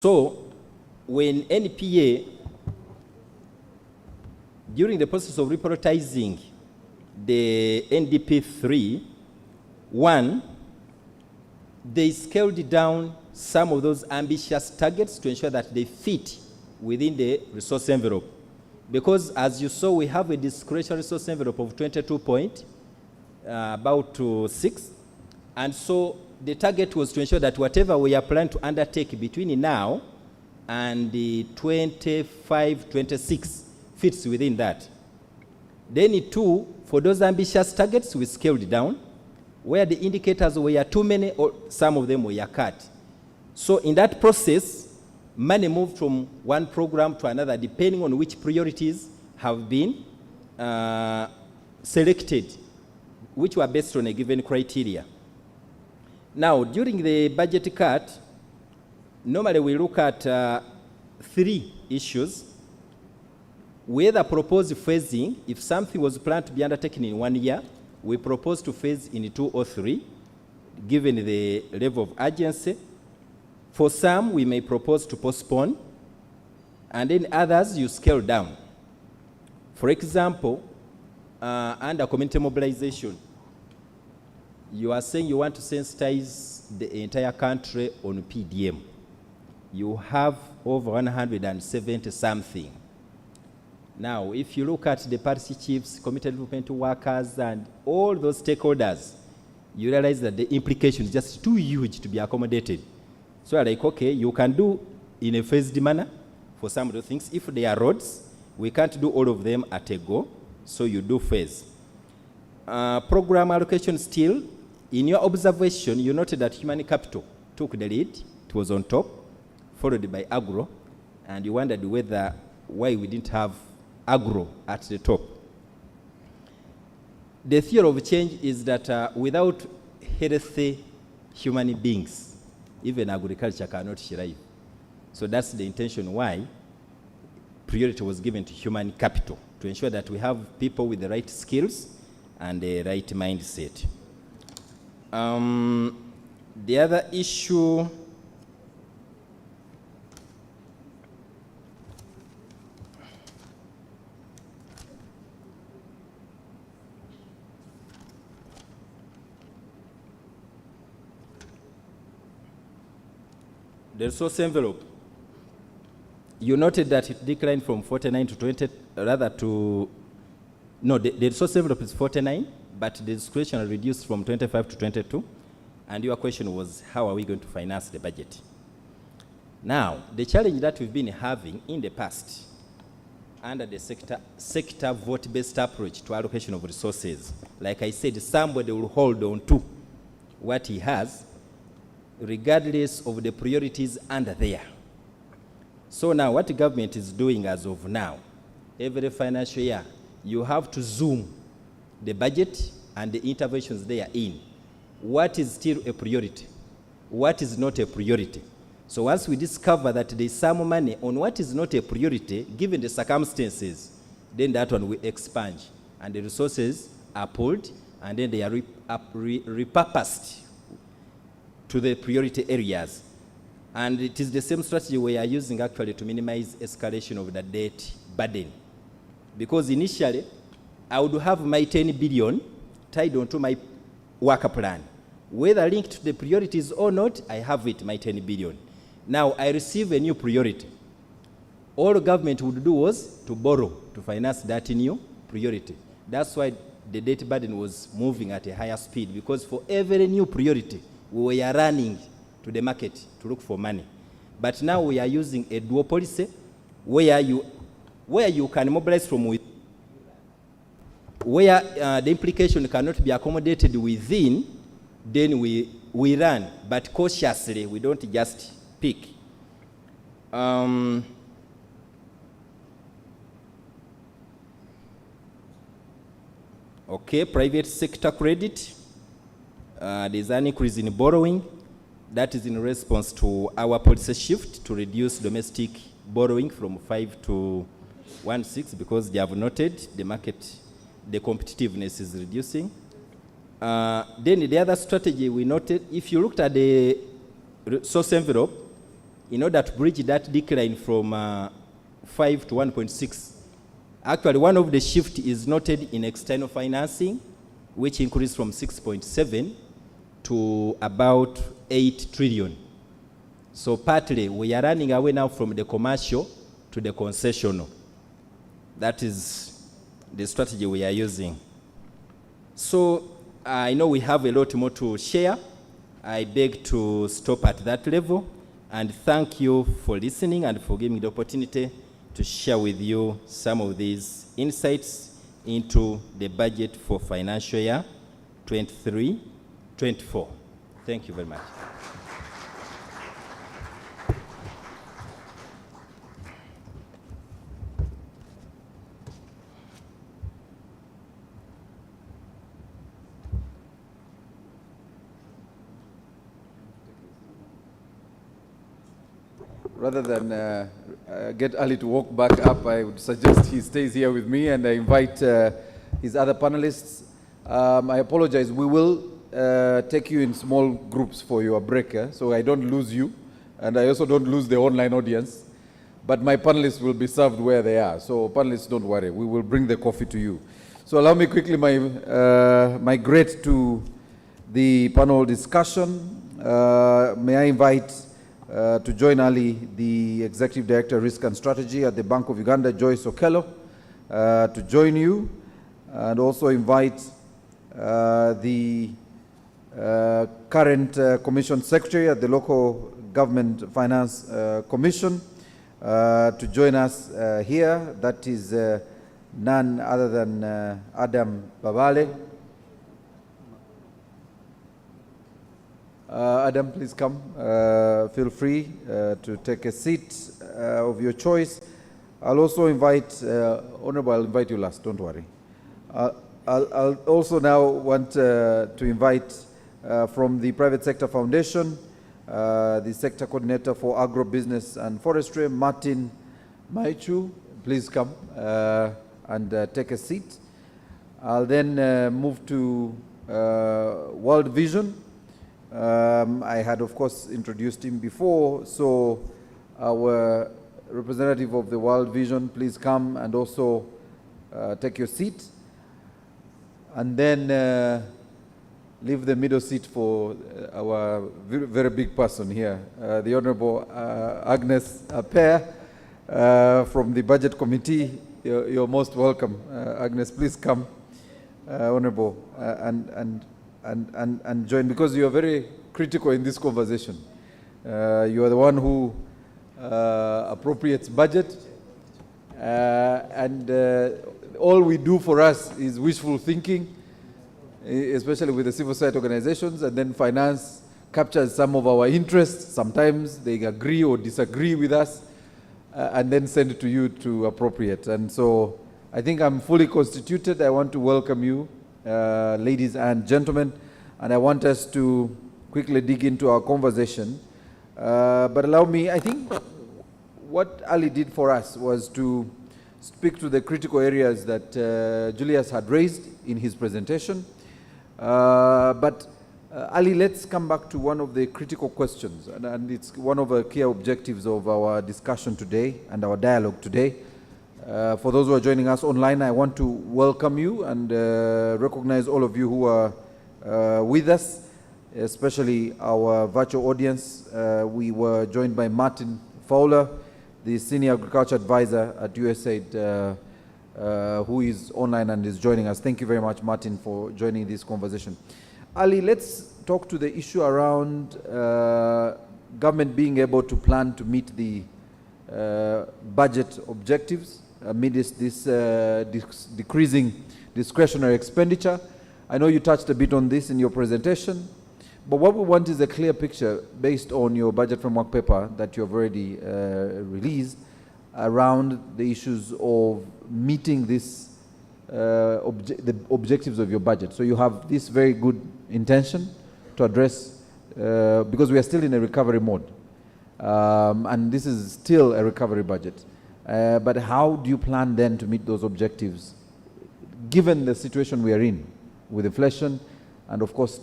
So when NPA, during the process of reprioritizing the NDP 3, they scaled down some of those ambitious targets to ensure that they fit within the resource envelope. Because as you saw, we have a discretionary resource envelope of 22.6, and so the target was to ensure that whatever we are planning to undertake between now and the 25-26 fits within that. Then for those ambitious targets, we scaled down. Where the indicators were too many, or some of them were cut. So in that process, money moved from one program to another depending on which priorities have been selected, which were based on a given criteria. Now, during the budget cut, normally we look at 3 issues. We either propose phasing. If something was planned to be undertaken in 1 year, we propose to phase in 2 or 3, given the level of urgency. For some, we may propose to postpone, and then others you scale down. For example, under community mobilization, you are saying you want to sensitize the entire country on PDM. You have over 170 something. Now, if you look at the party chiefs, community development workers, and all those stakeholders, you realize that the implication is just too huge to be accommodated. So you're like, okay, you can do in a phased manner for some of the things. If they are roads, we can't do all of them at a go, so you do phase. Program allocation still, in your observation, you noted that human capital took the lead. It was on top, followed by agro, and you wondered why we didn't have agro at the top. The theory of change is that without healthy human beings, even agriculture cannot thrive. So that's the intention why priority was given to human capital, to ensure that we have people with the right skills and the right mindset. The other issue, the resource envelope, you noted that it declined from 49 to 20, the resource envelope is 49, but the discretion reduced from 25 to 22, and your question was, how are we going to finance the budget? Now, the challenge that we've been having in the past, under the sector vote-based approach to allocation of resources, like I said, somebody will hold on to what he has, regardless of the priorities under there. So now what the government is doing as of now, every financial year, you have to zoom the budget and the interventions they are in. What is still a priority? What is not a priority? So once we discover that there is some money on what is not a priority, given the circumstances, then that one will expand, and the resources are pulled, and then they are repurposed to the priority areas. And it is the same strategy we are using actually to minimize escalation of the debt burden. Because initially, I would have my 10 billion tied onto my worker plan. Whether linked to the priorities or not, I have it, my 10 billion. Now, I receive a new priority. All the government would do was to borrow to finance that new priority. That's why the debt burden was moving at a higher speed, because for every new priority, we were running to the market to look for money. But now we are using a dual policy where you can mobilize from within, where the implication cannot be accommodated within, then we run, but cautiously, we don't just pick. Okay, private sector credit. There's an increase in borrowing. That is in response to our policy shift to reduce domestic borrowing from 5 to 1.6, because they have noted the market, the competitiveness is reducing. Then the other strategy we noted, if you looked at the resource envelope, in order to bridge that decline from 5 to 1.6. Actually, one of the shift is noted in external financing, which increased from 6.7 to about 8 trillion. So partly, we are running away now from the commercial to the concessional. That is the strategy we are using. So I know we have a lot more to share. I beg to stop at that level, and thank you for listening and for giving me the opportunity to share with you some of these insights into the budget for financial year 23-24. Thank you very much. Rather than get Ali to walk back up, I would suggest he stays here with me, and I invite his other panelists. I apologize, we will take you in small groups for your break, so I don't lose you, and I also don't lose the online audience, but my panelists will be served where they are. So panelists, don't worry, we will bring the coffee to you. So allow me quickly migrate to the panel discussion. May I invite to join Ali, the Executive Director, Risk and Strategy at the Bank of Uganda, Joyce Okello, to join you, and also invite the current Commission Secretary at the Local Government Finance Commission to join us here. That is none other than Adam Babale. Adam, please come. Feel free to take a seat of your choice. I'll also invite, Honorable, I'll invite you last, don't worry. I'll also now want to invite from the Private Sector Foundation, the Sector Coordinator for Agro-Business and Forestry, Martin Maichu. Please come and take a seat. I'll then move to World Vision. I had, of course, introduced him before, so our representative of the World Vision, please come and also take your seat. And then leave the middle seat for our very big person here, the Honorable Agnes Aper from the Budget Committee. You're most welcome. Agnes, please come, Honorable, and join, because you are very critical in this conversation. You are the one who appropriates budget, and all we do for us is wishful thinking, especially with the civil society organizations, and then finance captures some of our interests. Sometimes they agree or disagree with us, and then send it to you to appropriate. And so I think I'm fully constituted. I want to welcome you, ladies and gentlemen, and I want us to quickly dig into our conversation. But allow me, I think what Ali did for us was to speak to the critical areas that Julius had raised in his presentation. But Ali, let's come back to one of the critical questions, and it's one of the key objectives of our discussion today and our dialogue today. For those who are joining us online, I want to welcome you and recognize all of you who are with us, especially our virtual audience. We were joined by Martin Fowler, the Senior Agriculture Advisor at USAID, who is online and is joining us. Thank you very much, Martin, for joining this conversation. Ali, let's talk to the issue around government being able to plan to meet the budget objectives amidst this decreasing discretionary expenditure. I know you touched a bit on this in your presentation, but what we want is a clear picture based on your budget framework paper that you have already released around the issues of meeting this, the objectives of your budget. So you have this very good intention to address, because we are still in a recovery mode, and this is still a recovery budget. But how do you plan then to meet those objectives, given the situation we are in, with inflation, and of course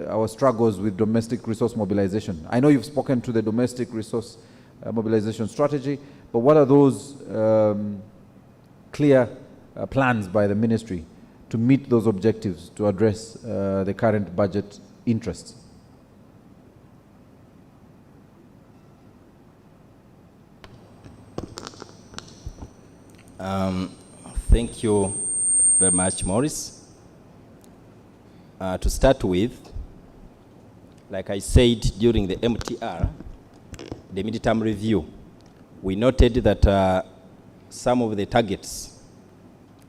our struggles with domestic resource mobilization. I know you've spoken to the domestic resource mobilization strategy, but what are those clear plans by the ministry to meet those objectives, to address the current budget interests? Thank you very much, Maurice. To start with, like I said during the MTR, the midterm review, we noted that some of the targets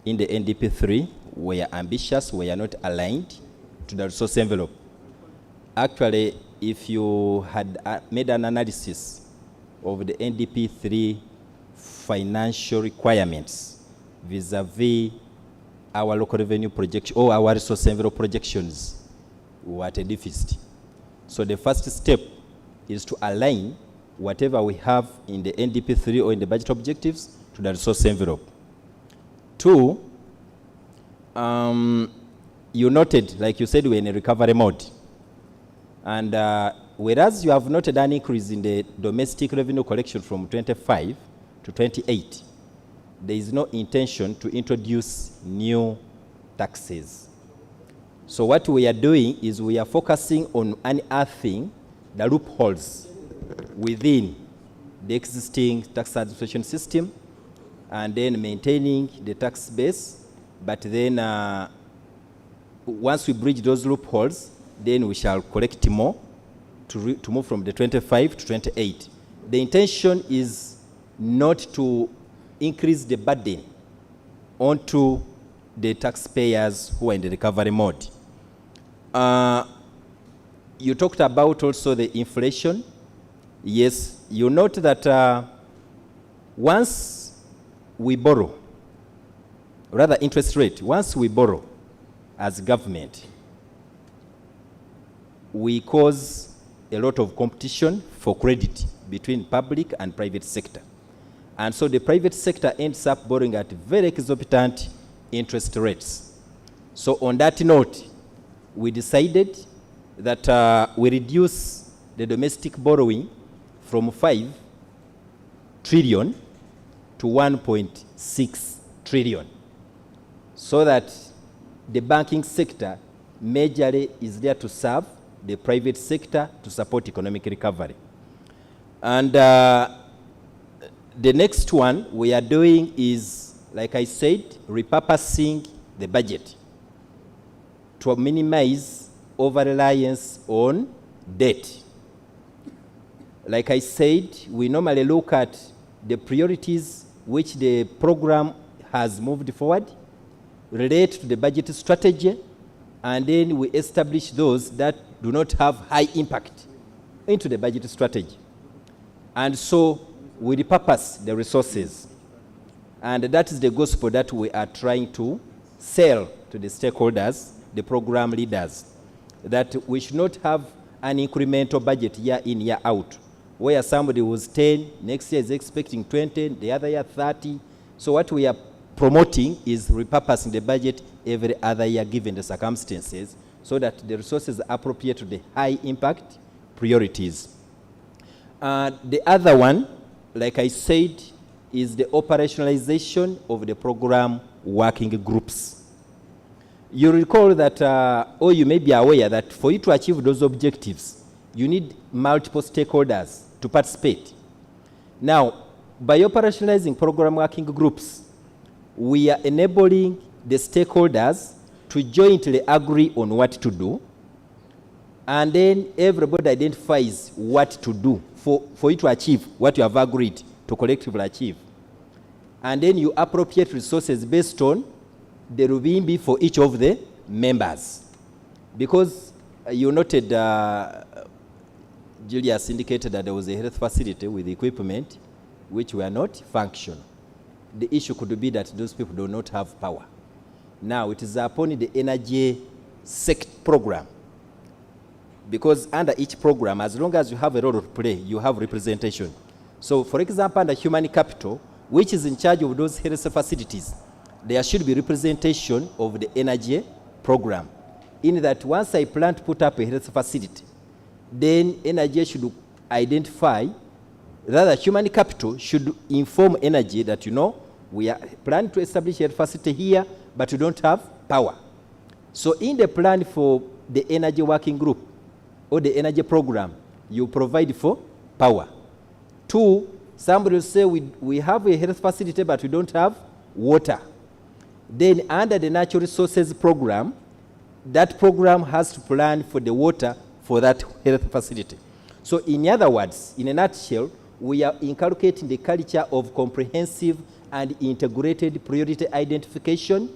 in the NDP3 were ambitious, were not aligned to the resource envelope. Actually, if you had made an analysis of the NDP3 financial requirements vis-a-vis our local revenue projection or our resource envelope projections, were at a deficit. So the first step is to align whatever we have in the NDP3 or in the budget objectives to the resource envelope. Two, you noted, like you said, we're in a recovery mode. And whereas you have noted an increase in the domestic revenue collection from 25 to 28, there is no intention to introduce new taxes. So what we are doing is we are focusing on unearthing the loopholes within the existing tax administration system and then maintaining the tax base. But then once we bridge those loopholes, then we shall collect more to move from the 25 to 28. The intention is not to increase the burden onto the taxpayers who are in the recovery mode. You talked about also the inflation. Yes, you note that once we borrow, rather interest rate, once we borrow as government, we cause a lot of competition for credit between public and private sector. And so the private sector ends up borrowing at very exorbitant interest rates. So on that note, we decided that we reduce the domestic borrowing from 5 trillion to 1.6 trillion, so that the banking sector majorly is there to serve the private sector to support economic recovery. And the next one we are doing is, like I said, repurposing the budget to minimize over-reliance on debt. Like I said, we normally look at the priorities which the program has moved forward, relate to the budget strategy, and then we establish those that do not have high impact into the budget strategy. And so we repurpose the resources. And that is the gospel that we are trying to sell to the stakeholders, the program leaders, that we should not have an incremental budget year in, year out, where somebody was 10, next year is expecting 20, the other year 30. So what we are promoting is repurposing the budget every other year given the circumstances, so that the resources are appropriate to the high impact priorities. The other one, like I said, is the operationalization of the program working groups. You recall that, or you may be aware that for you to achieve those objectives, you need multiple stakeholders to participate. Now, by operationalizing program working groups, we are enabling the stakeholders to jointly agree on what to do, and then everybody identifies what to do for you to achieve what you have agreed to collectively achieve. And then you appropriate resources based on the Rubimbi for each of the members. Because you noted, Julius indicated that there was a health facility with equipment which were not functional. The issue could be that those people do not have power. Now it is upon the energy program, because under each program, as long as you have a role to play, you have representation. So for example, under human capital, which is in charge of those health facilities, there should be representation of the energy program. in that once I plan to put up a health facility, then NRG should identify, rather human capital should inform NRG that, you know, we are planning to establish a health facility here, but we don't have power. So in the plan for the energy working group or the energy program, you provide for power. 2, somebody will say we have a health facility, but we don't have water. Then under the natural resources program, that program has to plan for the water for that health facility. So in other words, in a nutshell, we are inculcating the culture of comprehensive and integrated priority identification,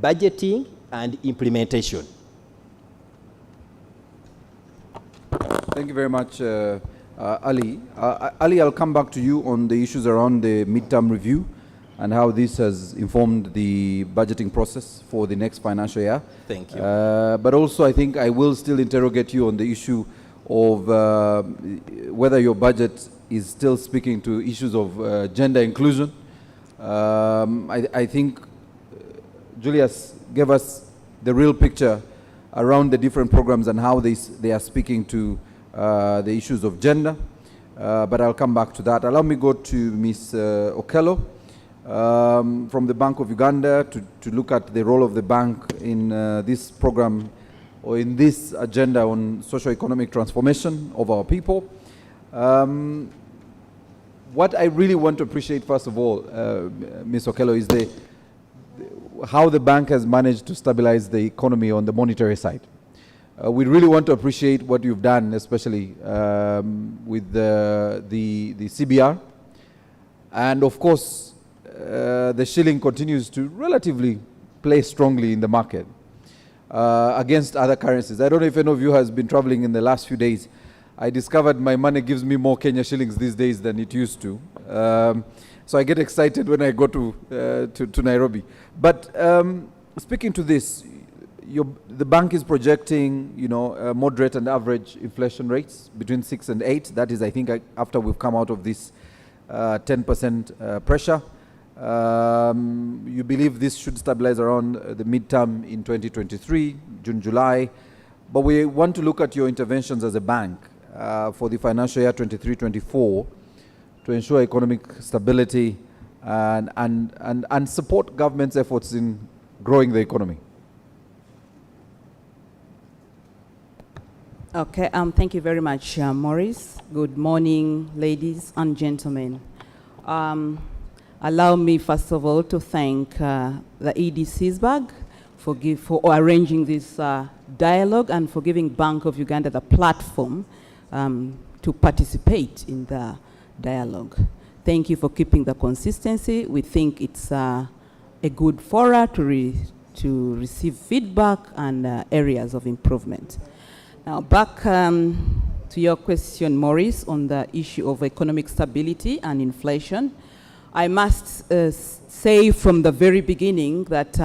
budgeting, and implementation. Thank you very much, Ali. Ali, I'll come back to you on the issues around the midterm review and how this has informed the budgeting process for the next financial year. Thank you. But also, I think I will still interrogate you on the issue of whether your budget is still speaking to issues of gender inclusion. I think Julius gave us the real picture around the different programs and how they are speaking to the issues of gender. But I'll come back to that. Allow me go to Ms. Okello from the Bank of Uganda to look at the role of the bank in this program or in this agenda on socio-economic transformation of our people. What I really want to appreciate, first of all, Ms. Okello, is how the bank has managed to stabilize the economy on the monetary side. We really want to appreciate what you've done, especially with the CBR. And of course, the shilling continues to relatively play strongly in the market against other currencies. I don't know if any of you has been traveling in the last few days. I discovered my money gives me more Kenya shillings these days than it used to. So I get excited when I go to Nairobi. But speaking to this, the bank is projecting, you know, moderate and average inflation rates between 6 and 8. That is, I think, after we've come out of this 10% pressure. You believe this should stabilize around the midterm in 2023, June, July. But we want to look at your interventions as a bank for the financial year 23-24 to ensure economic stability and support government's efforts in growing the economy. Okay, thank you very much, Maurice. Good morning, ladies and gentlemen. Allow me, first of all, to thank the ED-CISBAG for arranging this dialogue and for giving Bank of Uganda the platform to participate in the dialogue. Thank you for keeping the consistency. We think it's a good forum to receive feedback and areas of improvement. Now, back to your question, Maurice, on the issue of economic stability and inflation. I must say from the very beginning that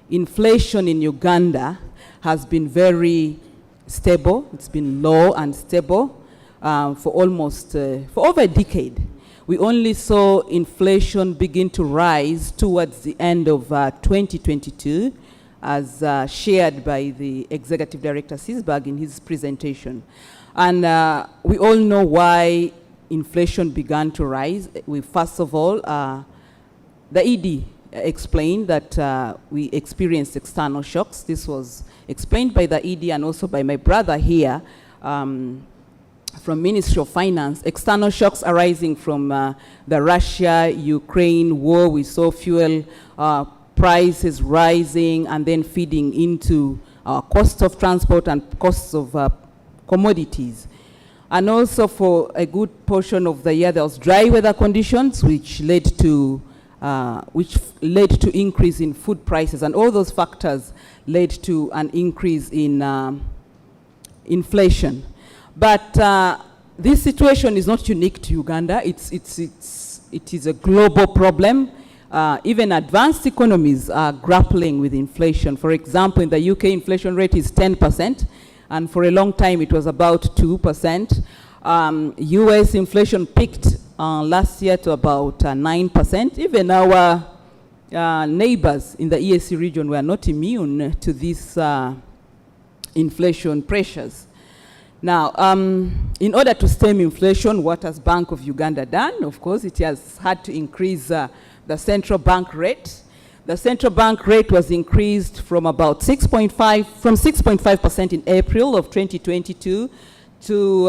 inflation in Uganda has been very stable. It's been low and stable for over a decade. We only saw inflation begin to rise towards the end of 2022, as shared by the Executive Director CISBAG in his presentation. And we all know why inflation began to rise. First of all, the ED explained that we experienced external shocks. This was explained by the ED and also by my brother here from Ministry of Finance. External shocks arising from the Russia-Ukraine war. We saw fuel prices rising and then feeding into cost of transport and costs of commodities. And also for a good portion of the year, there was dry weather conditions, which led to increase in food prices, and all those factors led to an increase in inflation. But this situation is not unique to Uganda. It is a global problem. Even advanced economies are grappling with inflation. For example, in the UK, inflation rate is 10%, and for a long time it was about 2%. US inflation peaked last year to about 9%. Even our neighbors in the EAC region were not immune to this inflation pressures. Now, in order to stem inflation, what has Bank of Uganda done? Of course, it has had to increase the central bank rate. The central bank rate was increased from about 6.5% in April of 2022 to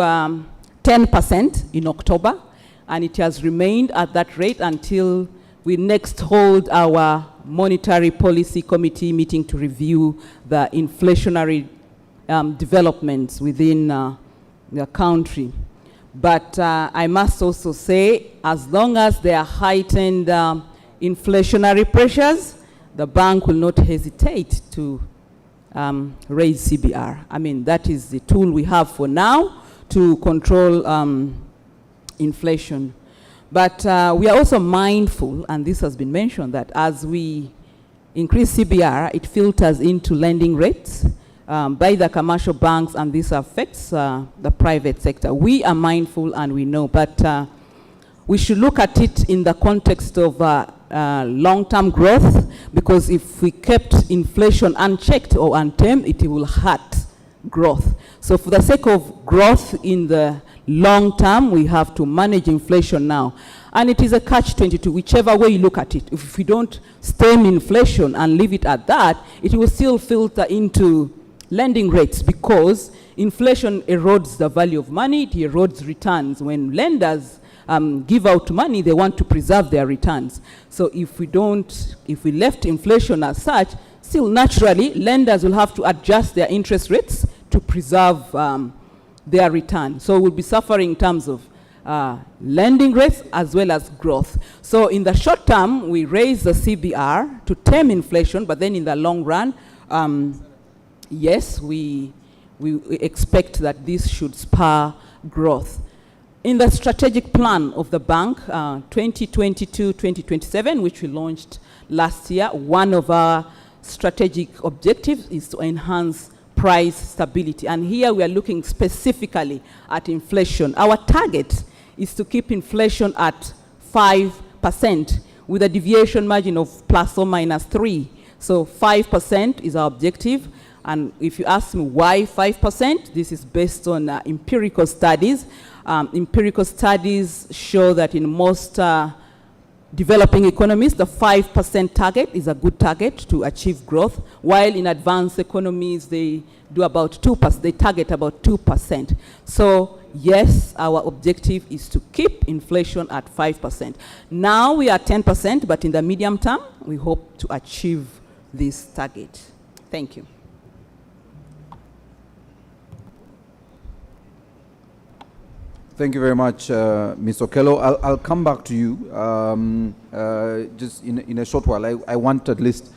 10% in October, and it has remained at that rate until we next hold our Monetary Policy Committee meeting to review the inflationary developments within the country. But I must also say, as long as there are heightened inflationary pressures, the bank will not hesitate to raise CBR. I mean, that is the tool we have for now to control inflation. But we are also mindful, and this has been mentioned, that as we increase CBR, it filters into lending rates by the commercial banks, and this affects the private sector. We are mindful and we know, but we should look at it in the context of long-term growth, because if we kept inflation unchecked or untamed, it will hurt growth. So for the sake of growth in the long term, we have to manage inflation now. And it is a catch-22, whichever way you look at it. If we don't stem inflation and leave it at that, it will still filter into lending rates, because inflation erodes the value of money, it erodes returns. When lenders give out money, they want to preserve their returns. So if we left inflation as such, still naturally, lenders will have to adjust their interest rates to preserve their return. So we'll be suffering in terms of lending rates as well as growth. So in the short term, we raise the CBR to tame inflation, but then in the long run, yes, we expect that this should spur growth. In the strategic plan of the bank, 2022-2027, which we launched last year, one of our strategic objectives is to enhance price stability. And here we are looking specifically at inflation. Our target is to keep inflation at 5% with a deviation margin of plus or minus 3. So 5% is our objective. And if you ask me why 5%, this is based on empirical studies. Empirical studies show that in most developing economies, the 5% target is a good target to achieve growth, while in advanced economies, they do about 2%, they target about 2%. So yes, our objective is to keep inflation at 5%. Now we are 10%, but in the medium term, we hope to achieve this target. Thank you. Thank you very much, Ms. Okello. I'll come back to you just in a short while. I want at least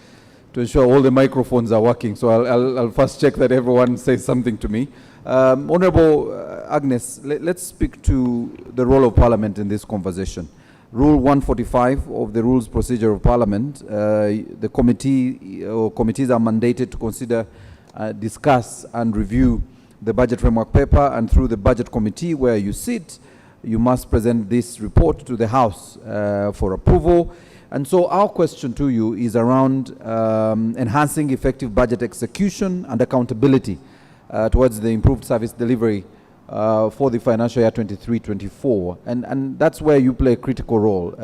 to ensure all the microphones are working, so I'll first check that everyone says something to me. Honorable Agnes, let's speak to the role of Parliament in this conversation. Rule 145 of the Rules Procedure of Parliament, the committee or committees are mandated to consider, discuss and review the budget framework paper, and through the budget committee where you sit, you must present this report to the House for approval. And so our question to you is around enhancing effective budget execution and accountability towards the improved service delivery for the financial year 23-24. And that's where you play a critical role.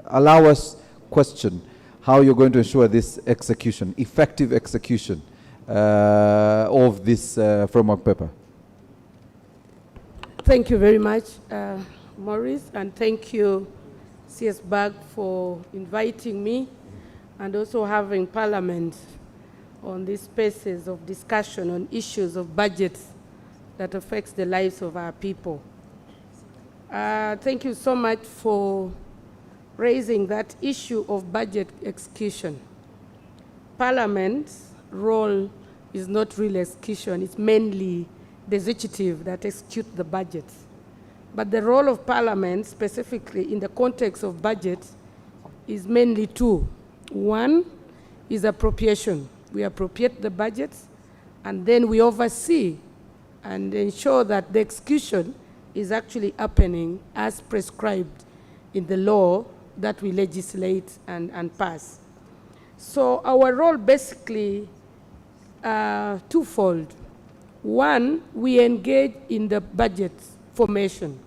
Allow us question how you're going to ensure this execution, effective execution of this framework paper. Thank you very much, Maurice, and thank you, CS BAG, for inviting me and also having Parliament on these spaces of discussion on issues of budgets that affects the lives of our people. Thank you so much for raising that issue of budget execution. Parliament's role is not really execution, it's mainly the executive that executes the budget. But the role of Parliament, specifically in the context of budget, is mainly two. One is appropriation. We appropriate the budget, and then we oversee and ensure that the execution is actually happening as prescribed in the law that we legislate and pass. So our role basically twofold. One, we engage in the budget formation.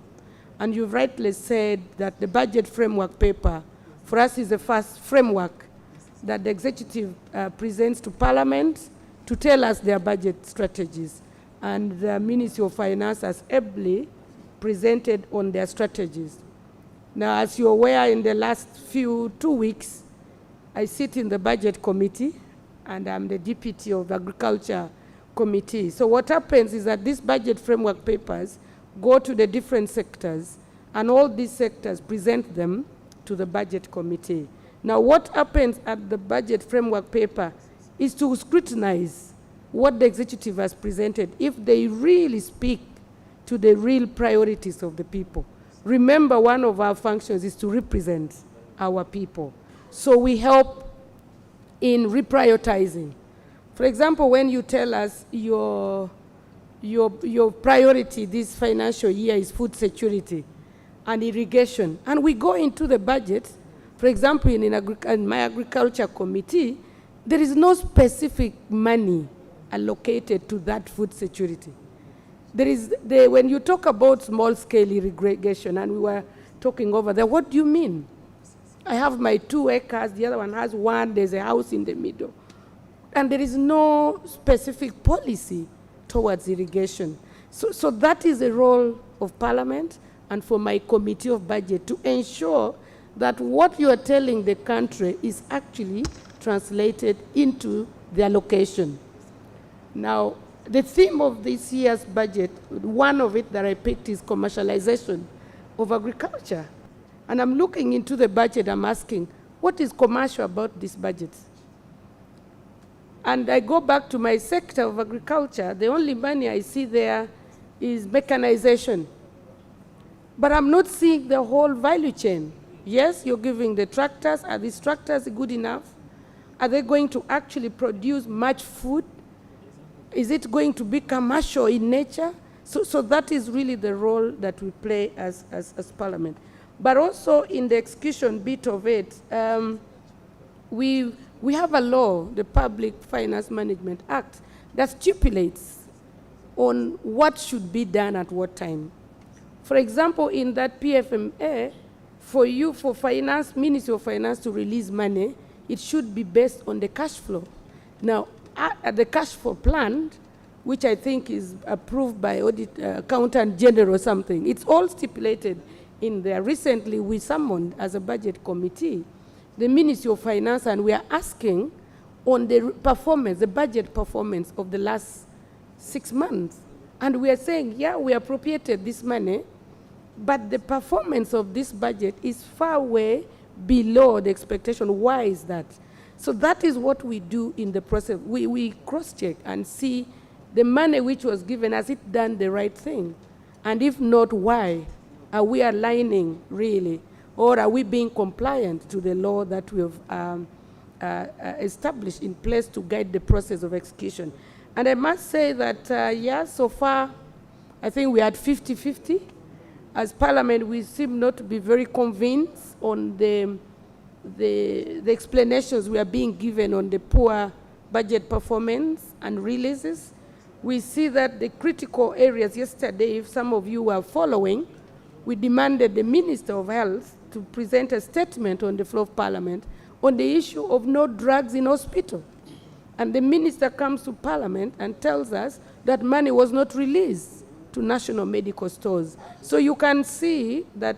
And you've rightly said that the budget framework paper, for us, is the first framework that the executive presents to Parliament to tell us their budget strategies. And the Ministry of Finance has ably presented on their strategies. Now, as you're aware, in the last 2 weeks, I sit in the budget committee, and I'm the deputy of the agriculture committee. So what happens is that these budget framework papers go to the different sectors, and all these sectors present them to the budget committee. Now, what happens at the budget framework paper is to scrutinize what the executive has presented, if they really speak to the real priorities of the people. Remember, one of our functions is to represent our people. So we help in reprioritizing. For example, when you tell us your priority this financial year is food security and irrigation, and we go into the budget, for example, in my agriculture committee, there is no specific money allocated to that food security. When you talk about small-scale irrigation, and we were talking over there, what do you mean? I have my 2 acres, the other one has 1, there's a house in the middle. And there is no specific policy towards irrigation. So that is the role of Parliament and for my Committee of Budget, to ensure that what you are telling the country is actually translated into the allocation. Now, the theme of this year's budget, one of it that I picked, is commercialization of agriculture. And I'm looking into the budget, I'm asking, what is commercial about this budget? And I go back to my sector of agriculture. The only money I see there is mechanization. But I'm not seeing the whole value chain. Yes, you're giving the tractors. Are these tractors good enough? Are they going to actually produce much food? Is it going to be commercial in nature? So that is really the role that we play as Parliament. But also in the execution bit of it, we have a law, the Public Finance Management Act, that stipulates on what should be done at what time. For example, in that PFMA, for finance, Ministry of Finance to release money, it should be based on the cash flow. Now, the cash flow plan, which I think is approved by Accountant General or something, it's all stipulated in there. Recently, we summoned, as a budget committee, the Ministry of Finance, and we are asking on the performance, the budget performance of the last 6 months. And we are saying, yeah, we appropriated this money, but the performance of this budget is far way below the expectation. Why is that? So that is what we do in the process. We cross-check and see the money which was given, has it done the right thing? And if not, why? Are we aligning really? Or are we being compliant to the law that we have established in place to guide the process of execution? And I must say that, yeah, so far, I think we had 50-50. As Parliament, we seem not to be very convinced on the explanations we are being given on the poor budget performance and releases. We see that the critical areas yesterday, if some of you were following, we demanded the Minister of Health to present a statement on the floor of Parliament on the issue of no drugs in hospital. And the Minister comes to Parliament and tells us that money was not released to national medical stores. So you can see that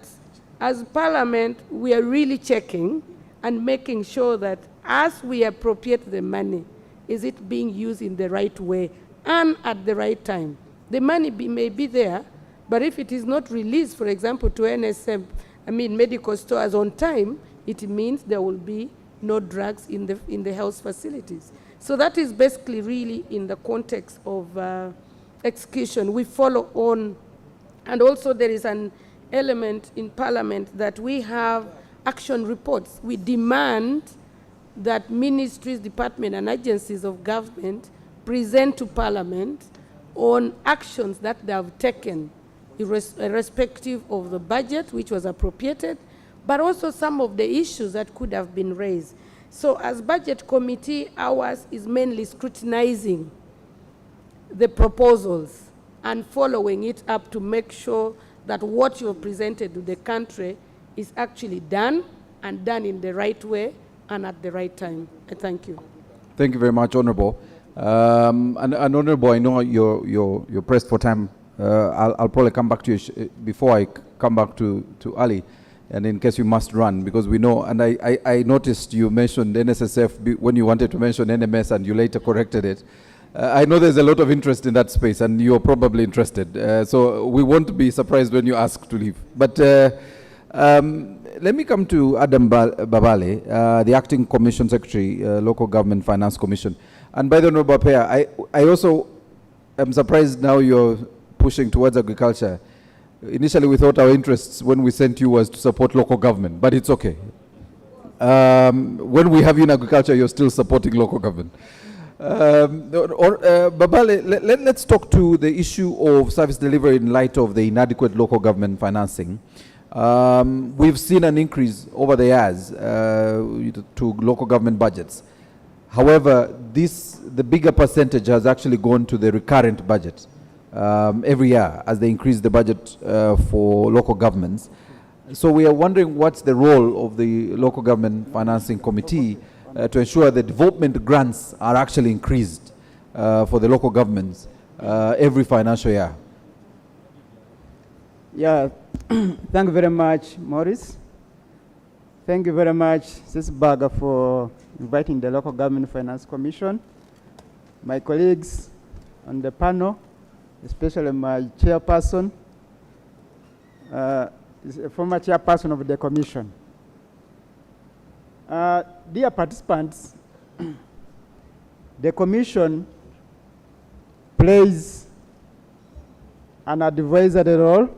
as Parliament, we are really checking and making sure that as we appropriate the money, is it being used in the right way and at the right time? The money may be there, but if it is not released, for example, to NSM, medical stores on time, it means there will be no drugs in the health facilities. So that is basically really in the context of execution. We follow on, and also there is an element in Parliament that we have action reports. We demand that ministries, departments, and agencies of government present to Parliament on actions that they have taken, irrespective of the budget which was appropriated, but also some of the issues that could have been raised. So as budget committee, ours is mainly scrutinizing the proposals and following it up to make sure that what you've presented to the country is actually done and done in the right way and at the right time. I thank you. Thank you very much, Honorable. And Honorable, I know you're pressed for time. I'll probably come back to you before I come back to Ali, and in case you must run, because we know, and I noticed you mentioned NSSF when you wanted to mention NMS and you later corrected it. I know there's a lot of interest in that space, and you're probably interested. So we won't be surprised when you ask to leave. But let me come to Adam Babale, the Acting Commission Secretary, Local Government Finance Commission. And by the way, Honorable Pair, I also am surprised now you're pushing towards agriculture. Initially, we thought our interests when we sent you was to support local government, but it's okay. When we have you in agriculture, you're still supporting local government. Babale, let's talk to the issue of service delivery in light of the inadequate local government financing. We've seen an increase over the years to local government budgets. However, the bigger percentage has actually gone to the recurrent budget every year as they increase the budget for local governments. So we are wondering what's the role of the Local Government Financing Committee to ensure that development grants are actually increased for the local governments every financial year. Yeah, thank you very much, Maurice. Thank you very much, Sisbaga, for inviting the Local Government Finance Commission, my colleagues on the panel, especially my chairperson, is a former chairperson of the commission. Dear participants, the commission plays an advisory role,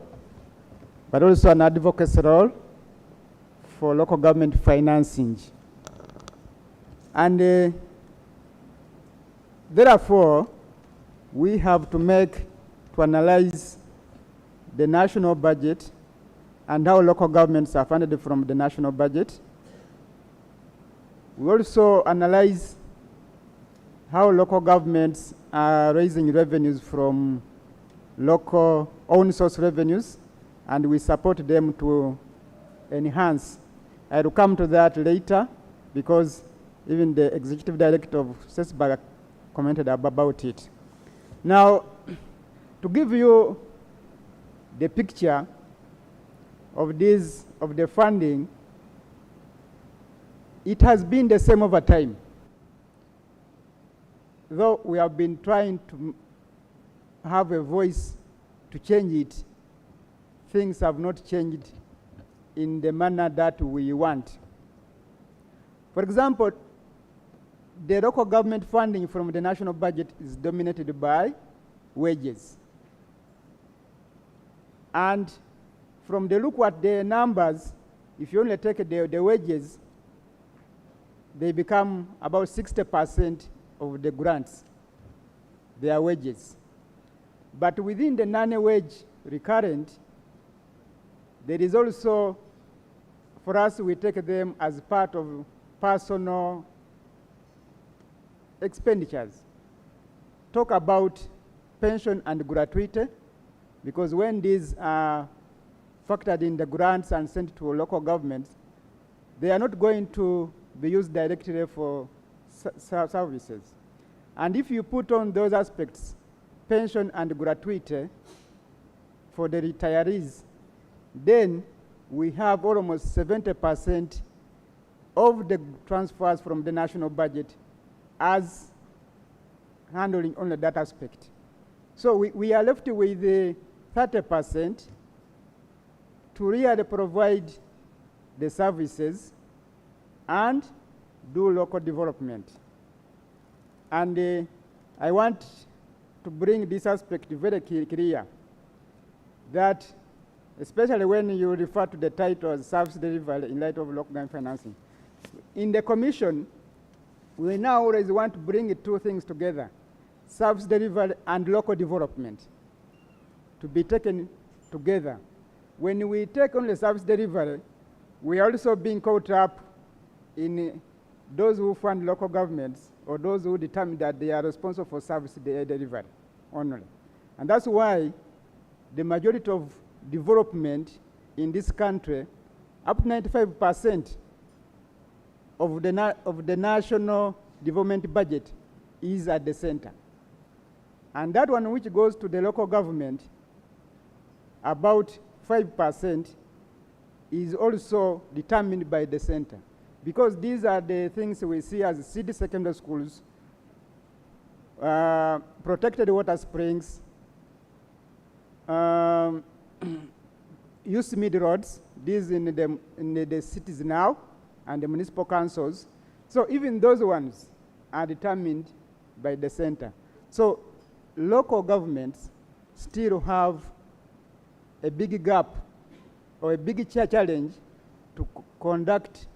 but also an advocacy role for local government financing. And therefore, we have to analyze the national budget and how local governments are funded from the national budget. We also analyze how local governments are raising revenues from local own source revenues, and we support them to enhance. I will come to that later because even the executive director of CESBAG commented about it. Now, to give you the picture of the funding, it has been the same over time. Though we have been trying to have a voice to change it, things have not changed in the manner that we want. For example, the local government funding from the national budget is dominated by wages. And from the look at the numbers, if you only take the wages, they become about 60% of the grants, their wages. But within the non-wage recurrent, there is also, for us, we take them as part of personal expenditures. Talk about pension and gratuity, because when these are factored in the grants and sent to local governments, they are not going to be used directly for services. And if you put on those aspects, pension and gratuity for the retirees, then we have almost 70% of the transfers from the national budget as handling only that aspect. So we are left with the 30% to really provide the services and do local development. And I want to bring this aspect very clear, that especially when you refer to the title as service delivery in light of local government financing. In the commission, we now always want to bring two things together, service delivery and local development, to be taken together. When we take only service delivery, we are also being caught up in those who fund local governments or those who determine that they are responsible for service delivery only. And that's why the majority of development in this country, up to 95% of the national development budget is at the center. And that one which goes to the local government, about 5% is also determined by the center. Because these are the things we see as city secondary schools, protected water springs, use mid roads, these in the cities now, and the municipal councils. So even those ones are determined by the center. So local governments still have a big gap or a big challenge to conduct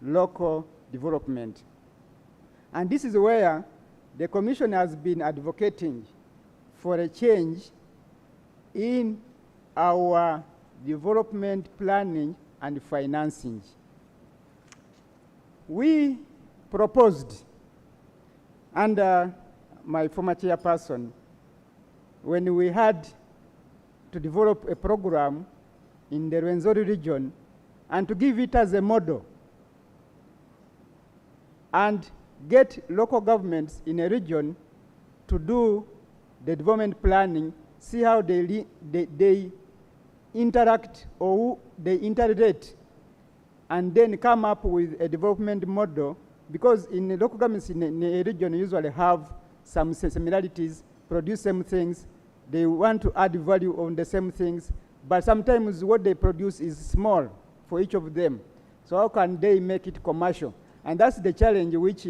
local development. And this is where the Commission has been advocating for a change in our development planning and financing. We proposed under my former chairperson when we had to develop a program in the Rwenzori region and to give it as a model and get local governments in a region to do the development planning, see how they interact or they interrelate, and then come up with a development model, because in the local governments in a region usually have some similarities, produce same things, they want to add value on the same things, but sometimes what they produce is small for each of them. So how can they make it commercial? And that's the challenge which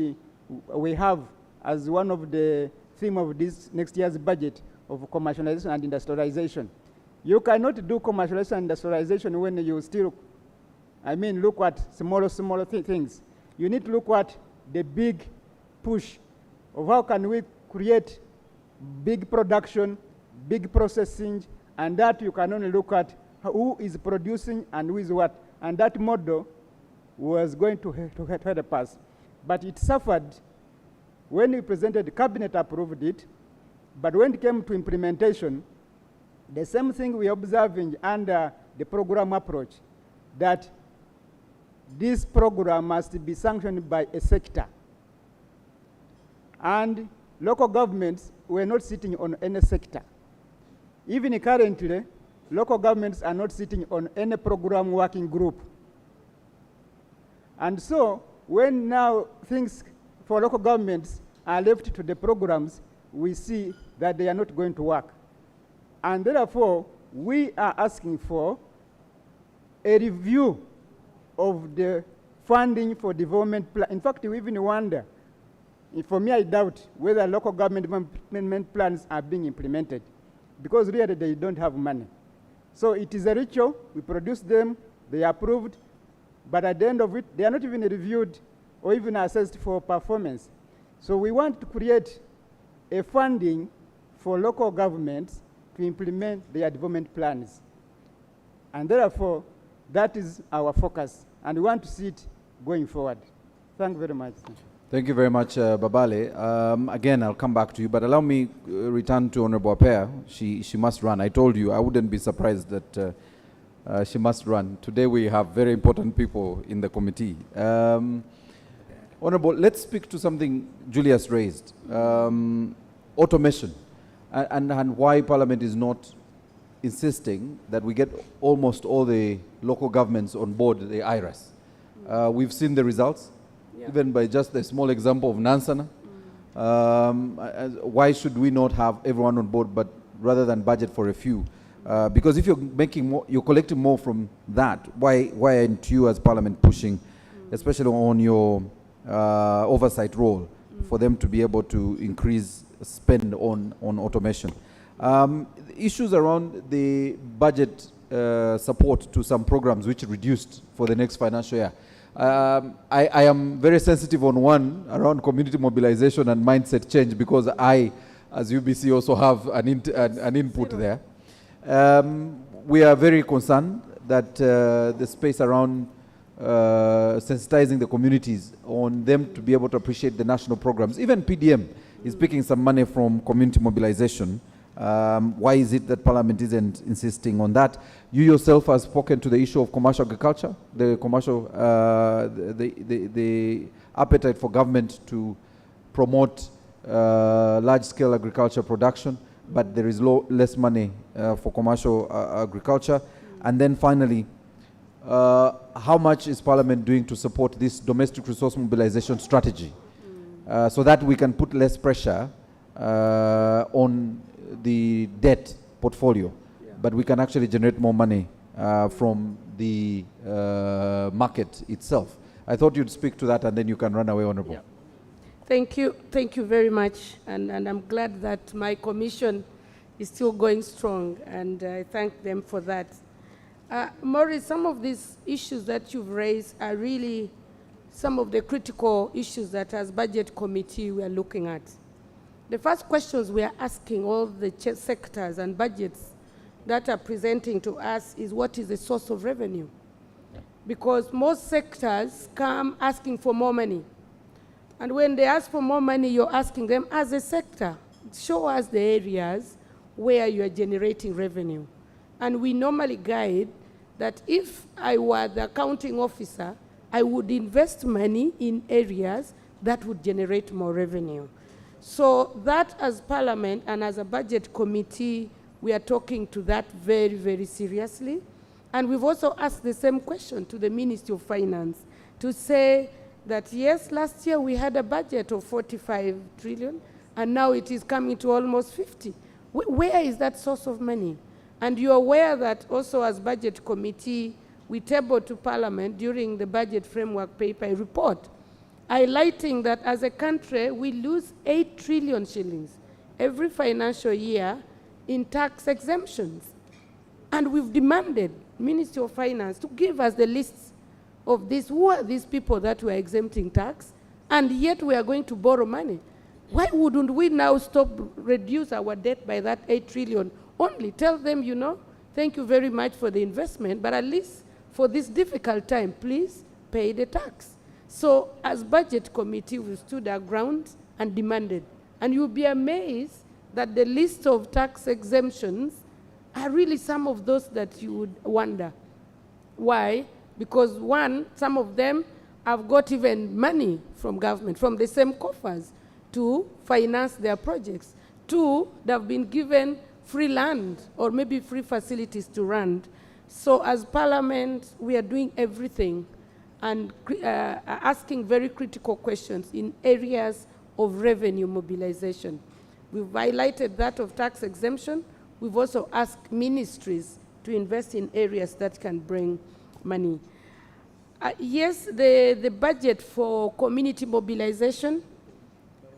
we have as one of the theme of this next year's budget of commercialization and industrialization. You cannot do commercialization and industrialization when you still, look at smaller things. You need to look at the big push of how can we create big production, big processing, and that you can only look at who is producing and who is what. And that model was going to help us. But it suffered when we presented, the cabinet approved it, but when it came to implementation, the same thing we are observing under the program approach, that this program must be sanctioned by a sector. And local governments were not sitting on any sector. Even currently, local governments are not sitting on any program working group. And so, when now things for local governments are left to the programs, we see that they are not going to work. And therefore, we are asking for a review of the funding for development plan. In fact, we even wonder, for me I doubt whether local government development plans are being implemented, because really they don't have money. So it is a ritual, we produce them, they are approved, but at the end of it, they are not even reviewed or even assessed for performance. So we want to create a funding for local governments to implement their development plans. And therefore, that is our focus, and we want to see it going forward. Thank you very much. Thank you very much, Babale. Again, I'll come back to you, but allow me return to Honorable Apea. She must run. I told you I wouldn't be surprised that she must run. Today we have very important people in the committee. Honorable, let's speak to something Julius raised, automation, and why Parliament is not insisting that we get almost all the local governments on board the IRAS. We've seen the results, even by just a small example of Nansana. Why should we not have everyone on board, but rather than budget for a few? Because if you're making more, you're collecting more from that, why aren't you as Parliament pushing, especially on your oversight role, for them to be able to increase spend on automation? Issues around the budget support to some programs which reduced for the next financial year. I am very sensitive on one around community mobilization and mindset change, because I, as UBC, also have an input there. We are very concerned that the space around sensitizing the communities on them to be able to appreciate the national programs. Even PDM is picking some money from community mobilization. Why is it that Parliament isn't insisting on that? You yourself have spoken to the issue of commercial agriculture, the commercial, the appetite for government to promote large-scale agriculture production, but there is less money for commercial agriculture. And then finally, how much is Parliament doing to support this domestic resource mobilization strategy so that we can put less pressure on the debt portfolio, but we can actually generate more money from the market itself? I thought you'd speak to that and then you can run away, Honorable. Yeah. Thank you very much, and I'm glad that my commission is still going strong, and I thank them for that. Maurice, some of these issues that you've raised are really some of the critical issues that as budget committee we are looking at. The first questions we are asking all the sectors and budgets that are presenting to us is, what is the source of revenue? Because most sectors come asking for more money. And when they ask for more money, you're asking them, as a sector, show us the areas where you are generating revenue. And we normally guide that if I were the accounting officer, I would invest money in areas that would generate more revenue. So that, as Parliament and as a budget committee, we are talking to that very, very seriously. And we've also asked the same question to the Ministry of Finance to say that, yes, last year we had a budget of 45 trillion, and now it is coming to almost 50. Where is that source of money? And you're aware that also as budget committee, we tabled to Parliament during the budget framework paper a report highlighting that as a country, we lose 8 trillion shillings every financial year in tax exemptions. And we've demanded Ministry of Finance to give us the lists of this. Who are these people that were exempting tax? And yet we are going to borrow money. Why wouldn't we now reduce our debt by that 8 trillion? Only tell them, you know, thank you very much for the investment, but at least for this difficult time, please pay the tax. So as budget committee, we stood our ground and demanded. And you'll be amazed that the list of tax exemptions are really some of those that you would wonder. Why? Because one, some of them have got even money from government, from the same coffers, to finance their projects. Two, they've been given free land or maybe free facilities to run. So as Parliament, we are doing everything and asking very critical questions in areas of revenue mobilization. We've highlighted that of tax exemption. We've also asked ministries to invest in areas that can bring money. Yes, the budget for community mobilization,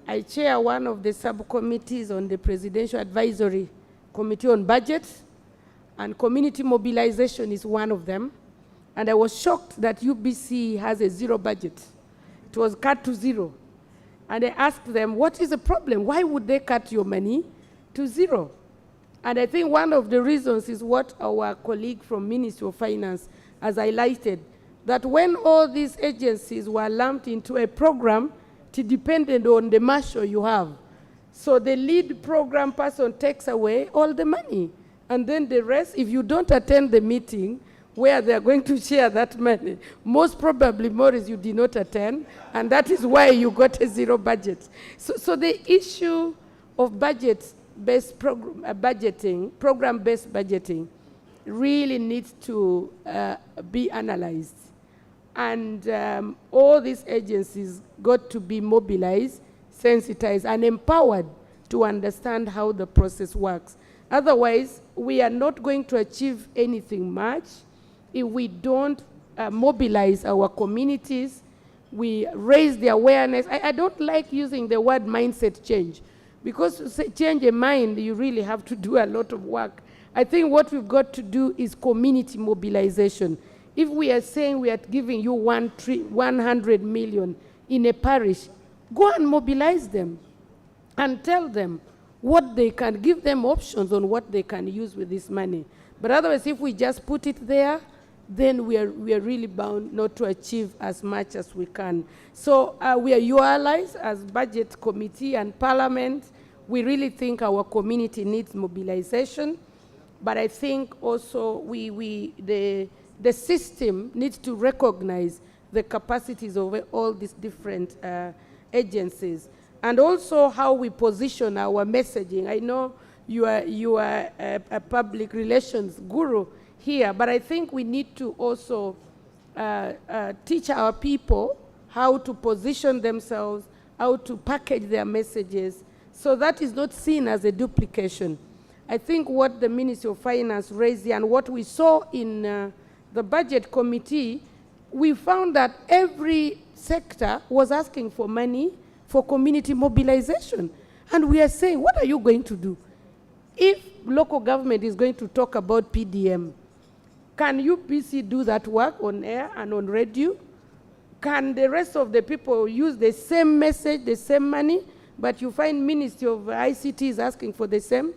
I chair one of the subcommittees on the Presidential Advisory Committee on Budget, and community mobilization is one of them. And I was shocked that UBC has a zero budget. It was cut to zero. And I asked them, what is the problem? Why would they cut your money to zero? And I think one of the reasons is what our colleague from Ministry of Finance has highlighted, that when all these agencies were lumped into a program, it depended on the marshal you have. So the lead program person takes away all the money. And then the rest, if you don't attend the meeting where they're going to share that money, most probably, Maurice, you did not attend, and that is why you got a zero budget. So the issue of budget-based program-based budgeting really needs to be analyzed. And all these agencies got to be mobilized, sensitized, and empowered to understand how the process works. Otherwise, we are not going to achieve anything much if we don't mobilize our communities, we raise the awareness. I don't like using the word mindset change, because to change a mind, you really have to do a lot of work. I think what we've got to do is community mobilization. If we are saying we are giving you 100 million in a parish, go and mobilize them and tell them what they can, give them options on what they can use with this money. But otherwise, if we just put it there, then we are really bound not to achieve as much as we can. So we are your allies as Budget Committee and Parliament. We really think our community needs mobilization, but I think also the system needs to recognize the capacities of all these different agencies, and also how we position our messaging. I know you are a public relations guru here, but I think we need to also teach our people how to position themselves, how to package their messages, so that is not seen as a duplication. I think what the Ministry of Finance raised here and what we saw in the Budget Committee, we found that every sector was asking for money for community mobilization. And we are saying, what are you going to do? If local government is going to talk about PDM, can UPC do that work on air and on radio? Can the rest of the people use the same message, the same money, but you find Ministry of ICT is asking for the same,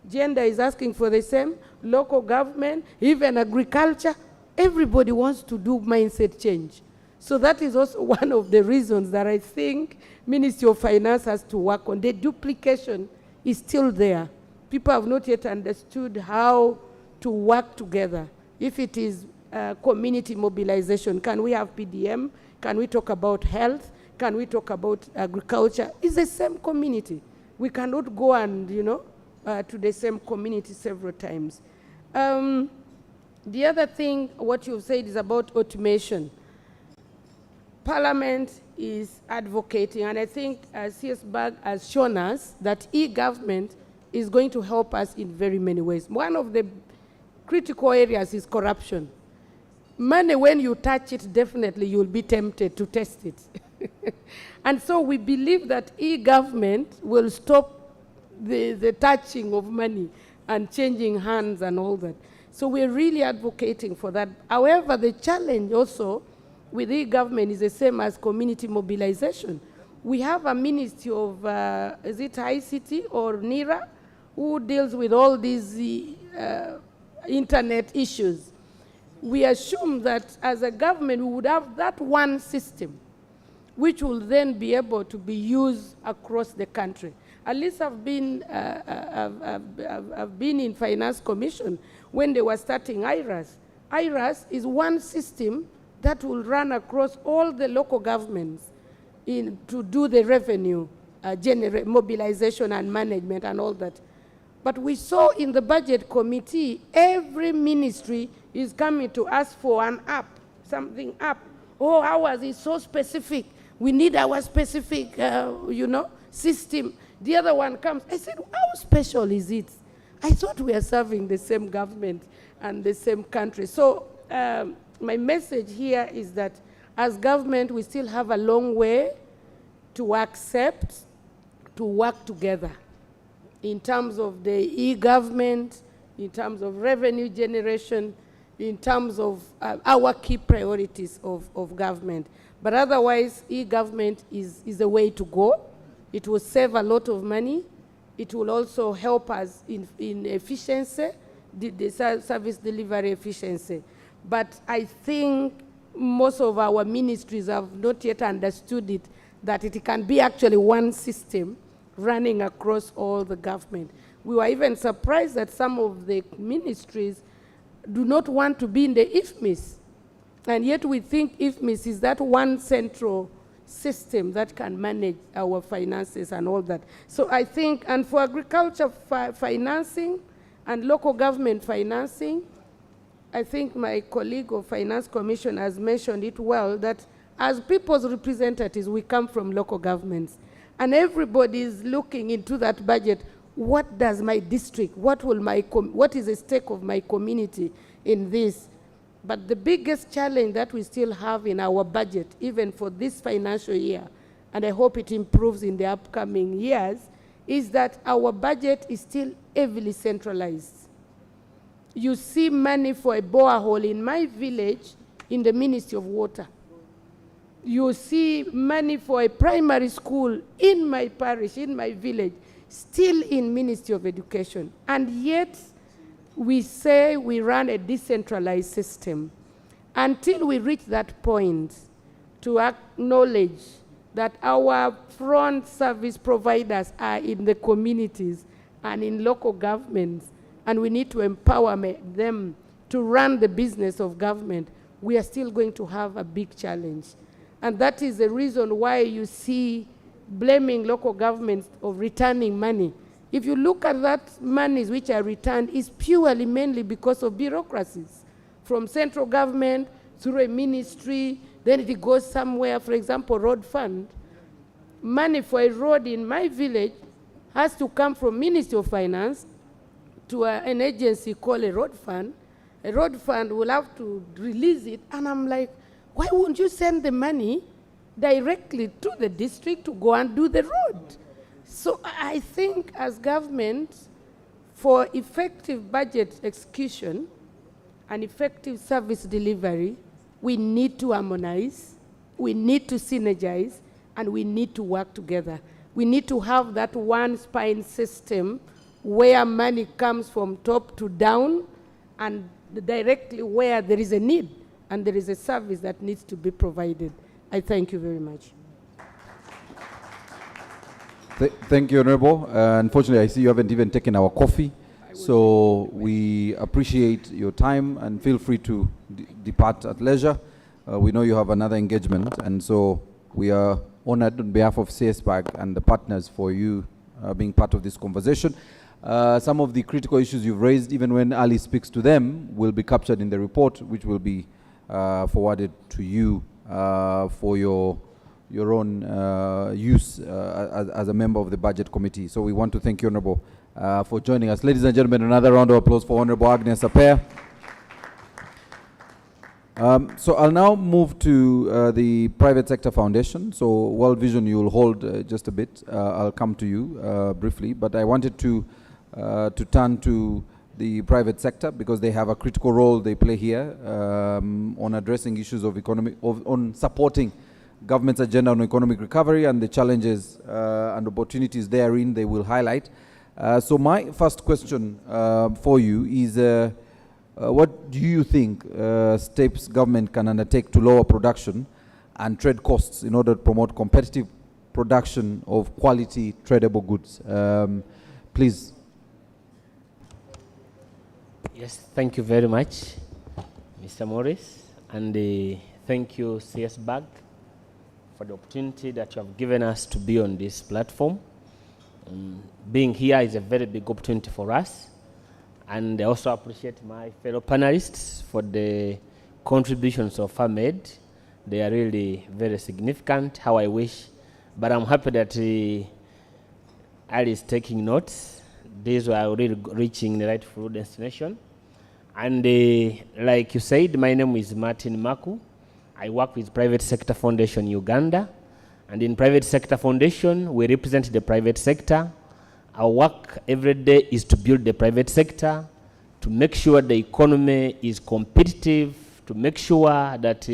gender is asking for the same, local government, even agriculture? Everybody wants to do mindset change. So that is also one of the reasons that I think Ministry of Finance has to work on. The duplication is still there. People have not yet understood how to work together. If it is community mobilization, can we have PDM? Can we talk about health? Can we talk about agriculture? It's the same community. We cannot go and, to the same community several times. The other thing, what you've said is about automation. Parliament is advocating, and I think CS-BAG has shown us that e-government is going to help us in very many ways. One of the critical areas is corruption. Money, when you touch it, definitely you'll be tempted to test it. And so we believe that e-government will stop the touching of money and changing hands and all that. So we're really advocating for that. However, the challenge also with e-government is the same as community mobilization. We have a Ministry of, is it ICT or NIRA, who deals with all these internet issues. We assume that as a government, we would have that one system, which will then be able to be used across the country. At least I've been in Finance Commission when they were starting IRAS. IRAS is one system that will run across all the local governments to do the revenue mobilization and management and all that. But we saw in the Budget Committee, every ministry is coming to us for an app, something app. Oh, ours is so specific. We need our specific, system. The other one comes. I said, how special is it? I thought we are serving the same government and the same country. So my message here is that as government, we still have a long way to accept, to work together in terms of the e-government, in terms of revenue generation, in terms of our key priorities of government. But otherwise, e-government is the way to go. It will save a lot of money. It will also help us in efficiency, the service delivery efficiency. But I think most of our ministries have not yet understood it, that it can be actually one system running across all the government. We were even surprised that some of the ministries do not want to be in the IFMIS. And yet we think IFMIS is that one central system that can manage our finances and all that. So I think, and for agriculture financing and local government financing, I think my colleague of Finance Commission has mentioned it well, that as people's representatives, we come from local governments. And everybody is looking into that budget. What does my district, what is the stake of my community in this? But the biggest challenge that we still have in our budget, even for this financial year, and I hope it improves in the upcoming years, is that our budget is still heavily centralized. You see money for a borehole in my village in the Ministry of Water. You see money for a primary school in my parish, in my village, still in Ministry of Education. And yet, we say we run a decentralized system. Until we reach that point to acknowledge that our front service providers are in the communities and in local governments, and we need to empower them to run the business of government, we are still going to have a big challenge. And that is the reason why you see blaming local governments of returning money. If you look at that monies which are returned, is purely mainly because of bureaucracies. From central government through a ministry, then it goes somewhere, for example, road fund. Money for a road in my village has to come from Ministry of Finance to an agency called a road fund. A road fund will have to release it, and I'm like, why wouldn't you send the money directly to the district to go and do the road? So I think as government, for effective budget execution and effective service delivery, we need to harmonize, we need to synergize, and we need to work together. We need to have that one spine system where money comes from top to down and directly where there is a need and there is a service that needs to be provided. I thank you very much. Thank you, Honorable. Unfortunately, I see you haven't even taken our coffee. So we appreciate your time and feel free to depart at leisure. We know you have another engagement, and so we are honored on behalf of CSBAG and the partners for you being part of this conversation. Some of the critical issues you've raised, even when Ali speaks to them, will be captured in the report, which will be forwarded to you for your own use as a member of the Budget Committee. So we want to thank you, Honorable, for joining us. Ladies and gentlemen, another round of applause for Honorable Agnes Appiah. So I'll now move to the Private Sector Foundation. So World Vision, you'll hold just a bit. I'll come to you briefly, but I wanted to turn to the private sector because they have a critical role they play here on addressing issues of on supporting government's agenda on economic recovery and the challenges and opportunities therein they will highlight. So my first question for you is, what do you think steps government can undertake to lower production and trade costs in order to promote competitive production of quality tradable goods? Please. Yes, thank you very much, Mr. Morris, and thank you, CSBAG, for the opportunity that you have given us to be on this platform. Being here is a very big opportunity for us, and I also appreciate my fellow panelists for the contributions so far made. They are really very significant, how I wish, but I'm happy that Ali is taking notes. These were really reaching the rightful destination. And like you said, my name is Martin Maku. I work with Private Sector Foundation Uganda. And in Private Sector Foundation, we represent the private sector. Our work every day is to build the private sector, to make sure the economy is competitive, to make sure that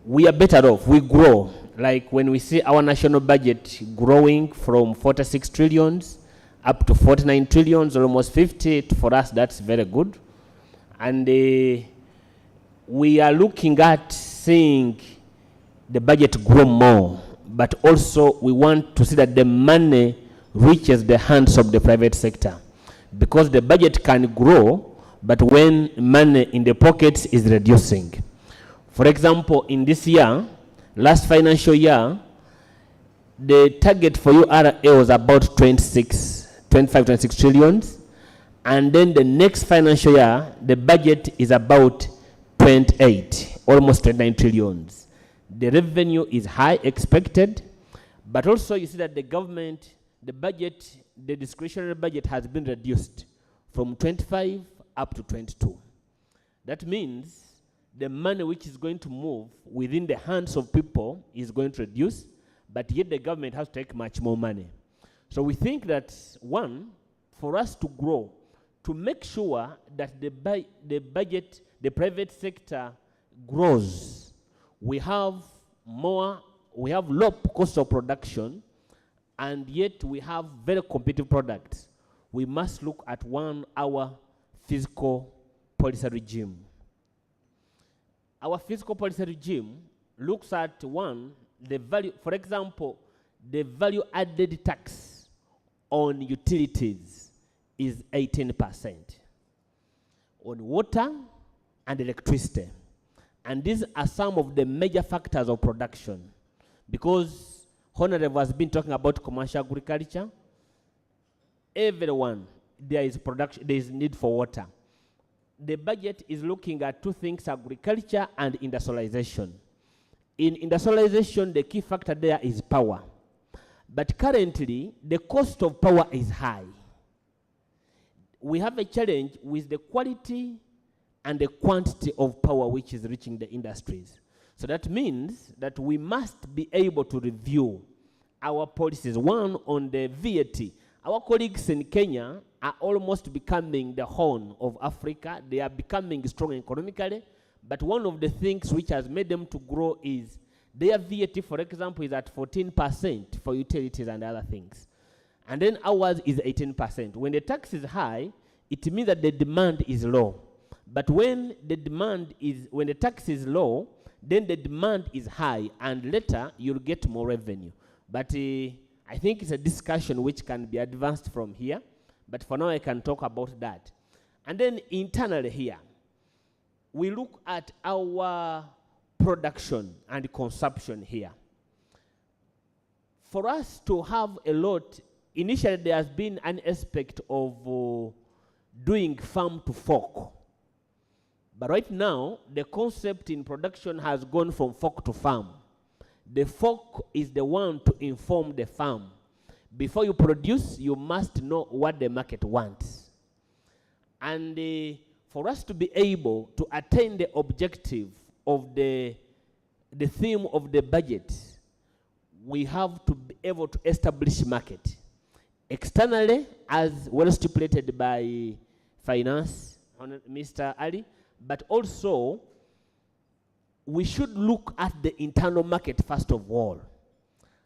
we are better off, we grow. Like when we see our national budget growing from 46 trillions up to 49 trillions, or almost 50, for us that's very good. And we are looking at seeing the budget grow more, but also we want to see that the money reaches the hands of the private sector. Because the budget can grow, but when money in the pockets is reducing. For example, in this year, last financial year, the target for URA was about 25, 26 trillions. And then the next financial year, the budget is about 28, almost 29 trillions. The revenue is high expected, but also you see that the government, the budget, the discretionary budget has been reduced from 25 up to 22. That means the money which is going to move within the hands of people is going to reduce, but yet the government has to take much more money. So we think that, one, for us to grow, to make sure that the budget, the private sector grows, we have low cost of production, and yet we have very competitive products. We must look at our fiscal policy regime. our fiscal policy regime looks at one, the value, for example, the value added tax on utilities is 18%. On water and electricity. And these are some of the major factors of production. Because Honorable has been talking about commercial agriculture, everyone, there is production, there is need for water. The budget is looking at two things, agriculture and industrialization. In industrialization, the key factor there is power. But currently, the cost of power is high. We have a challenge with the quality and the quantity of power which is reaching the industries. So that means that we must be able to review our policies. One, on the VAT. Our colleagues in Kenya are almost becoming the horn of Africa. They are becoming strong economically. But one of the things which has made them to grow is their VAT, for example, is at 14% for utilities and other things. And then ours is 18%. When the tax is high, it means that the demand is low. But when the tax is low, then the demand is high, and later you'll get more revenue. But I think it's a discussion which can be advanced from here. But for now, I can talk about that. And then internally here, we look at our production and consumption here. For us to have a lot, initially there has been an aspect of doing farm to fork. But right now, the concept in production has gone from fork to farm. The fork is the one to inform the farm. Before you produce, you must know what the market wants. And for us to be able to attain the objective of the theme of the budget, we have to be able to establish market. Externally, as well stipulated by Finance, Mr. Ali, but also we should look at the internal market first of all.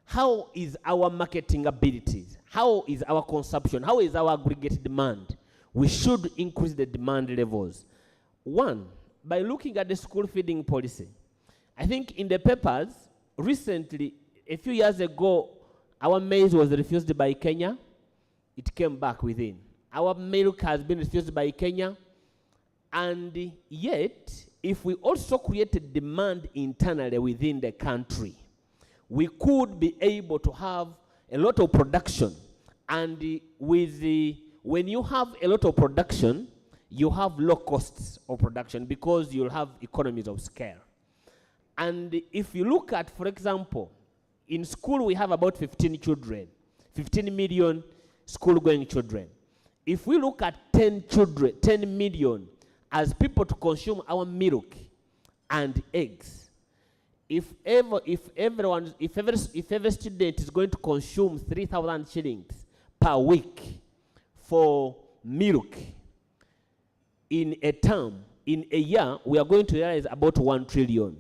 How is our marketing abilities? How is our consumption? How is our aggregate demand? We should increase the demand levels. One, by looking at the school feeding policy. I think in the papers, recently, a few years ago, our maize was refused by Kenya. It came back within. Our milk has been refused by Kenya. And yet, if we also create a demand internally within the country, we could be able to have a lot of production. And when you have a lot of production, you have low costs of production because you'll have economies of scale. And if you look at, for example, in school we have about 15 million school-going children. If we look at 10 million as people to consume our milk and eggs, if every student is going to consume 3,000 shillings per week for milk in a term, in a year, we are going to realize about 1 trillion.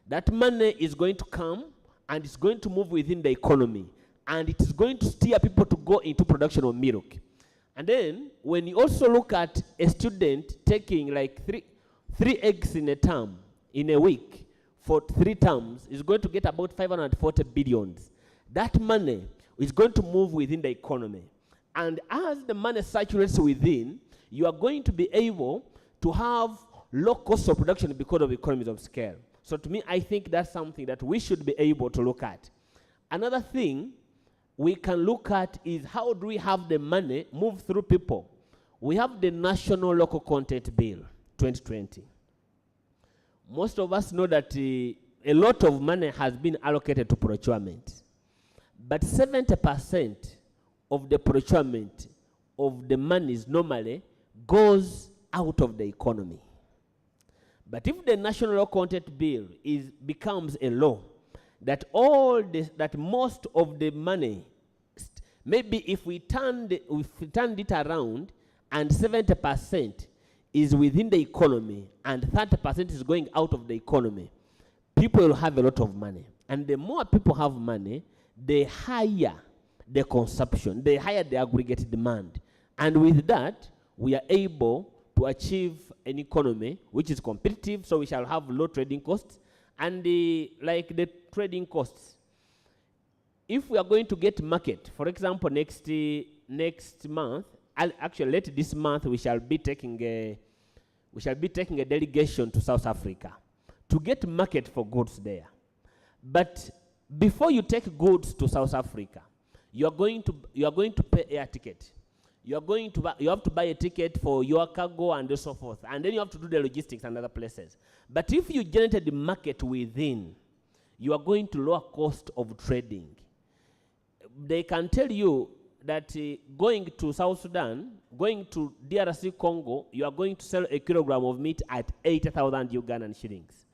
That money is going to come and it's going to move within the economy, and it is going to steer people to go into production of milk. And then, when you also look at a student taking like three eggs in a term, in a week, for 3 terms, is going to get about 540 billions. That money is going to move within the economy. And as the money saturates within, you are going to be able to have low cost of production because of economies of scale. So to me, I think that's something that we should be able to look at. Another thing we can look at is how do we have the money move through people. We have the National Local Content Bill 2020. Most of us know that a lot of money has been allocated to procurement. But 70% of the procurement of the monies normally goes out of the economy. But if the National Local Content Bill becomes a law, that most of the money, maybe if we turned it around and 70% is within the economy and 30% is going out of the economy, people will have a lot of money. And the more people have money, the higher the consumption, the higher the aggregate demand. And with that, we are able to achieve an economy which is competitive, so we shall have low trading costs. And like the trading costs, if we are going to get market, for example, next month, actually this month we shall be taking a delegation to South Africa to get market for goods there. But before you take goods to South Africa, you are going to pay air ticket. You have to buy a ticket for your cargo and so forth, and then you have to do the logistics and other places. But if you generated the market within, you are going to lower cost of trading. They can tell you that going to South Sudan, going to DRC Congo, you are going to sell a kilogram of meat at 80,000 Ugandan shillings.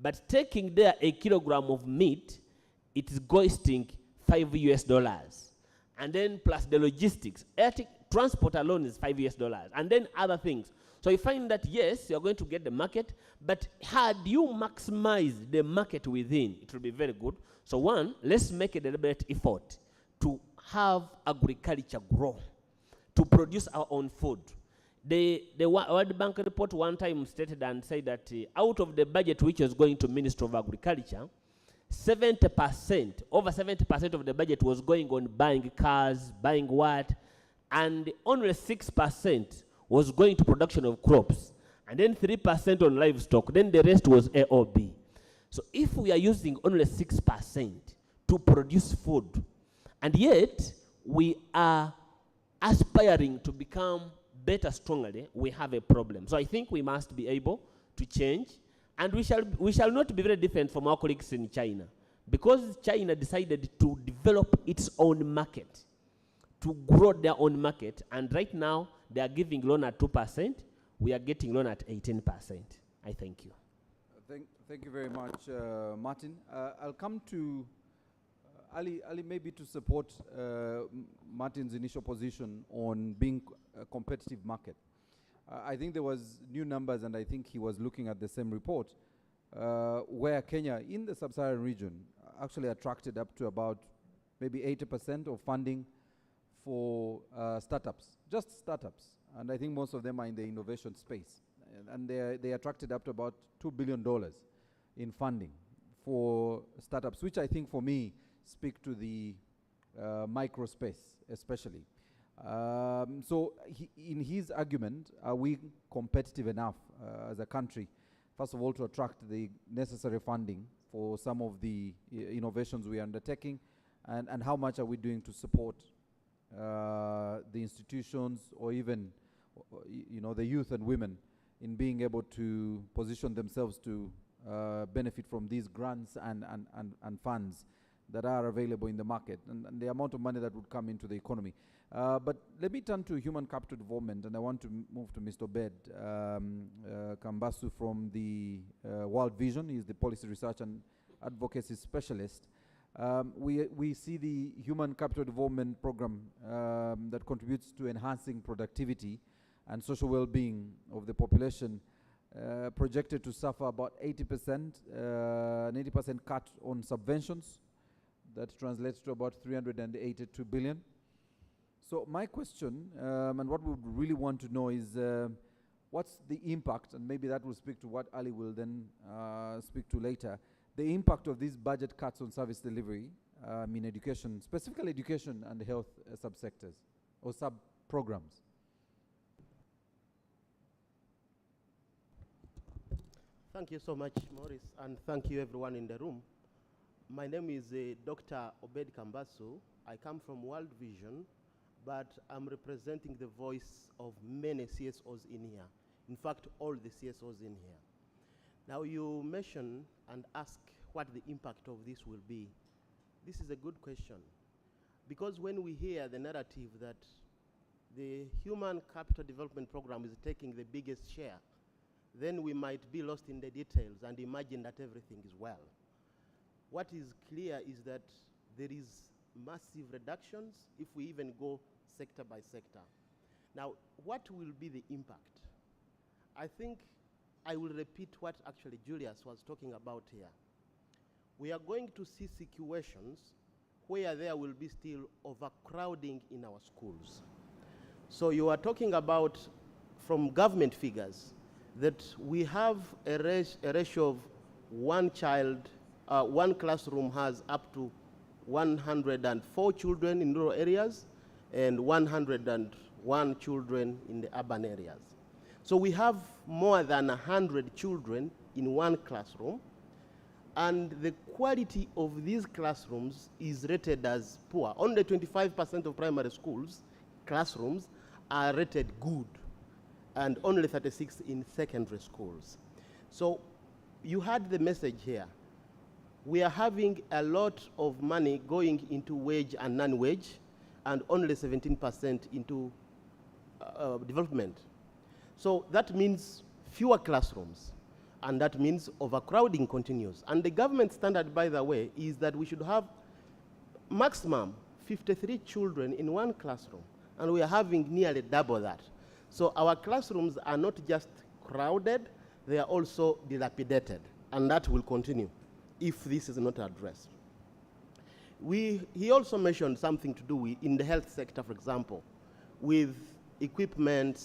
But taking there a kilogram of meat, it is costing $5 US. And then plus the logistics, transport alone is $5 US, and then other things. So you find that yes, you're going to get the market, but had you maximized the market within, it will be very good. So one, let's make a deliberate effort to have agriculture grow, to produce our own food. The World Bank report one time stated and said that out of the budget which was going to Ministry of Agriculture, 70%, over 70% of the budget was going on buying cars, buying what, and only 6% was going to production of crops, and then 3% on livestock, then the rest was AOB. So if we are using only 6% to produce food, and yet we are aspiring to become better strongly, we have a problem. So I think we must be able to change, and we shall not be very different from our colleagues in China, because China decided to develop its own market, to grow their own market, and right now they are giving loan at 2%, we are getting loan at 18%. I thank you. Thank you very much, Martin. I'll come to Ali, maybe to support Martin's initial position on being a competitive market. I think there was new numbers, and I think he was looking at the same report, where Kenya, in the sub-Saharan region, actually attracted up to about maybe 80% of funding for startups, just startups. And I think most of them are in the innovation space. And they attracted up to about $2 billion in funding for startups, which I think for me speak to the micro space especially. So in his argument, are we competitive enough as a country, first of all, to attract the necessary funding for some of the innovations we are undertaking, and how much are we doing to support the institutions, or even the youth and women, in being able to position themselves to benefit from these grants and funds that are available in the market, and the amount of money that would come into the economy. But let me turn to human capital development, and I want to move to Mr. Obed Kambasu from the World Vision. He's the policy research and advocacy specialist. We see the human capital development program that contributes to enhancing productivity and social well-being of the population, projected to suffer about 80%, an 80% cut on subventions. That translates to about 382 billion. So my question, and what we would really want to know is, what's the impact, and maybe that will speak to what Ali will then speak to later, the impact of these budget cuts on service delivery, in education, specifically education and health subsectors or sub-programs. Thank you so much, Maurice, and thank you everyone in the room. My name is Dr. Obed Kambasu. I come from World Vision, but I'm representing the voice of many CSOs in here. In fact, all the CSOs in here. Now you mention and ask what the impact of this will be. This is a good question, because when we hear the narrative that the Human Capital Development Program is taking the biggest share, then we might be lost in the details and imagine that everything is well. What is clear is that there is massive reductions if we even go sector by sector. Now, what will be the impact? I think I will repeat what actually Julius was talking about here. We are going to see situations where there will be still overcrowding in our schools. So you are talking about from government figures that we have a ratio of one classroom has up to 104 children in rural areas and 101 children in the urban areas. So we have more than 100 children in one classroom, and the quality of these classrooms is rated as poor. Only 25% of primary schools classrooms are rated good, and only 36 in secondary schools. So you had the message here. We are having a lot of money going into wage and non-wage, and only 17% into development. So that means fewer classrooms, and that means overcrowding continues. And the government standard, by the way, is that we should have maximum 53 children in one classroom, and we are having nearly double that. So our classrooms are not just crowded, they are also dilapidated, and that will continue if this is not addressed. He also mentioned something to do with, in the health sector, for example, with equipment,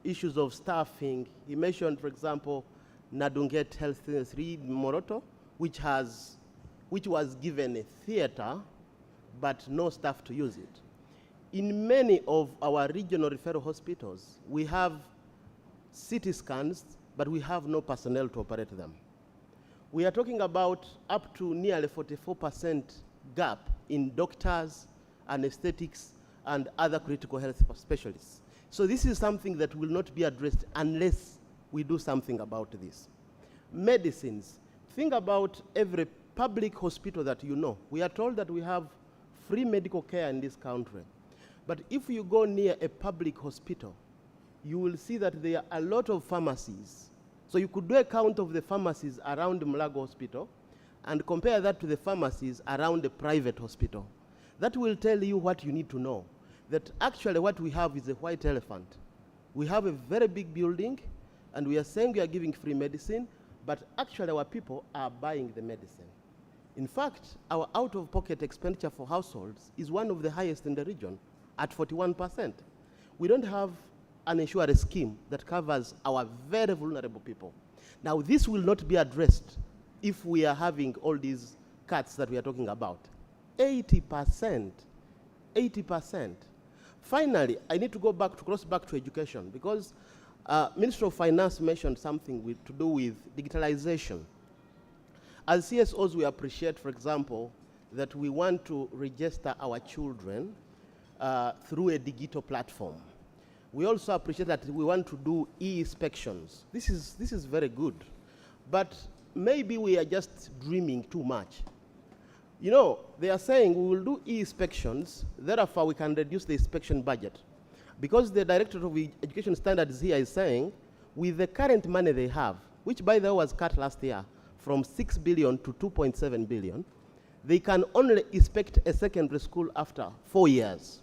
issues of staffing. He mentioned, for example, Nadunget Health 3 Moroto, which was given a theater, but no staff to use it. In many of our regional referral hospitals, we have CT scans, but we have no personnel to operate them. We are talking about up to nearly 44% gap in doctors, anesthetics, and other critical health specialists. So this is something that will not be addressed unless we do something about this. Medicines. Think about every public hospital that you know. We are told that we have free medical care in this country. But if you go near a public hospital, you will see that there are a lot of pharmacies. So you could do a count of the pharmacies around Mulago Hospital and compare that to the pharmacies around the private hospital. That will tell you what you need to know, that actually what we have is a white elephant. We have a very big building, and we are saying we are giving free medicine, but actually our people are buying the medicine. In fact, our out-of-pocket expenditure for households is one of the highest in the region, at 41%. We don't have an insurance scheme that covers our very vulnerable people. Now, this will not be addressed if we are having all these cuts that we are talking about. 80%. Finally, I need to cross back to education, because Minister of Finance mentioned something to do with digitalization. As CSOs, we appreciate, for example, that we want to register our children through a digital platform. We also appreciate that we want to do e-inspections. This is very good, but maybe we are just dreaming too much. You know, they are saying we will do e-inspections, therefore we can reduce the inspection budget. Because the Director of Education Standards here is saying, with the current money they have, which by the way was cut last year from 6 billion to 2.7 billion, they can only inspect a secondary school after 4 years.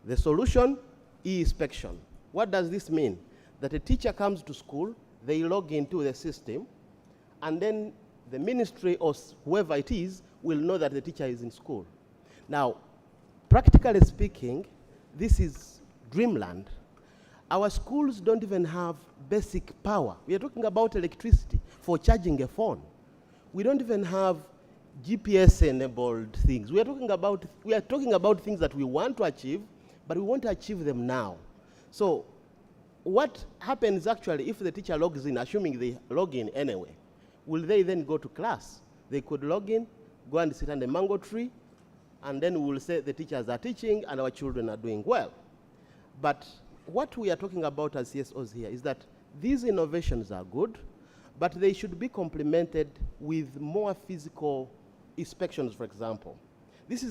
The solution, e-inspection. What does this mean? That a teacher comes to school, they log into the system, and then the ministry or whoever it is will know that the teacher is in school. Now, practically speaking, this is dreamland. Our schools don't even have basic power. We are talking about electricity for charging a phone. We don't even have GPS-enabled things. We are talking about things that we want to achieve, but we want to achieve them now. So what happens actually if the teacher logs in, assuming they log in anyway? Will they then go to class? They could log in, go and sit under a mango tree, and then we will say the teachers are teaching and our children are doing well. But what we are talking about as CSOs here is that these innovations are good, but they should be complemented with more physical inspections, for example. This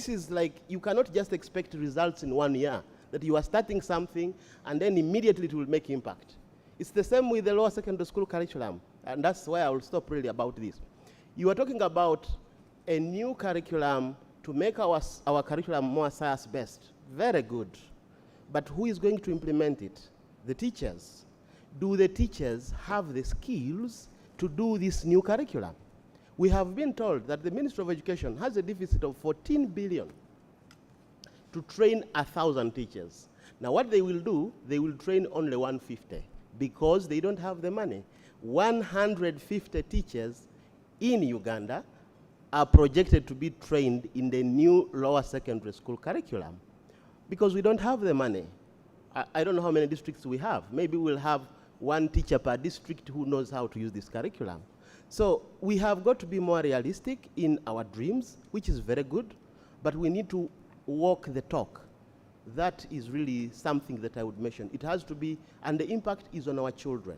is like, you cannot just expect results in 1 year, that you are starting something and then immediately it will make impact. It's the same with the lower secondary school curriculum, and that's why I will stop really about this. You are talking about a new curriculum to make our curriculum more science-based. Very good. But who is going to implement it? The teachers. Do the teachers have the skills to do this new curriculum? We have been told that the Ministry of Education has a deficit of 14 billion to train 1,000 teachers. Now what they will do, they will train only 150 because they don't have the money. 150 teachers in Uganda are projected to be trained in the new lower secondary school curriculum because we don't have the money. I don't know how many districts we have. Maybe we'll have one teacher per district who knows how to use this curriculum. So we have got to be more realistic in our dreams, which is very good, but we need to walk the talk. That is really something that I would mention. It has to be, and the impact is on our children.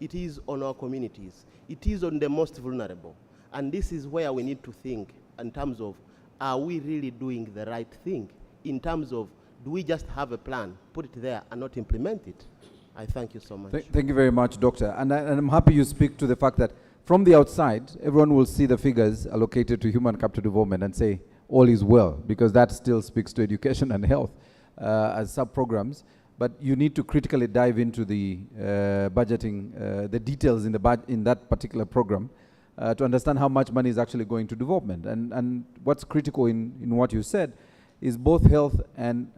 It is on our communities. It is on the most vulnerable. And this is where we need to think in terms of, are we really doing the right thing? In terms of, do we just have a plan, put it there, and not implement it? I thank you so much. Thank you very much, Doctor. And I'm happy you speak to the fact that from the outside, everyone will see the figures allocated to human capital development and say, all is well, because that still speaks to education and health as sub-programs. But you need to critically dive into the budgeting, the details in that particular program to understand how much money is actually going to development. And what's critical in what you said is both health and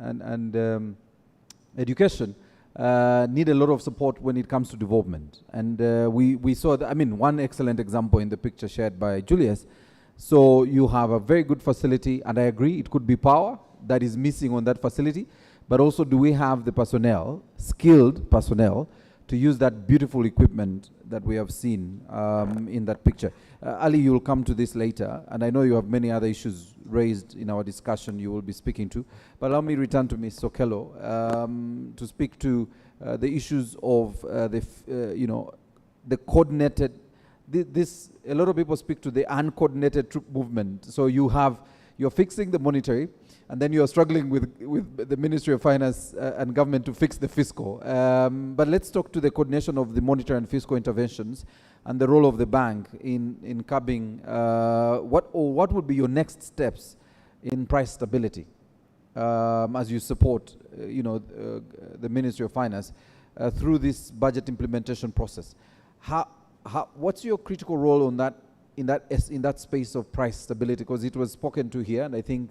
education need a lot of support when it comes to development. And we saw, one excellent example in the picture shared by Julius. So you have a very good facility, and I agree, it could be power that is missing on that facility, but also do we have the personnel, skilled personnel, to use that beautiful equipment that we have seen in that picture. Ali, you'll come to this later, and I know you have many other issues raised in our discussion you will be speaking to, but allow me to return to Ms. Sokelo to speak to the issues of the coordinated, a lot of people speak to the uncoordinated troop movement. So you're fixing the monetary, and then you're struggling with the Ministry of Finance and government to fix the fiscal. But let's talk to the coordination of the monetary and fiscal interventions and the role of the bank in curbing, what would be your next steps in price stability as you support the Ministry of Finance through this budget implementation process. What's your critical role on that in that space of price stability? Because it was spoken to here, and I think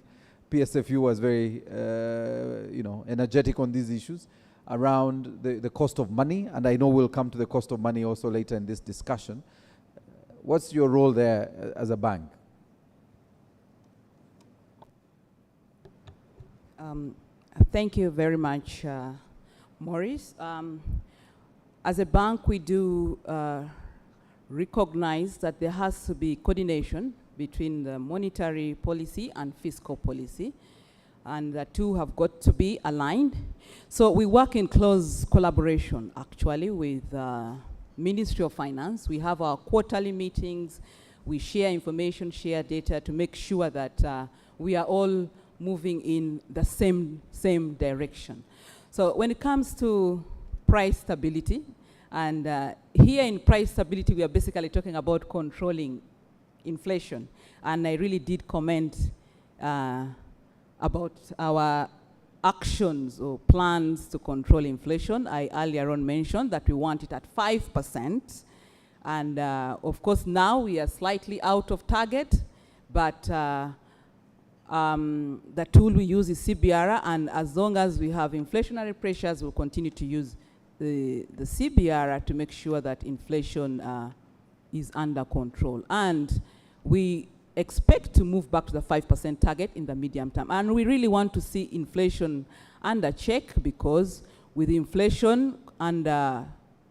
PSFU was very energetic on these issues around the cost of money, and I know we'll come to the cost of money also later in this discussion. What's your role there as a bank? Thank you very much, Maurice. As a bank, we do recognize that there has to be coordination between the monetary policy and fiscal policy, and the two have got to be aligned. So we work in close collaboration, actually, with Ministry of Finance. We have our quarterly meetings. We share information, share data to make sure that we are all moving in the same direction. So when it comes to price stability, and here in price stability, we are basically talking about controlling inflation. And I really did comment about our actions or plans to control inflation. I earlier on mentioned that we want it at 5%. And of course, now we are slightly out of target, but the tool we use is CBR, and as long as we have inflationary pressures, we'll continue to use the CBR to make sure that inflation is under control. And we expect to move back to the 5% target in the medium term. And we really want to see inflation under check, because with inflation and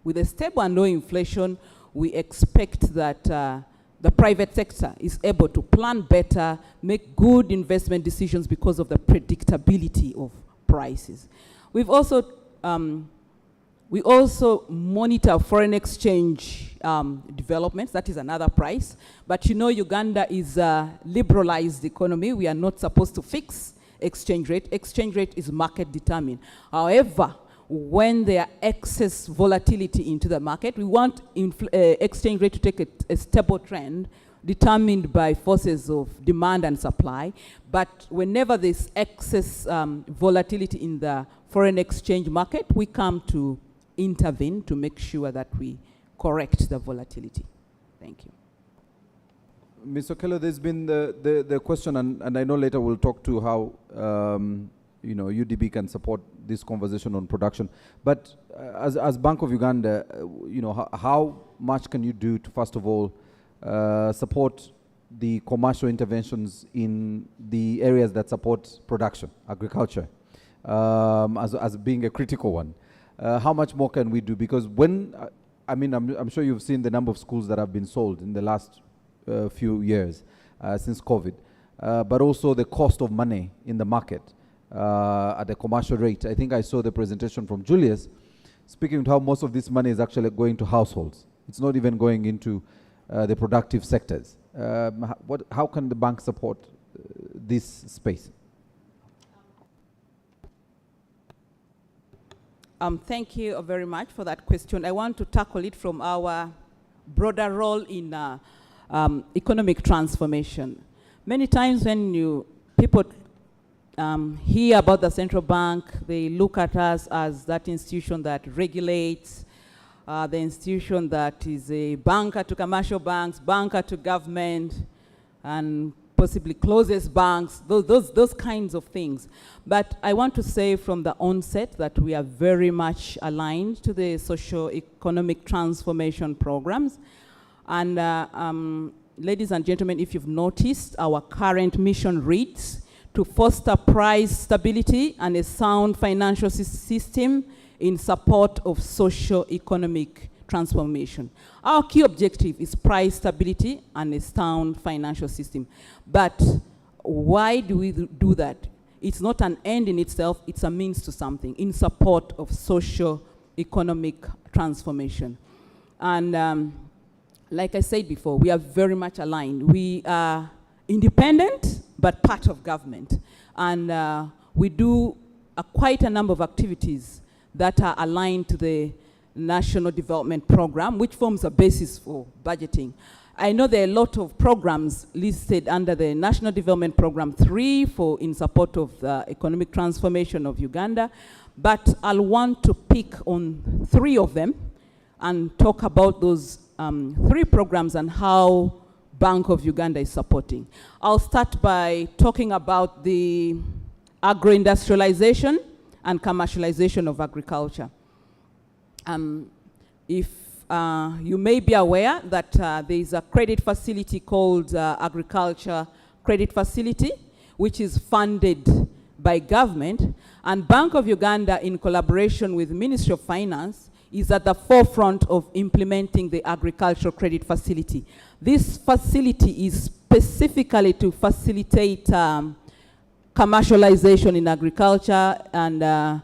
with a stable and low inflation, we expect that the private sector is able to plan better, make good investment decisions because of the predictability of prices. We've also we also monitor foreign exchange developments. That is another price. But you know, Uganda is a liberalized economy. We are not supposed to fix exchange rate. Exchange rate is market determined. However, when there are excess volatility into the market, we want exchange rate to take a stable trend determined by forces of demand and supply. But whenever there's excess volatility in the foreign exchange market, we come to intervene to make sure that we correct the volatility. Thank you. Ms. Okello, there's been the question, and I know later we'll talk to how UDB can support this conversation on production. But as Bank of Uganda, how much can you do to, first of all, support the commercial interventions in the areas that support production, agriculture, as being a critical one? How much more can we do? Because I'm sure you've seen the number of schools that have been sold in the last few years since COVID, but also the cost of money in the market at the commercial rate. I think I saw the presentation from Julius speaking to how most of this money is actually going to households. It's not even going into the productive sectors. How can the bank support this space? Thank you very much for that question. I want to tackle it from our broader role in economic transformation. Many times when people hear about the central bank, they look at us as that institution that regulates, the institution that is a banker to commercial banks, banker to government, and possibly closes banks, those kinds of things. But I want to say from the onset that we are very much aligned to the socio-economic transformation programs. And ladies and gentlemen, if you've noticed, our current mission reads to foster price stability and a sound financial system in support of socio-economic transformation. Our key objective is price stability and a sound financial system. But why do we do that? It's not an end in itself, it's a means to something in support of socio-economic transformation. And like I said before, we are very much aligned. We are independent, but part of government. And we do quite a number of activities that are aligned to the National Development Program, which forms a basis for budgeting. I know there are a lot of programs listed under the National Development Program 3 in support of the economic transformation of Uganda, but I'll want to pick on 3 of them and talk about those 3 programs and how Bank of Uganda is supporting. I'll start by talking about the agro-industrialization and commercialization of agriculture. If you may be aware that there is a credit facility called Agriculture Credit Facility, which is funded by government, and Bank of Uganda, in collaboration with Ministry of Finance, is at the forefront of implementing the Agricultural Credit Facility. This facility is specifically to facilitate commercialization in agriculture and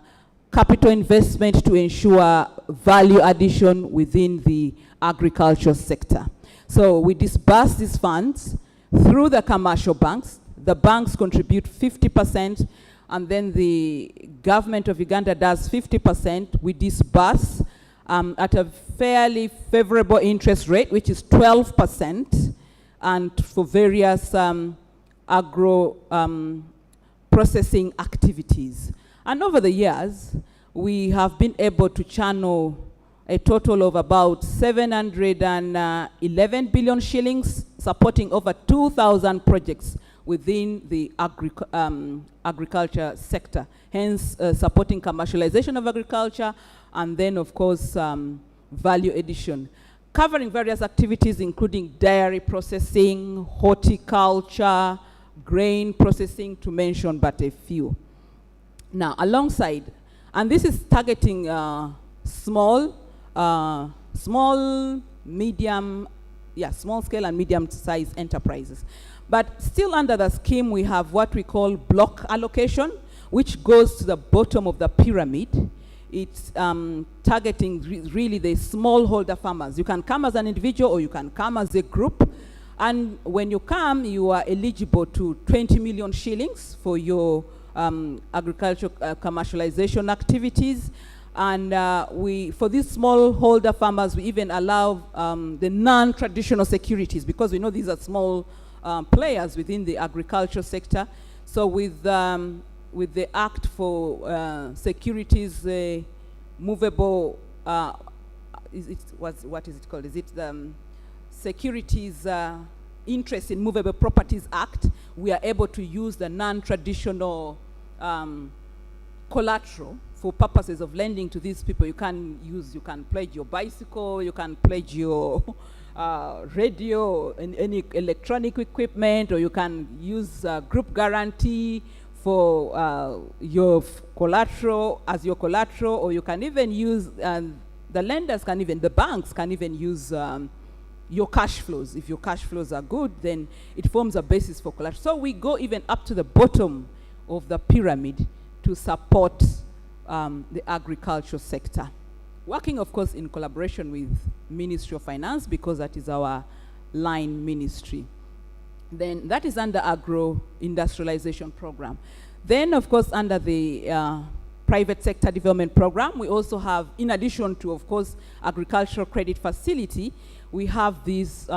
capital investment to ensure value addition within the agriculture sector. So we disburse these funds through the commercial banks. The banks contribute 50%, and then the government of Uganda does 50%. We disburse at a fairly favorable interest rate, which is 12%, and for various agro processing activities. And over the years, we have been able to channel a total of about 711 billion shillings, supporting over 2,000 projects within the agriculture sector, hence supporting commercialization of agriculture, and then, of course, value addition, covering various activities including dairy processing, horticulture, grain processing, to mention but a few. Now, alongside, and this is targeting small scale and medium-sized enterprises. But still under the scheme, we have what we call block allocation, which goes to the bottom of the pyramid. It's targeting really the smallholder farmers. You can come as an individual or you can come as a group. And when you come, you are eligible to 20 million shillings for your agricultural commercialization activities. And for these smallholder farmers, we even allow the non-traditional securities, because we know these are small players within the agriculture sector. So with the Act for Securities Movable, what is it called? Is it the Securities Interest in Movable Properties Act? We are able to use the non-traditional collateral for purposes of lending to these people. You can pledge your bicycle, you can pledge your radio and any electronic equipment, or you can use group guarantee for your collateral as your collateral, or you can even use, the banks can even use your cash flows. If your cash flows are good, then it forms a basis for collateral. So we go even up to the bottom of the pyramid to support the agricultural sector. Working, of course, in collaboration with Ministry of Finance, because that is our line ministry. Then that is under agro-industrialization program. Then, of course, under the private sector development program, we also have, in addition to, of course, agricultural credit facility, we have this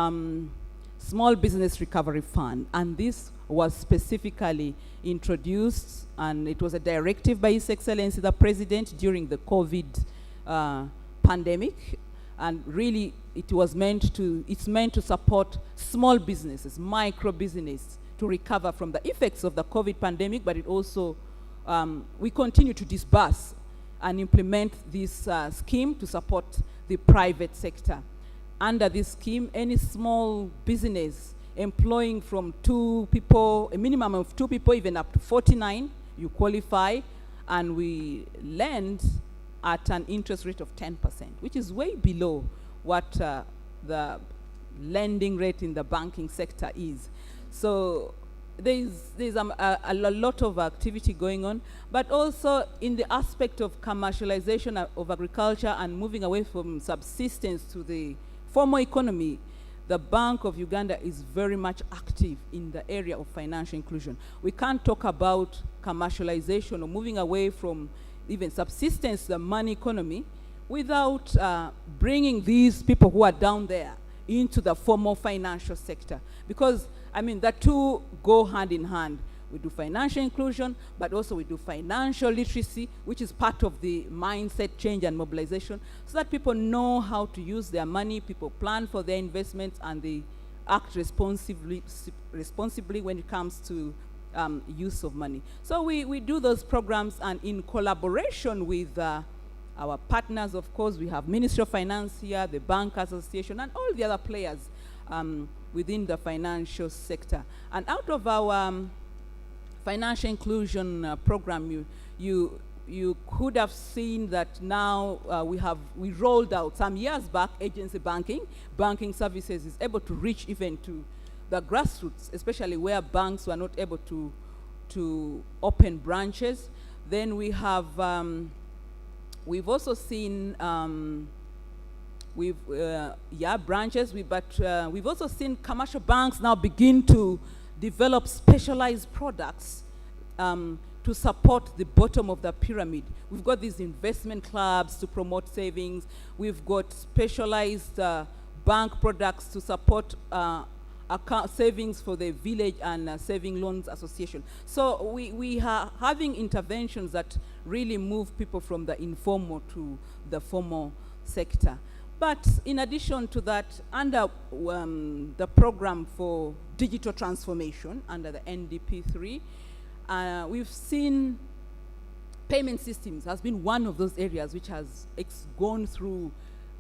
small business recovery fund. And this was specifically introduced, and it was a directive by His Excellency the President during the COVID pandemic. And really, it's meant to support small businesses, micro business, to recover from the effects of the COVID pandemic, but it also, we continue to disburse and implement this scheme to support the private sector. Under this scheme, any small business employing from 2 people, a minimum of 2 people, even up to 49, you qualify, and we lend at an interest rate of 10%, which is way below what the lending rate in the banking sector is. So there's a lot of activity going on, but also in the aspect of commercialization of agriculture and moving away from subsistence to the formal economy. The Bank of Uganda is very much active in the area of financial inclusion. We can't talk about commercialization or moving away from even subsistence, the money economy, without bringing these people who are down there into the formal financial sector. Because, I mean, the two go hand in hand. We do financial inclusion, but also we do financial literacy, which is part of the mindset change and mobilization, so that people know how to use their money, people plan for their investments, and they act responsibly when it comes to use of money. So we do those programs, and in collaboration with our partners, of course, we have Ministry of Finance here, the Bank Association, and all the other players within the financial sector. And out of our financial inclusion program, you could have seen that now we rolled out some years back agency banking services is able to reach even to the grassroots, especially where banks were not able to open branches. Then we have we've also seen branches, but we've also seen commercial banks now begin to develop specialized products to support the bottom of the pyramid. We've got these investment clubs to promote savings. We've got specialized bank products to support account savings for the village and saving loans association. So we are having interventions that really move people from the informal to the formal sector. But in addition to that, under the program for digital transformation, under the NDP3, we've seen payment systems has been one of those areas which has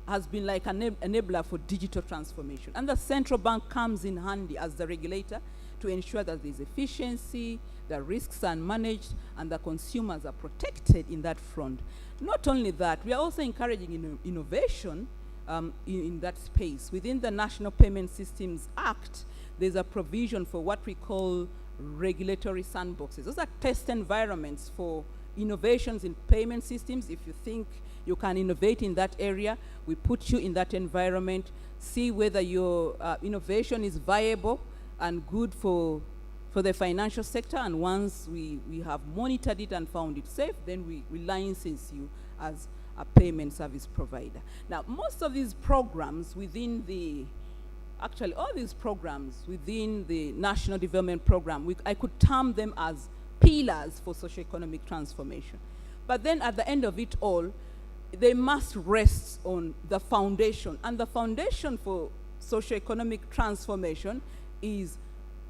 has been like an enabler for digital transformation. And the central bank comes in handy as the regulator to ensure that there's efficiency, the risks are managed, and the consumers are protected in that front. Not only that, we are also encouraging innovation in that space. Within the National Payment Systems Act, there's a provision for what we call regulatory sandboxes. Those are test environments for innovations in payment systems. If you think you can innovate in that area, we put you in that environment, see whether your innovation is viable and good for the financial sector, and once we have monitored it and found it safe, then we license you as a payment service provider. Now, most of these programs within all these programs within the National Development Program, I could term them as pillars for socio-economic transformation. But then at the end of it all, they must rest on the foundation. And the foundation for socio-economic transformation is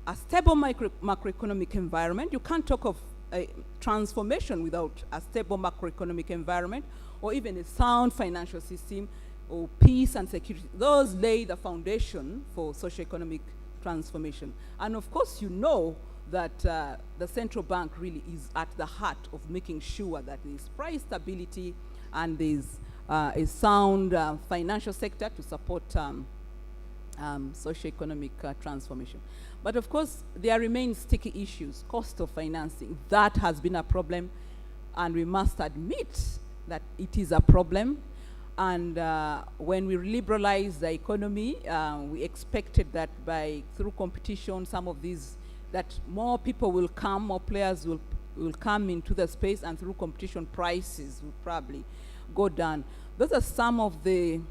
a stable macroeconomic environment. You can't talk of a transformation without a stable macroeconomic environment or even a sound financial system or peace and security. Those lay the foundation for socio-economic transformation. And of course, you know that the central bank really is at the heart of making sure that there's price stability and there's a sound financial sector to support socio-economic transformation. But of course, there remain sticky issues. Cost of financing, that has been a problem, and we must admit that it is a problem. And when we liberalized the economy, we expected that through competition, some of these, that more people will come, more players will come into the space, and through competition, prices will probably go down. Those are some of the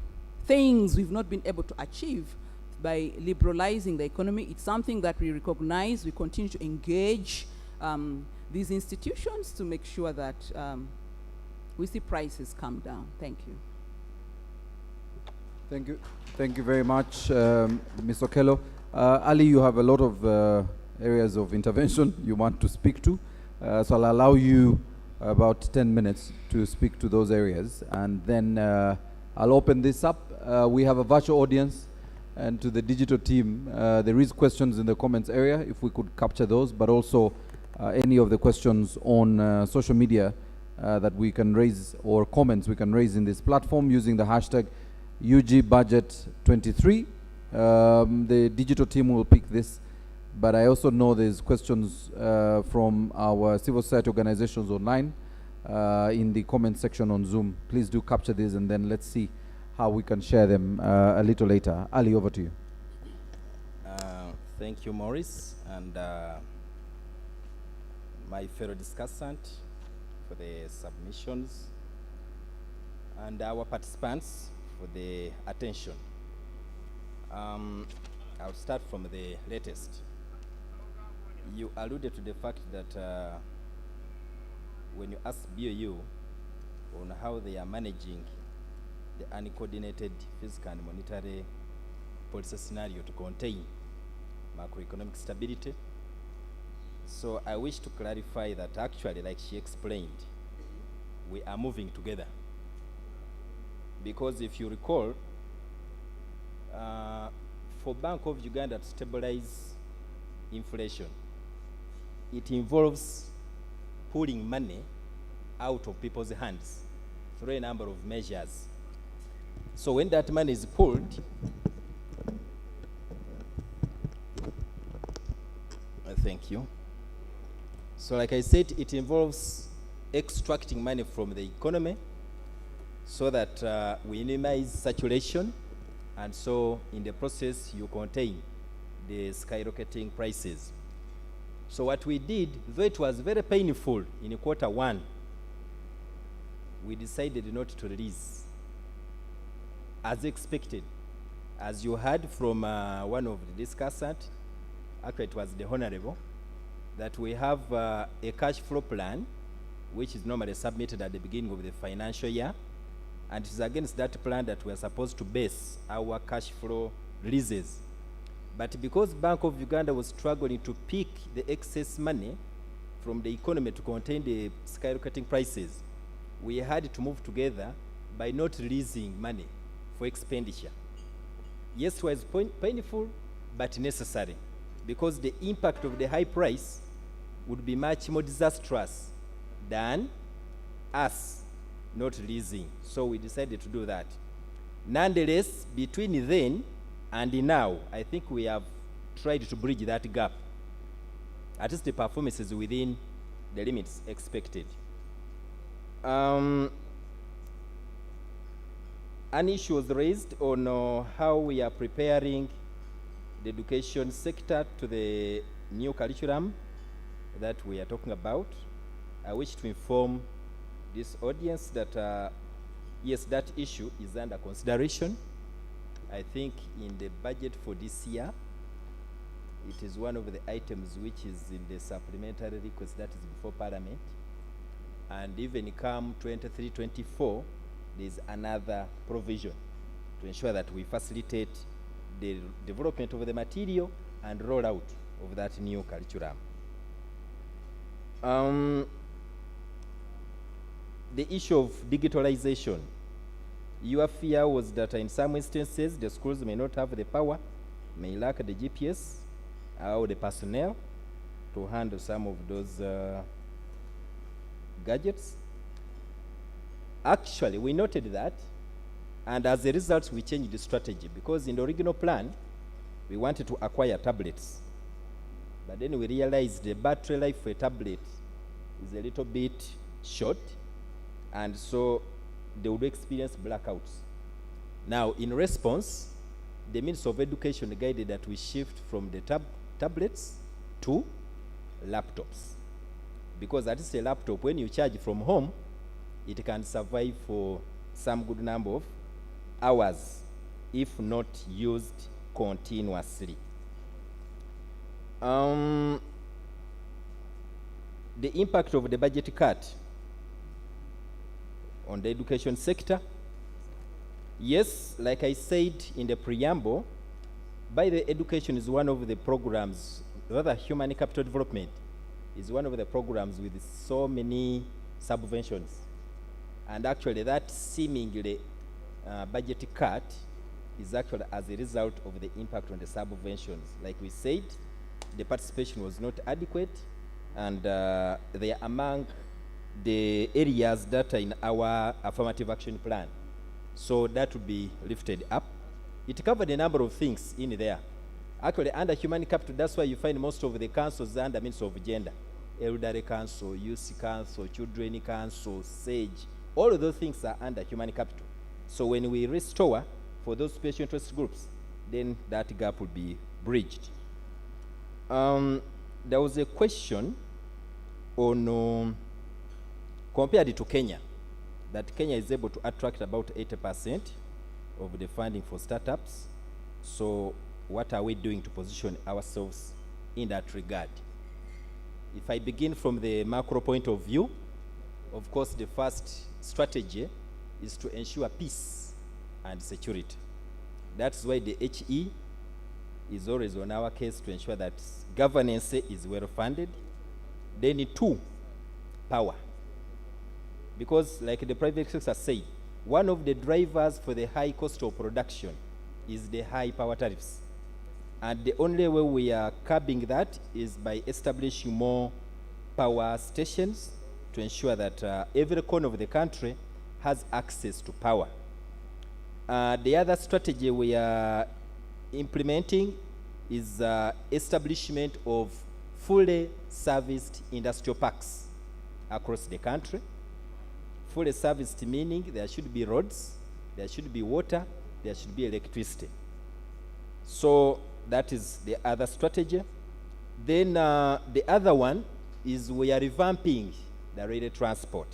things we've not been able to achieve by liberalizing the economy. It's something that we recognize. We continue to engage these institutions to make sure that we see prices come down. Thank you. Thank you. Thank you very much, Ms. Okello. Ali, you have a lot of areas of intervention you want to speak to. So I'll allow you about 10 minutes to speak to those areas. And then I'll open this up. We have a virtual audience. And to the digital team, there is questions in the comments area, if we could capture those, but also any of the questions on social media that we can raise, or comments we can raise in this platform using the hashtag UGBudget23. The digital team will pick this, but I also know there's questions from our civil society organizations online in the comment section on Zoom. Please do capture these, and then let's see how we can share them a little later. Ali, over to you. Thank you, Maurice, and my fellow discussant for the submissions, and our participants for the attention. I'll start from the latest. You alluded to the fact that when you ask BOU on how they are managing the uncoordinated fiscal and monetary policy scenario to contain macroeconomic stability. So I wish to clarify that actually, like she explained, we are moving together. Because if you recall, for Bank of Uganda to stabilize inflation, it involves pulling money out of people's hands through a number of measures. So when that money is pulled, thank you. So like I said, it involves extracting money from the economy so that we minimize saturation, and so in the process you contain the skyrocketing prices. So what we did, though it was very painful in Q1, we decided not to release as expected. As you heard from one of the discussants, actually it was the Honorable, that we have a cash flow plan which is normally submitted at the beginning of the financial year, and it is against that plan that we are supposed to base our cash flow releases. But because Bank of Uganda was struggling to pick the excess money from the economy to contain the skyrocketing prices, we had to move together by not releasing money for expenditure. Yes, it was painful, but necessary, because the impact of the high price would be much more disastrous than us not releasing. So we decided to do that. Nonetheless, between then and now, I think we have tried to bridge that gap. At least the performance is within the limits expected. An issue was raised on how we are preparing the education sector to the new curriculum that we are talking about. I wish to inform this audience that yes, that issue is under consideration. I think in the budget for this year, it is one of the items which is in the supplementary request that is before Parliament. And even come 23-24, there's another provision to ensure that we facilitate the development of the material and rollout of that new curriculum. The issue of digitalization. Your fear was that in some instances, the schools may not have the power, may lack the GPS or the personnel to handle some of those gadgets. Actually, we noted that, and as a result, we changed the strategy, because in the original plan, we wanted to acquire tablets. But then we realized the battery life for a tablet is a little bit short, and so they would experience blackouts. Now, in response, the Ministry of Education guided that we shift from the tablets to laptops. Because at least a laptop, when you charge from home, it can survive for some good number of hours, if not used continuously. The impact of the budget cut on the education sector. Yes, like I said in the preamble, by the education is one of the programs, rather human capital development is one of the programs with so many subventions. And actually that seemingly budget cut is actually as a result of the impact on the subventions. Like we said, the participation was not adequate, and they are among the areas that are in our affirmative action plan. So that would be lifted up. It covered a number of things in there. Actually, under human capital, that's why you find most of the councils under Ministry of Gender. Elderly Council, Youth Council, Children Council, SAGE, all of those things are under human capital. So when we restore for those special interest groups, then that gap will be bridged. There was a question on, compared to Kenya, that Kenya is able to attract about 80% of the funding for startups. So what are we doing to position ourselves in that regard? If I begin from the macro point of view, of course, the first strategy is to ensure peace and security. That's why the HE is always on our case to ensure that governance is well funded. Then two, power. Because like the private sector said, one of the drivers for the high cost of production is the high power tariffs. And the only way we are curbing that is by establishing more power stations to ensure that every corner of the country has access to power. The other strategy we are implementing is establishment of fully serviced industrial parks across the country. Fully serviced meaning there should be roads, there should be water, there should be electricity. So that is the other strategy. Then the other one is we are revamping the rail transport.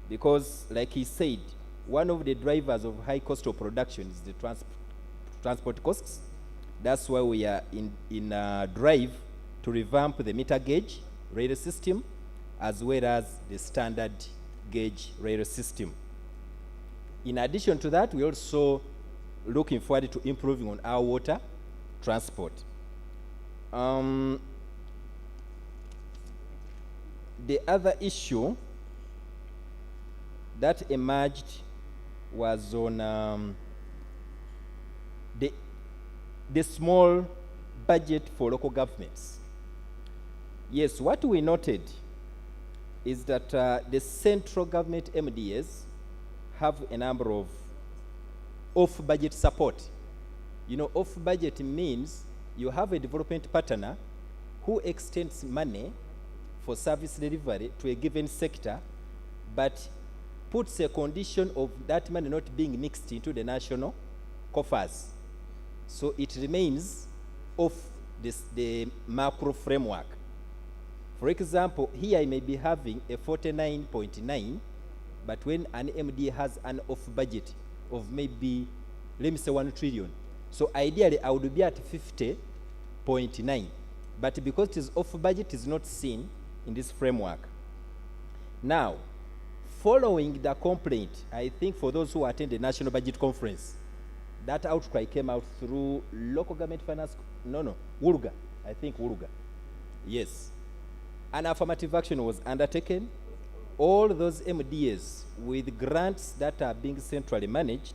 Because like he said, one of the drivers of high cost of production is the transport costs. That's why we are in a drive to revamp the meter gauge rail system as well as the standard gauge rail system. In addition to that, we're also looking forward to improving on our water transport. The other issue that emerged was on the small budget for local governments. Yes, what we noted is that the central government MDAs have a number of off-budget support. You know, off-budget means you have a development partner who extends money for service delivery to a given sector, but puts a condition of that money not being mixed into the national coffers. So it remains off the macro framework. For example, here I may be having a 49.9, but when an MD has an off budget of maybe, let me say 1 trillion. So ideally I would be at 50.9, but because it is off budget, it is not seen in this framework. Now, following the complaint, I think for those who attend the National Budget Conference, that outcry came out through local government finance, WURGA, I think WURGA, yes. An affirmative action was undertaken. All those MDAs with grants that are being centrally managed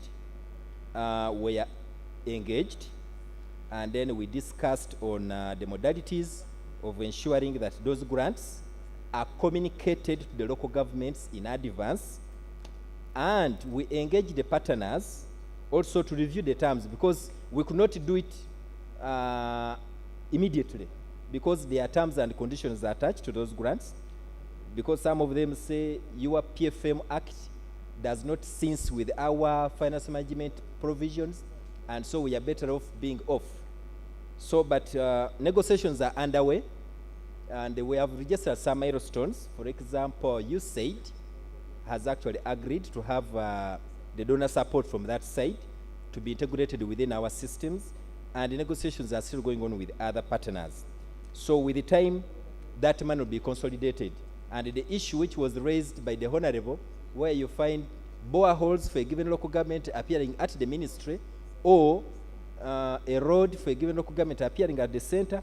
were engaged, and then we discussed on the modalities of ensuring that those grants are communicated to the local governments in advance, and we engaged the partners also to review the terms, because we could not do it immediately, because there are terms and conditions attached to those grants, because some of them say your PFM Act does not sync with our finance management provisions, and so we are better off being off. So, but negotiations are underway, and we have registered some milestones. For example, USAID has actually agreed to have the donor support from that side to be integrated within our systems, and the negotiations are still going on with other partners. So with the time, that money will be consolidated. And the issue which was raised by the Honorable, where you find boreholes for a given local government appearing at the ministry, or a road for a given local government appearing at the center,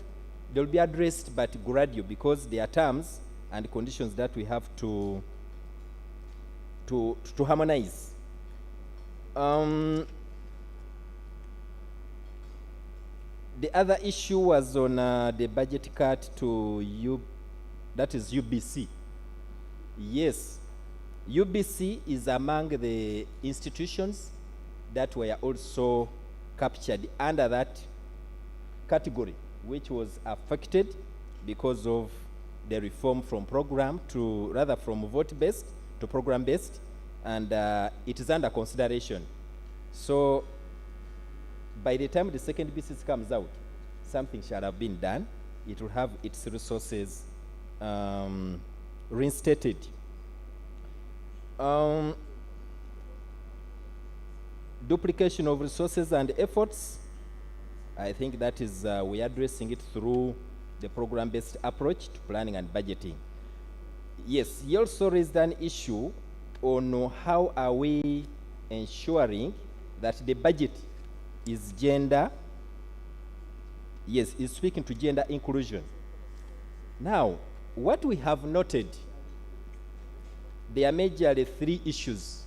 they will be addressed but gradual, because there are terms and conditions that we have to harmonize. The other issue was on the budget cut to that is UBC. Yes, UBC is among the institutions that were also captured under that category, which was affected because of the reform from program to, rather from vote-based to program-based, and it is under consideration. So by the time the second BCS comes out, something shall have been done. It will have its resources reinstated. Duplication of resources and efforts, I think that is, we are addressing it through the program-based approach to planning and budgeting. Yes, you also raised an issue on how are we ensuring that the budget is gender, yes, is speaking to gender inclusion. Now, what we have noted, there are majorly 3 issues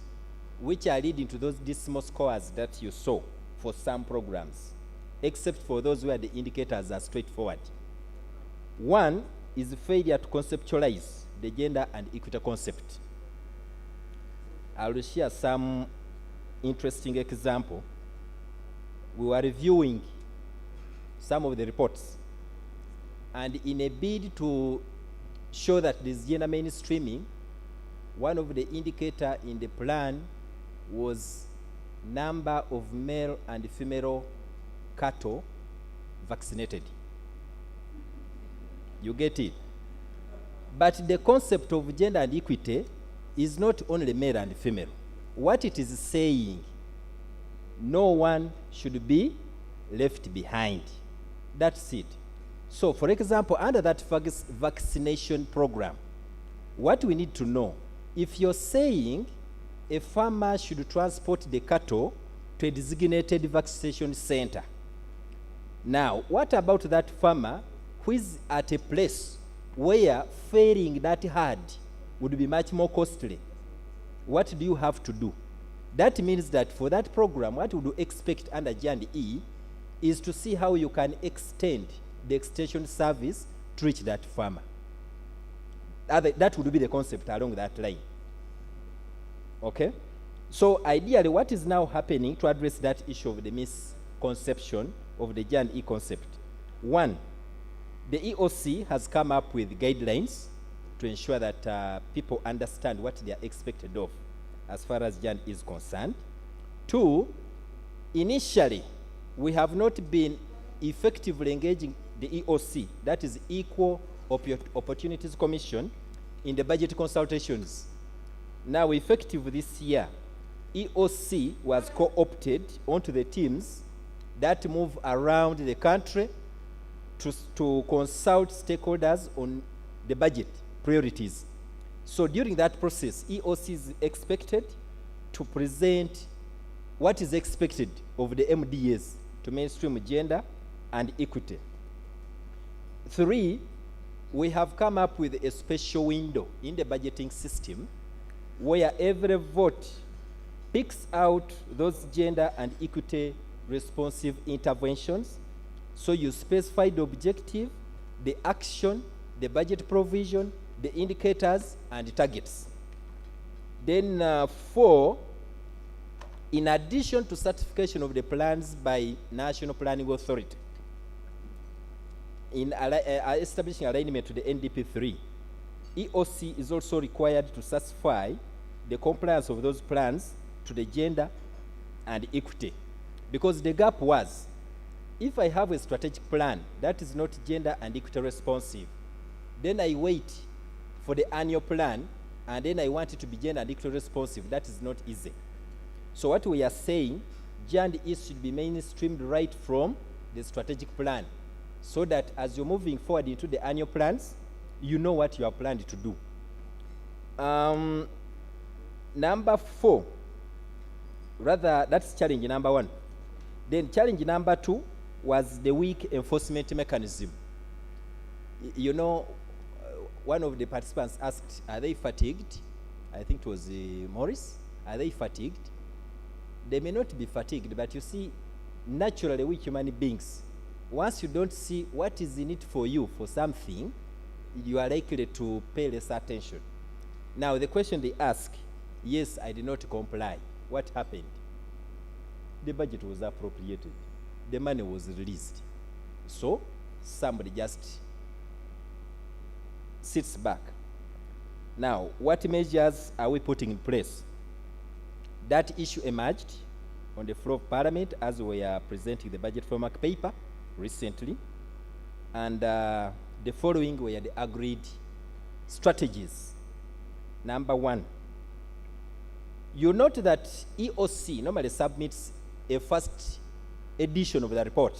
which are leading to those dismal scores that you saw for some programs, except for those where the indicators are straightforward. One is failure to conceptualize the gender and equity concept. I will share some interesting example. We were reviewing some of the reports, and in a bid to show that this gender mainstreaming, one of the indicator in the plan was number of male and female cattle vaccinated. You get it? But the concept of gender and equity is not only male and female. What it is saying, no one should be left behind. That's it. So, for example, under that vaccination program, what we need to know, if you're saying a farmer should transport the cattle to a designated vaccination center, now, what about that farmer who is at a place where fairing that herd would be much more costly? What do you have to do? That means that for that program, what would you expect under G&E is to see how you can extend the extension service to reach that farmer. That would be the concept along that line. Okay? So ideally, what is now happening to address that issue of the misconception of the G&E concept? One, the EOC has come up with guidelines to ensure that people understand what they are expected of as far as G&E is concerned. Two, initially, we have not been effectively engaging the EOC, that is Equal Opportunities Commission, in the budget consultations. Now, effective this year, EOC was co-opted onto the teams that move around the country to consult stakeholders on the budget priorities. So during that process, EOC is expected to present what is expected of the MDAs to mainstream gender and equity. Three, we have come up with a special window in the budgeting system where every vote picks out those gender and equity responsive interventions. So you specify the objective, the action, the budget provision, the indicators, and the targets. Then 4, in addition to certification of the plans by National Planning Authority, in establishing alignment to the NDP3, EOC is also required to certify the compliance of those plans to the gender and equity. Because the gap was, if I have a strategic plan that is not gender and equity responsive, then I wait for the annual plan, and then I want it to be gender and equity responsive. That is not easy. So what we are saying, G&E should be mainstreamed right from the strategic plan, so that as you're moving forward into the annual plans, you know what you are planned to do. Number 4, rather, that's challenge number 1. Then challenge number 2 was the weak enforcement mechanism. You know, one of the participants asked, are they fatigued? I think it was Morris. Are they fatigued? They may not be fatigued, but you see, naturally, we human beings, once you don't see what is in it for you for something, you are likely to pay less attention. Now, the question they ask, yes, I did not comply. What happened? The budget was appropriated. The money was released. So, somebody just sits back. Now, what measures are we putting in place? That issue emerged on the floor of Parliament as we are presenting the budget framework paper recently. And the following were the agreed strategies. Number 1, you note that EOC normally submits a first edition of the report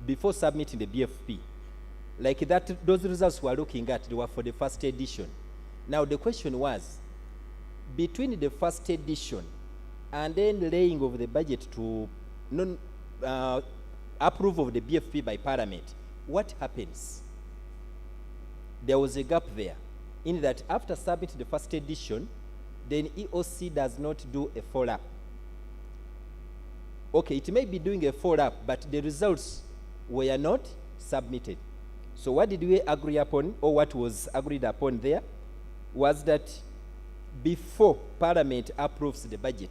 before submitting the BFP. Like that, those results we are looking at, they were for the first edition. Now the question was, between the first edition and then laying of the budget to approval of the BFP by Parliament, what happens? There was a gap there, in that after submitting the first edition, then EOC does not do a follow-up. Okay, it may be doing a follow-up, but the results were not submitted. So what did we agree upon, or what was agreed upon there, was that before Parliament approves the budget,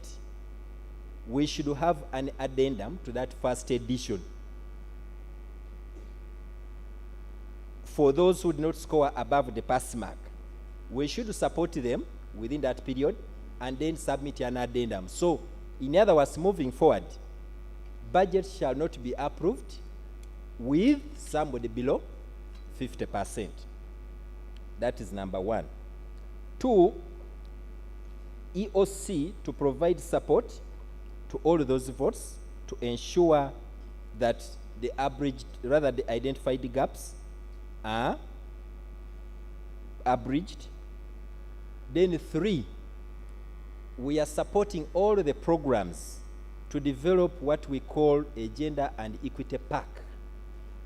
we should have an addendum to that first edition. For those who did not score above the pass mark, we should support them within that period and then submit an addendum. So, in other words, moving forward, budget shall not be approved with somebody below 50%. That is number 1. 2, EOC to provide support to all those votes to ensure that the identified gaps are abridged. Then 3, we are supporting all the programs to develop what we call a gender and equity pack.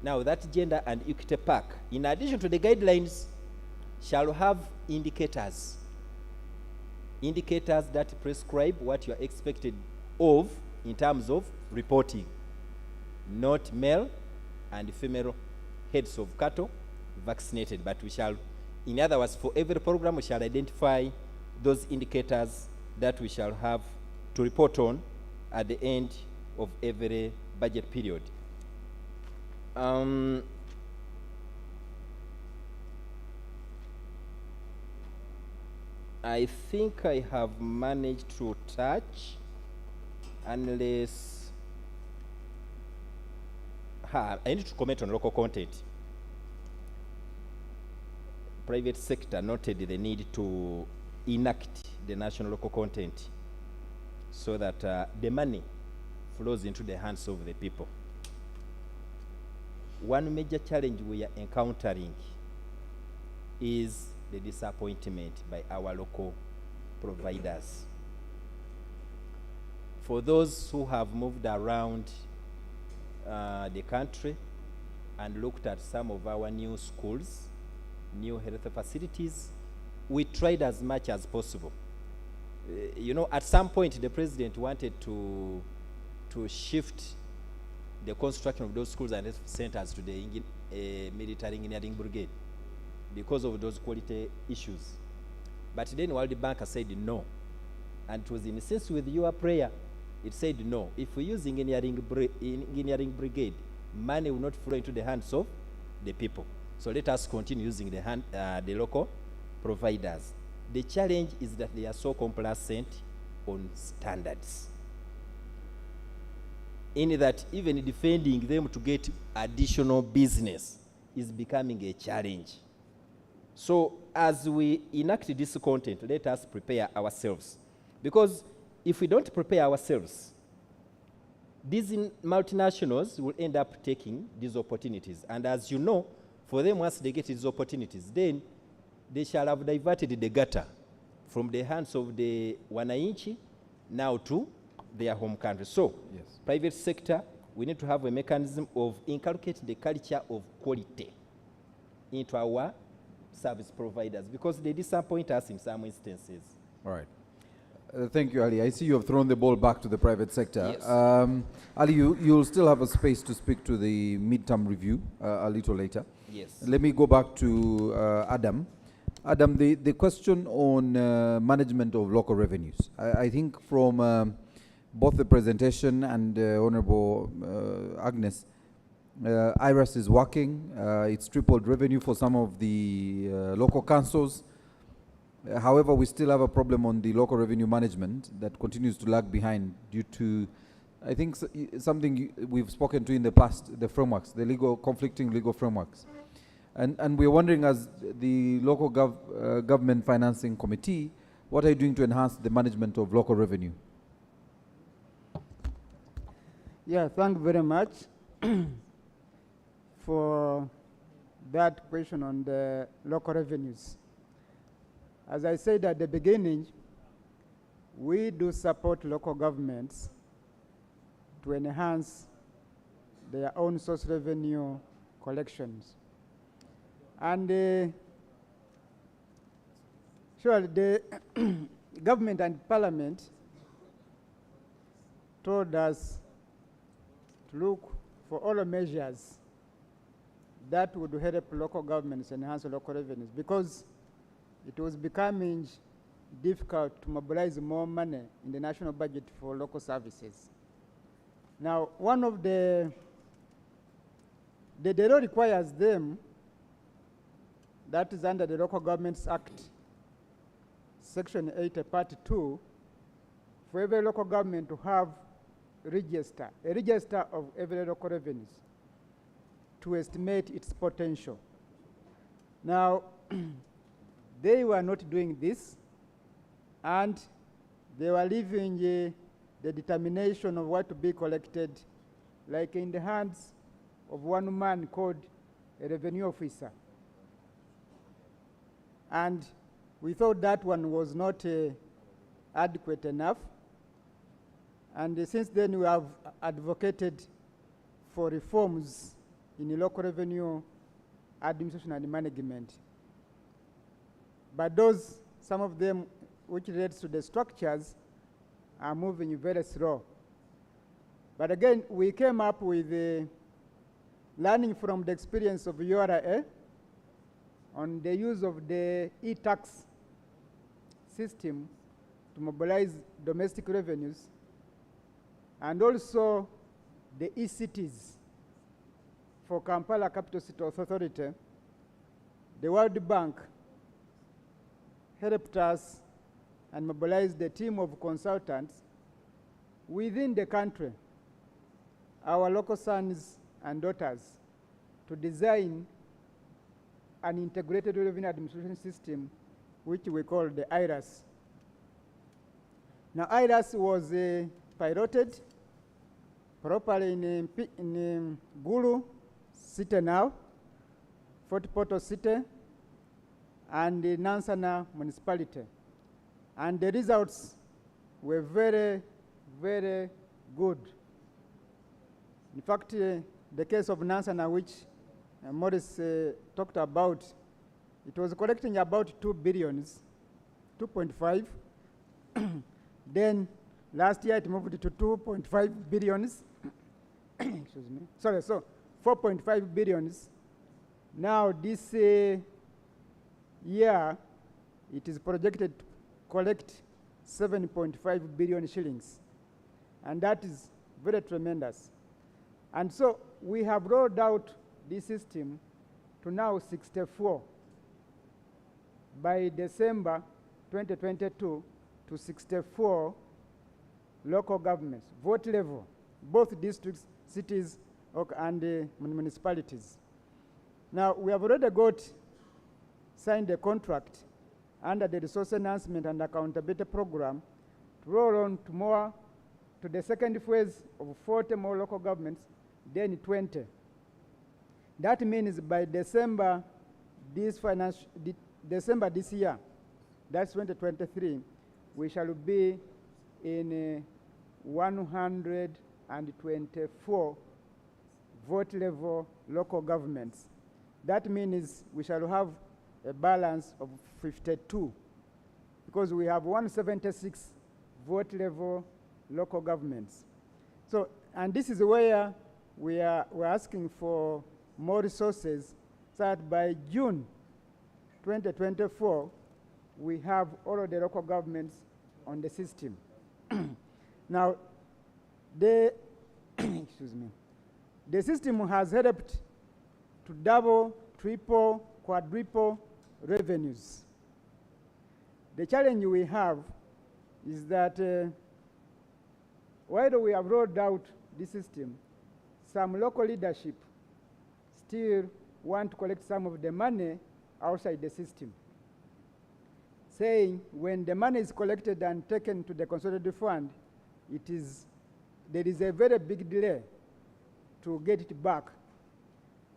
Now that gender and equity pack, in addition to the guidelines, shall have indicators. Indicators that prescribe what you are expected of in terms of reporting. Not male and female heads of cattle vaccinated, but we shall, in other words, for every program we shall identify those indicators that we shall have to report on at the end of every budget period. I think I have managed to touch, unless I need to comment on local content. Private sector noted the need to enact the national local content so that the money flows into the hands of the people. One major challenge we are encountering is the disappointment by our local providers. For those who have moved around the country and looked at some of our new schools, new health facilities. We tried as much as possible. You know, at some point, the president wanted to shift the construction of those schools and health centers to the military engineering brigade because of those quality issues. But then World Bank said no. And it was in sense with your prayer, it said no. If we use engineering brigade, money will not flow into the hands of the people. So let us continue using the local providers. The challenge is that they are so complacent on standards, in that even defending them to get additional business is becoming a challenge. So as we enact this content, let us prepare ourselves. Because if we don't prepare ourselves, these multinationals will end up taking these opportunities. And as you know, for them, once they get these opportunities, then they shall have diverted the gutter from the hands of the wananchi now to their home country. So, yes, private sector, we need to have a mechanism of inculcating the culture of quality into our service providers, because they disappoint us in some instances. All right. Thank you, Ali. I see you have thrown the ball back to the private sector. Yes. Ali, you'll still have a space to speak to the midterm review a little later. Yes. Let me go back to Adam. Adam, the question on management of local revenues. I think from both the presentation and Honorable Agnes, IRAS is working. It's tripled revenue for some of the local councils. However, we still have a problem on the local revenue management that continues to lag behind due to, I think, something we've spoken to in the past, the frameworks, the conflicting legal frameworks. And we're wondering, as the local government financing committee, what are you doing to enhance the management of local revenue? Yeah, thank you very much for that question on the local revenues. As I said at the beginning, we do support local governments to enhance their own source revenue collections. And surely the government and parliament told us to look for all the measures that would help local governments enhance local revenues, because it was becoming difficult to mobilize more money in the national budget for local services. Now, one of the law requires them, that is under the Local Governments Act, Section 80, Part 2, for every local government to have a register of every local revenues to estimate its potential. Now, they were not doing this, and they were leaving the determination of what to be collected like in the hands of one man called a revenue officer. And we thought that one was not adequate enough. And since then we have advocated for reforms in the local revenue administration and management. But those, some of them which relates to the structures, are moving very slow. But again, we came up with learning from the experience of URA on the use of the e-tax system to mobilize domestic revenues, and also the e-cities for Kampala Capital City Authority. The World Bank helped us and mobilized the team of consultants within the country, our local sons and daughters, to design an integrated revenue administration system, which we call the IRAS. Now, IRAS was piloted properly in Gulu City now, Fort Portal City, and the Nansana municipality. And the results were very, very good. In fact, the case of Nansana, which Morris talked about, It was collecting about 2 billions, 2.5. Then last year it moved to 2.5 billions. Excuse me. Sorry, so 4.5 billions. Now this year, it is projected to collect 7.5 billion shillings. And that is very tremendous. And so we have rolled out this system to now 64. By December 2022, to 64 local governments, vote level, both districts, cities, and municipalities. Now, we have already signed a contract under the Resource Enhancement and Accountability Program to roll on to the second phase of 40 more local governments, then 20. That means by December this year, that's 2023, we shall be in 124 vote level local governments. That means we shall have a balance of 52, because we have 176 vote level local governments. So, and this is where we're asking for more resources, so that by June 2024, we have all of the local governments on the system. Now, excuse me, the system has helped to double, triple, quadruple revenues. The challenge we have is that while we have rolled out the system, some local leadership still want to collect some of the money outside the system, saying when the money is collected and taken to the consolidated fund, there is a very big delay to get it back.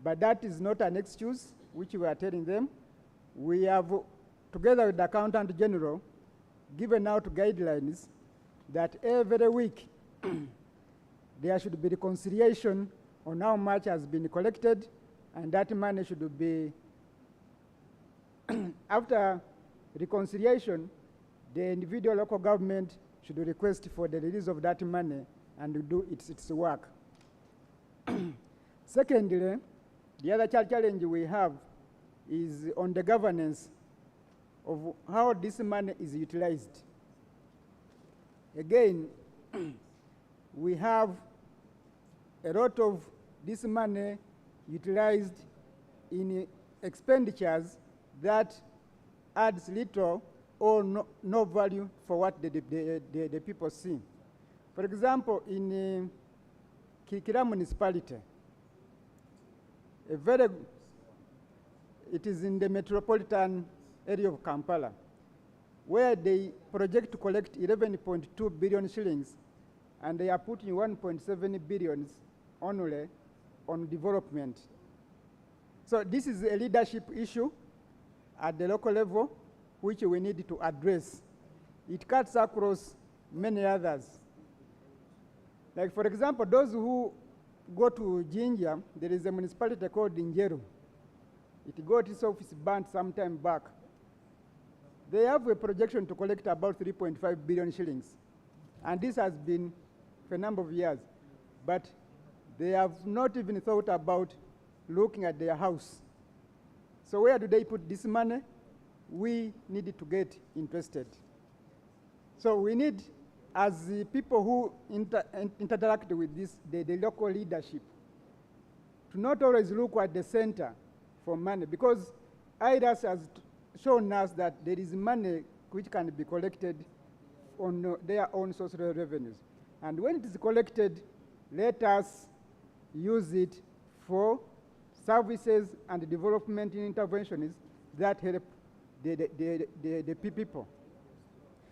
But that is not an excuse, which we are telling them. We have, together with the Accountant General, given out guidelines that every week there should be reconciliation on how much has been collected, and that money should be after reconciliation, the individual local government should request for the release of that money and do its work. Secondly, the other challenge we have is on the governance of how this money is utilized. Again, we have a lot of this money utilized in expenditures that adds little or no value for what the people see. For example, in Kirikira municipality, it is in the metropolitan area of Kampala, where they project to collect 11.2 billion shillings, and they are putting 1.7 billion only on development. So this is a leadership issue at the local level, which we need to address. It cuts across many others. Like, for example, those who go to Jinja, there is a municipality called Njeru. It got its office burnt some time back. They have a projection to collect about 3.5 billion shillings. And this has been for a number of years. But they have not even thought about looking at their house. So where do they put this money? We need to get interested. So we need, as the people who interact with the local leadership, to not always look at the center for money, because IRAS has shown us that there is money which can be collected on their own social revenues. And when it is collected, let us use it for services and development interventions that help the people.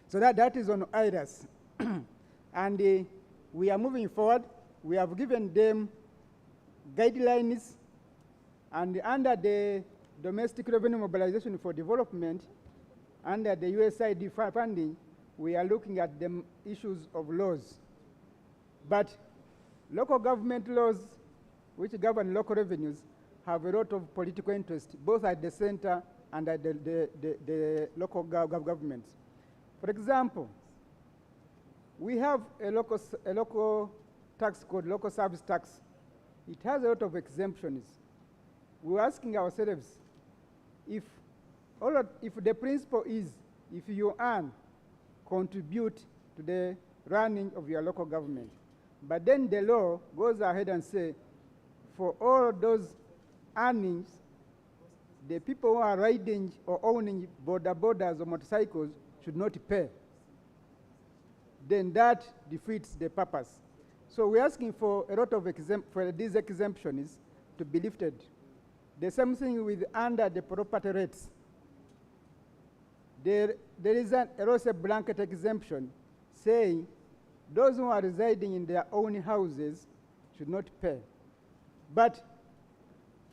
So that is on IRAS. And we are moving forward. We have given them guidelines, and under the Domestic Revenue Mobilization for Development, under the USAID funding, we are looking at the issues of laws. But local government laws, which govern local revenues, have a lot of political interest, both at the center under the local governments. For example, we have a local tax called local service tax. It has a lot of exemptions. We're asking ourselves, if the principle is, if you earn, contribute to the running of your local government, but then the law goes ahead and say, for all those earnings, the people who are riding or owning borders or motorcycles should not pay, then that defeats the purpose. So we're asking for a lot of for these exemptions to be lifted. The same thing with under the property rates. There is also a blanket exemption saying those who are residing in their own houses should not pay. But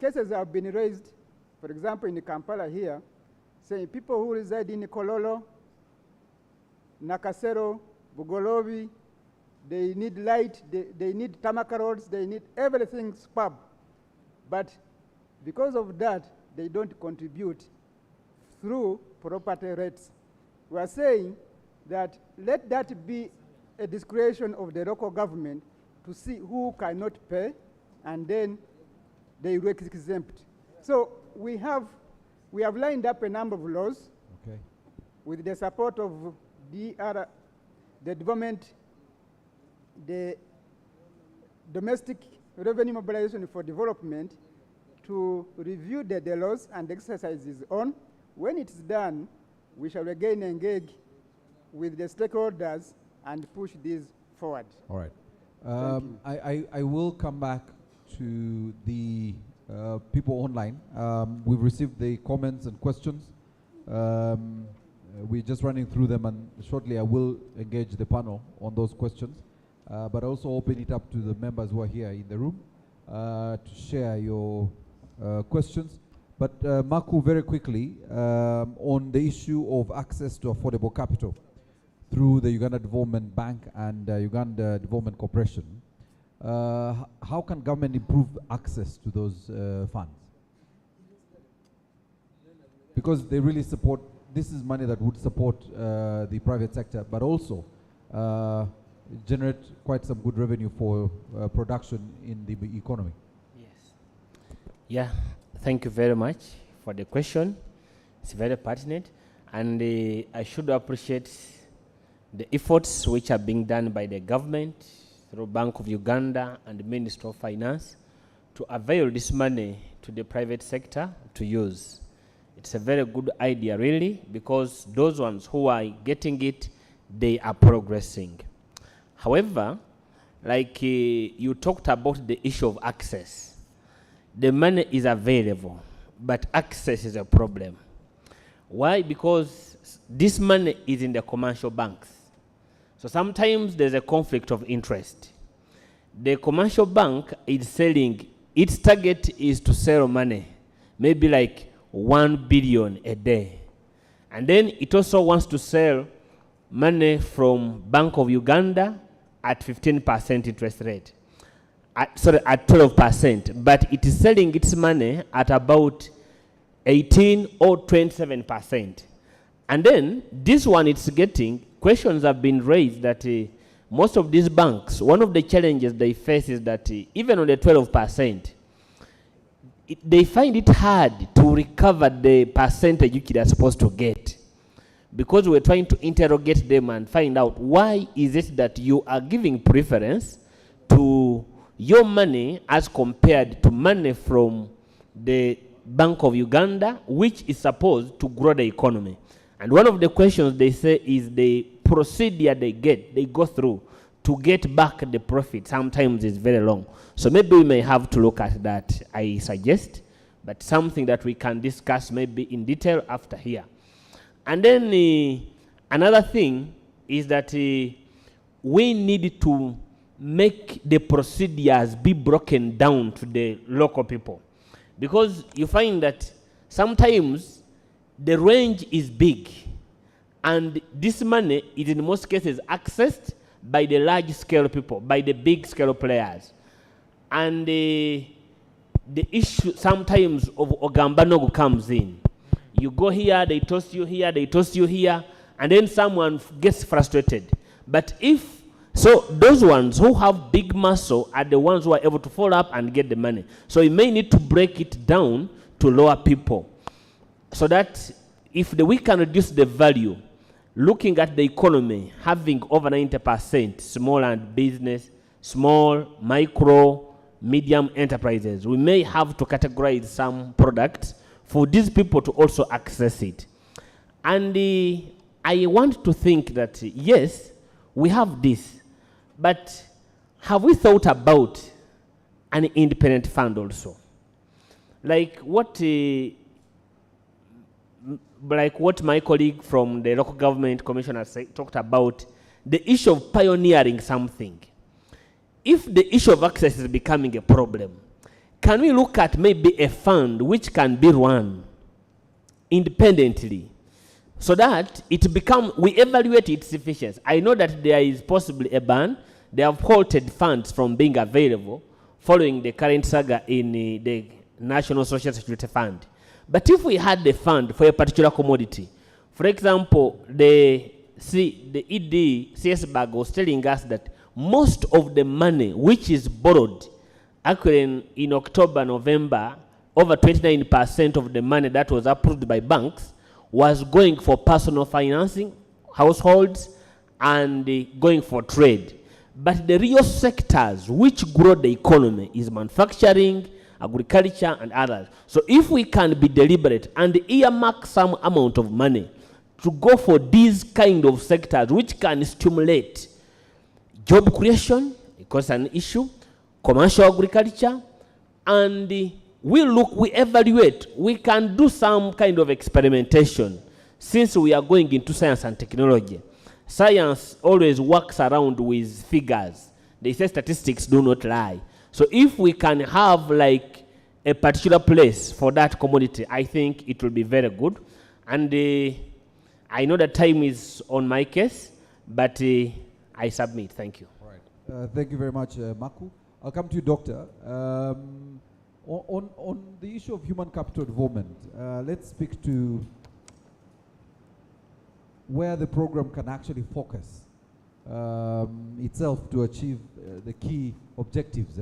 cases have been raised, for example, in Kampala here, saying people who reside in Kololo, Nakasero, Bugolobi, they need light, they need tarmac roads, they need everything superb. But because of that, they don't contribute through property rates. We are saying that let that be a discretion of the local government to see who cannot pay, and then they will exempt. So we have lined up a number of laws, okay, with the support of the Domestic Revenue Mobilization for Development, to review the laws and exercises on. When it's done, we shall again engage with the stakeholders and push this forward. All right. I will come back to the people online. We've received the comments and questions. We're just running through them, and shortly I will engage the panel on those questions, but also open it up to the members who are here in the room to share your questions. But Marco, very quickly, on the issue of access to affordable capital through the Uganda Development Bank and Uganda Development Corporation, how can government improve access to those funds? Because they really support, this is money that would support the private sector, but also generate quite some good revenue for production in the economy. Yes. Yeah, thank you very much for the question. It's very pertinent, and I should appreciate the efforts which are being done by the government through Bank of Uganda and the Ministry of Finance to avail this money to the private sector to use. It's a very good idea, really, because those ones who are getting it, they are progressing. However, like you talked about the issue of access. The money is available, but access is a problem. Why? Because this money is in the commercial banks. So sometimes there's a conflict of interest. The commercial bank is selling, its target is to sell money, maybe like 1 billion a day. And then it also wants to sell money from Bank of Uganda at 15% interest rate. At 12%, but it is selling its money at about 18 or 27%. And then this one it's getting, questions have been raised that most of these banks, one of the challenges they face is that even on the 12%, they find it hard to recover the percentage which they are supposed to get. Because we're trying to interrogate them and find out why is it that you are giving preference to your money as compared to money from the Bank of Uganda, which is supposed to grow the economy. And one of the questions they say is the procedure they go through to get back the profit sometimes is very long. So maybe we may have to look at that, I suggest, but something that we can discuss maybe in detail after here. And then another thing is that we need to make the procedures be broken down to the local people. Because you find that sometimes the range is big, and this money is in most cases accessed by the large scale people, by the big scale players. And the issue sometimes of Ogambanogo comes in. You go here, they toss you here, they toss you here, and then someone gets frustrated. But so those ones who have big muscle are the ones who are able to follow up and get the money. So you may need to break it down to lower people, so that if we can reduce the value, looking at the economy, having over 90% small and business, small, micro, medium enterprises, we may have to categorize some products for these people to also access it. And I want to think that, yes, we have this, but have we thought about an independent fund also? Like what my colleague from the local government commissioner talked about, the issue of pioneering something. If the issue of access is becoming a problem, can we look at maybe a fund which can be run independently, so that we evaluate its efficiency? I know that there is possibly a ban. They have halted funds from being available following the current saga in the National Social Security Fund. But if we had the fund for a particular commodity, for example, the ED CS bag was telling us that most of the money which is borrowed, actually in October, November, over 29% of the money that was approved by banks was going for personal financing, households, and going for trade. But the real sectors which grow the economy is manufacturing, agriculture, and others. So if we can be deliberate and earmark some amount of money to go for these kind of sectors which can stimulate job creation, because an issue, commercial agriculture, and we evaluate, we can do some kind of experimentation, since we are going into science and technology. Science always works around with figures. They say statistics do not lie. So if we can have like a particular place for that commodity, I think it will be very good. And I know that time is on my case, but I submit. Thank you. All right. Thank you very much, Maku. I'll come to you, Doctor. On the issue of human capital development, let's speak to where the program can actually focus itself to achieve the key objectives.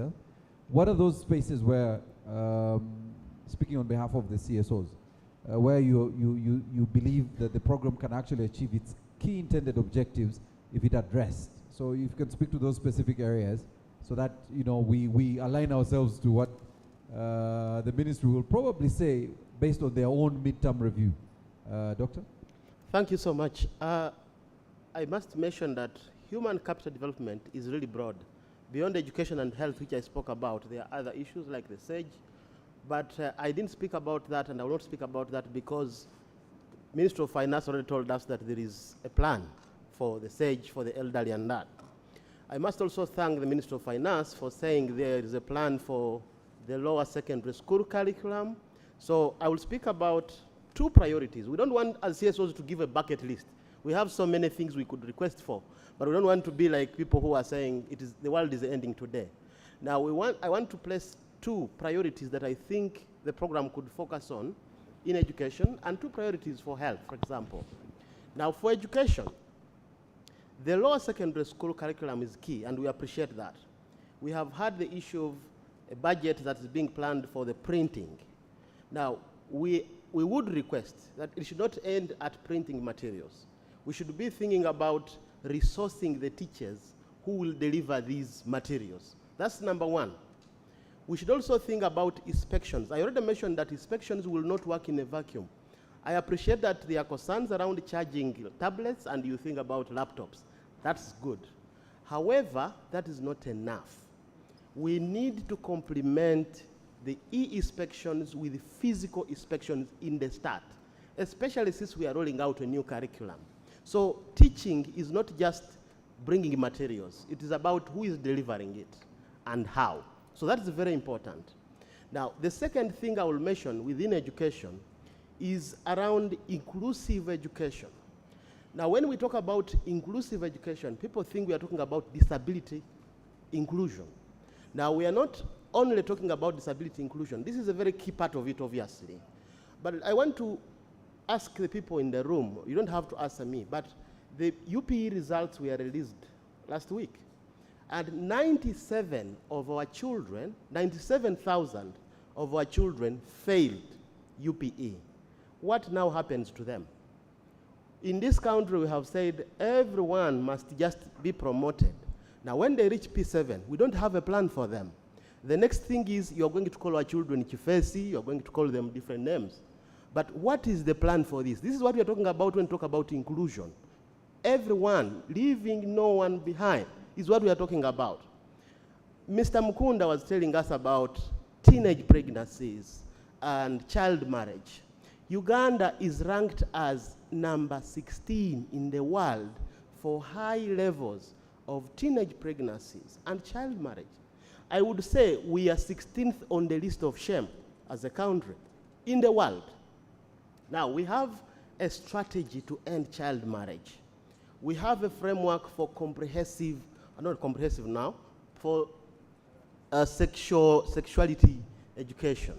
What are those spaces where, speaking on behalf of the CSOs, where you believe that the program can actually achieve its key intended objectives if it addressed? So if you can speak to those specific areas, so that we align ourselves to what the ministry will probably say based on their own midterm review. Doctor? Thank you so much. I must mention that human capital development is really broad. Beyond education and health, which I spoke about, there are other issues like the SAGE, but I didn't speak about that, and I will not speak about that because Minister of Finance already told us that there is a plan for the SAGE, for the elderly and that. I must also thank the Minister of Finance for saying there is a plan for the lower secondary school curriculum. So I will speak about two priorities. We don't want as CSOs to give a bucket list. We have so many things we could request for, but we don't want to be like people who are saying the world is ending today. Now I want to place two priorities that I think the program could focus on in education, and two priorities for health, for example. Now for education, the lower secondary school curriculum is key, and we appreciate that. We have had the issue of a budget that is being planned for the printing. Now, we would request that it should not end at printing materials. We should be thinking about resourcing the teachers who will deliver these materials. That's number one. We should also think about inspections. I already mentioned that inspections will not work in a vacuum. I appreciate that there are concerns around charging tablets, and you think about laptops. That's good. However, that is not enough. We need to complement the e-inspections with physical inspections in the start, especially since we are rolling out a new curriculum. So teaching is not just bringing materials. It is about who is delivering it and how. So that is very important. Now, the second thing I will mention within education is around inclusive education. Now, when we talk about inclusive education, people think we are talking about disability inclusion. Now, we are not only talking about disability inclusion. This is a very key part of it, obviously. But I want to ask the people in the room, you don't have to answer me, but the UPE results were released last week. And 97,000 of our children failed UPE. What now happens to them? In this country, we have said everyone must just be promoted. Now, when they reach P7, we don't have a plan for them. The next thing is you're going to call our children Chifesi, you're going to call them different names. But what is the plan for this? This is what we are talking about when we talk about inclusion. Everyone, leaving no one behind, is what we are talking about. Mr. Mukunda was telling us about teenage pregnancies and child marriage. Uganda is ranked as number 16 in the world for high levels of teenage pregnancies and child marriage. I would say we are 16th on the list of shame as a country in the world. Now, we have a strategy to end child marriage. We have a framework for comprehensive, not comprehensive now, for sexuality education.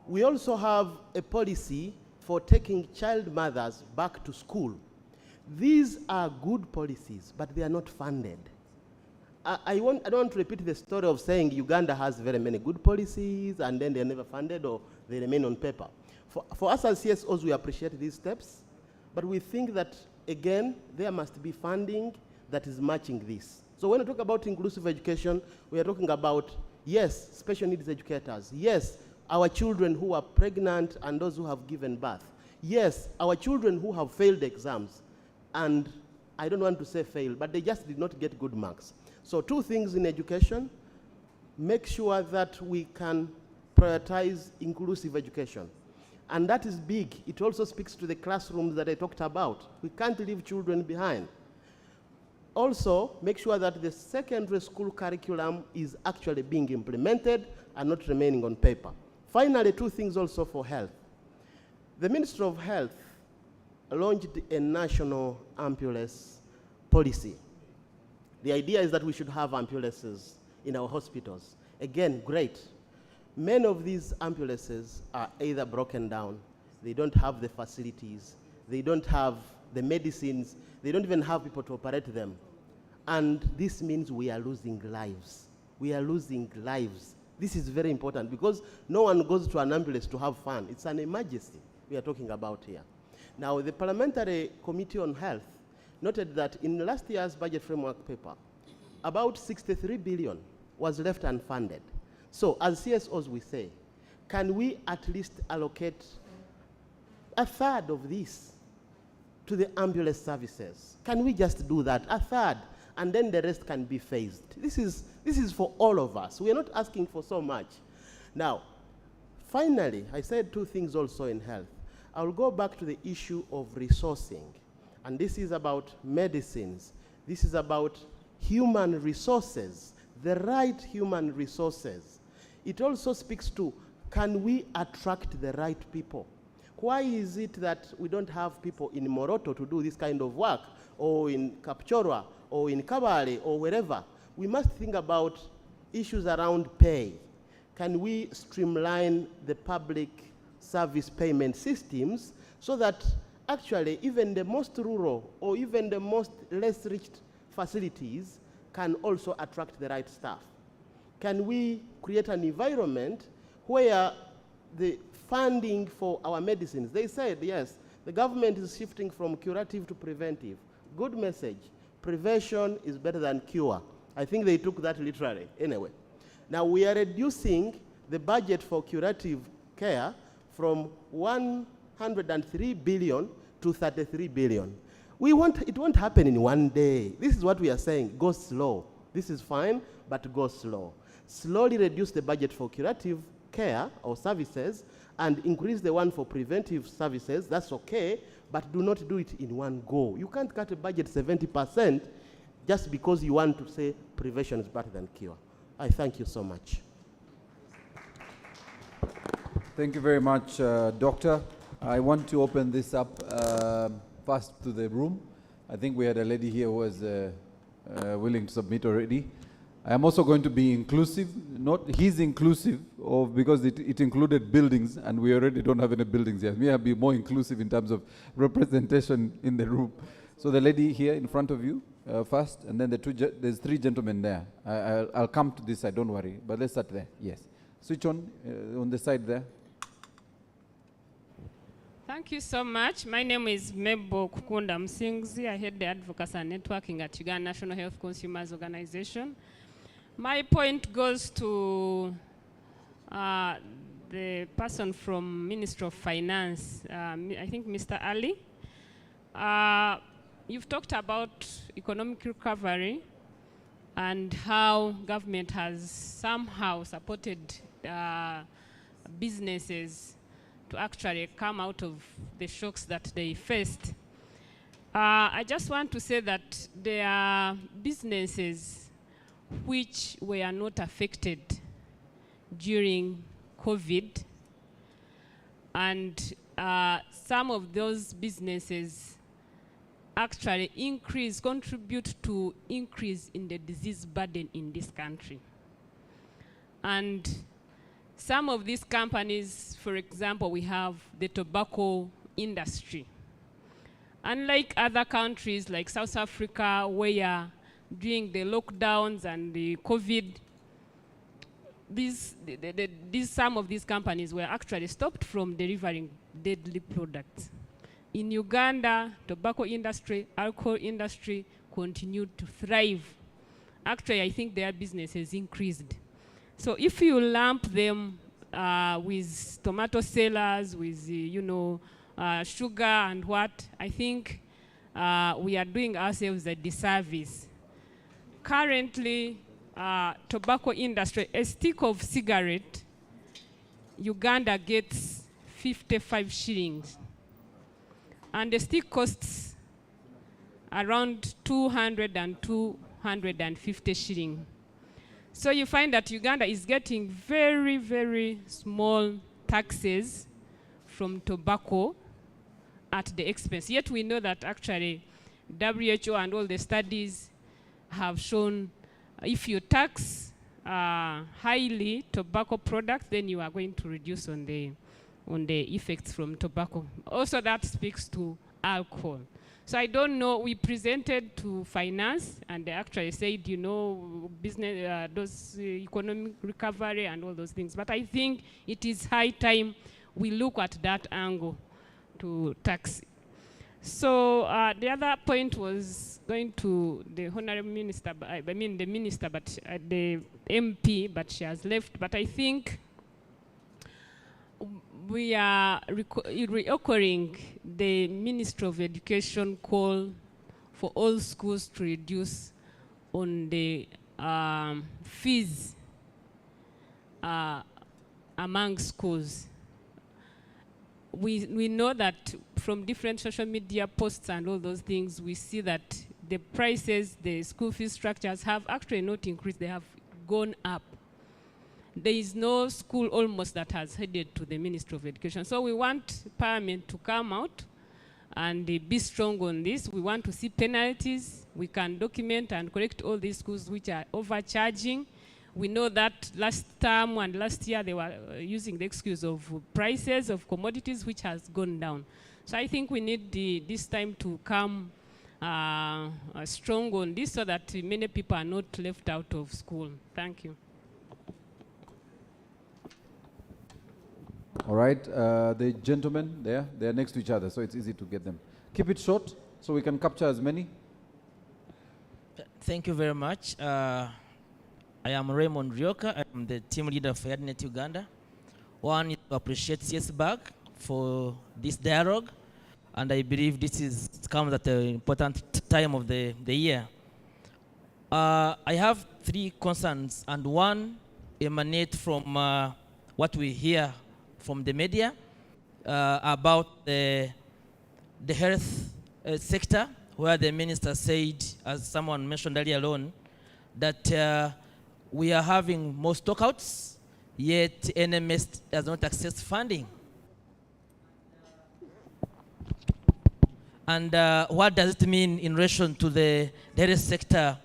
We also have a policy for taking child mothers back to school. These are good policies, but they are not funded. I don't want to repeat the story of saying Uganda has very many good policies and then they're never funded or they remain on paper. For us as CSOs, we appreciate these steps, but we think that, again, there must be funding that is matching this. So when we talk about inclusive education, we are talking about, yes, special needs educators. Yes, our children who are pregnant and those who have given birth. Yes, our children who have failed exams. And I don't want to say fail, but they just did not get good marks. So 2 things in education: make sure that we can prioritize inclusive education. And that is big. It also speaks to the classrooms that I talked about. We can't leave children behind. Also, make sure that the secondary school curriculum is actually being implemented and not remaining on paper. Finally, 2 things also for health. The Ministry of Health launched a national ambulance policy. The idea is that we should have ambulances in our hospitals. Again, great. Many of these ambulances are either broken down, they don't have the facilities, they don't have the medicines, they don't even have people to operate them. And this means we are losing lives. We are losing lives. This is very important because no one goes to an ambulance to have fun. It's an emergency we are talking about here. Now, the Parliamentary Committee on Health noted that in last year's budget framework paper, about 63 billion was left unfunded. So, as CSOs we say, can we at least allocate a third of this to the ambulance services? Can we just do that, a third, and then the rest can be phased? This is for all of us. We are not asking for so much. Now, finally, I said 2 things also in health. I will go back to the issue of resourcing. And this is about medicines. This is about human resources, the right human resources. It also speaks to, can we attract the right people? Why is it that we don't have people in Moroto to do this kind of work, or in Kapchorwa, or in Kabale, or wherever? We must think about issues around pay. Can we streamline the public service payment systems so that actually even the most rural or even the most less rich facilities can also attract the right staff? Can we create an environment where the funding for our medicines, they said, yes, the government is shifting from curative to preventive. Good message. Prevention is better than cure. I think they took that literally. Anyway, now we are reducing the budget for curative care from 103 billion to 33 billion. It won't happen in one day. This is what we are saying, go slow. This is fine, but go slow. Slowly reduce the budget for curative care or services and increase the one for preventive services. That's okay, but do not do it in one go. You can't cut a budget 70% just because you want to say prevention is better than cure. I thank you so much. Thank you very much, Doctor. I want to open this up first to the room. I think we had a lady here who was willing to submit already. I am also going to be inclusive, not he's inclusive of, because it included buildings and we already don't have any buildings yet. We have to be more inclusive in terms of representation in the room. So the lady here in front of you first, and then there's three gentlemen there. I'll come to this side, don't worry, but let's start there, yes. Switch on the side there. Thank you so much. My name is Mebo Kukunda Msingzi. I head the advocacy and networking at Uganda National Health Consumers Organization. My point goes to the person from Ministry of Finance, I think Mr. Ali. You've talked about economic recovery and how government has somehow supported businesses to actually come out of the shocks that they faced. I just want to say that there are businesses which were not affected during COVID, and some of those businesses actually contribute to increase in the disease burden in this country. And some of these companies, for example, we have the tobacco industry. Unlike other countries like South Africa, where during the lockdowns and the COVID, some of these companies were actually stopped from delivering deadly products. In Uganda, tobacco industry, alcohol industry continued to thrive. Actually, I think their business has increased. So if you lump them with tomato sellers, with sugar and what, I think we are doing ourselves a disservice. Currently, tobacco industry, a stick of cigarette, Uganda gets 55 shillings. And the stick costs around 200 and 250 shillings. So you find that Uganda is getting very, very small taxes from tobacco at the expense. Yet we know that actually WHO and all the studies have shown if you tax highly tobacco products, then you are going to reduce on the effects from tobacco. Also, that speaks to alcohol. So I don't know, we presented to finance and they actually said, business, those economic recovery and all those things. But I think it is high time we look at that angle to tax. So the other point was going to the Honorable Minister, I mean the Minister, but the MP, but she has left. But I think we are reoccurring the Ministry of Education call for all schools to reduce on the fees among schools. We know that from different social media posts and all those things, we see that the prices, the school fee structures have actually not increased, they have gone up. There is no school almost that has headed to the Ministry of Education. So we want Parliament to come out and be strong on this. We want to see penalties. We can document and correct all these schools which are overcharging. We know that last term and last year they were using the excuse of prices of commodities which has gone down. So I think we need this time to come strong on this so that many people are not left out of school. Thank you. All right, the gentlemen there, they're next to each other, so it's easy to get them. Keep it short so we can capture as many. Thank you very much. I am Raymond Ryoka. I am the team leader for AdNet Uganda. One is to appreciate CSBAG for this dialogue, and I believe this comes at an important time of the year. I have three concerns, and one emanates from what we hear from the media about the health sector, where the minister said, as someone mentioned earlier on, that we are having more stockouts, yet NMS does not access funding. And what does it mean in relation to the health sector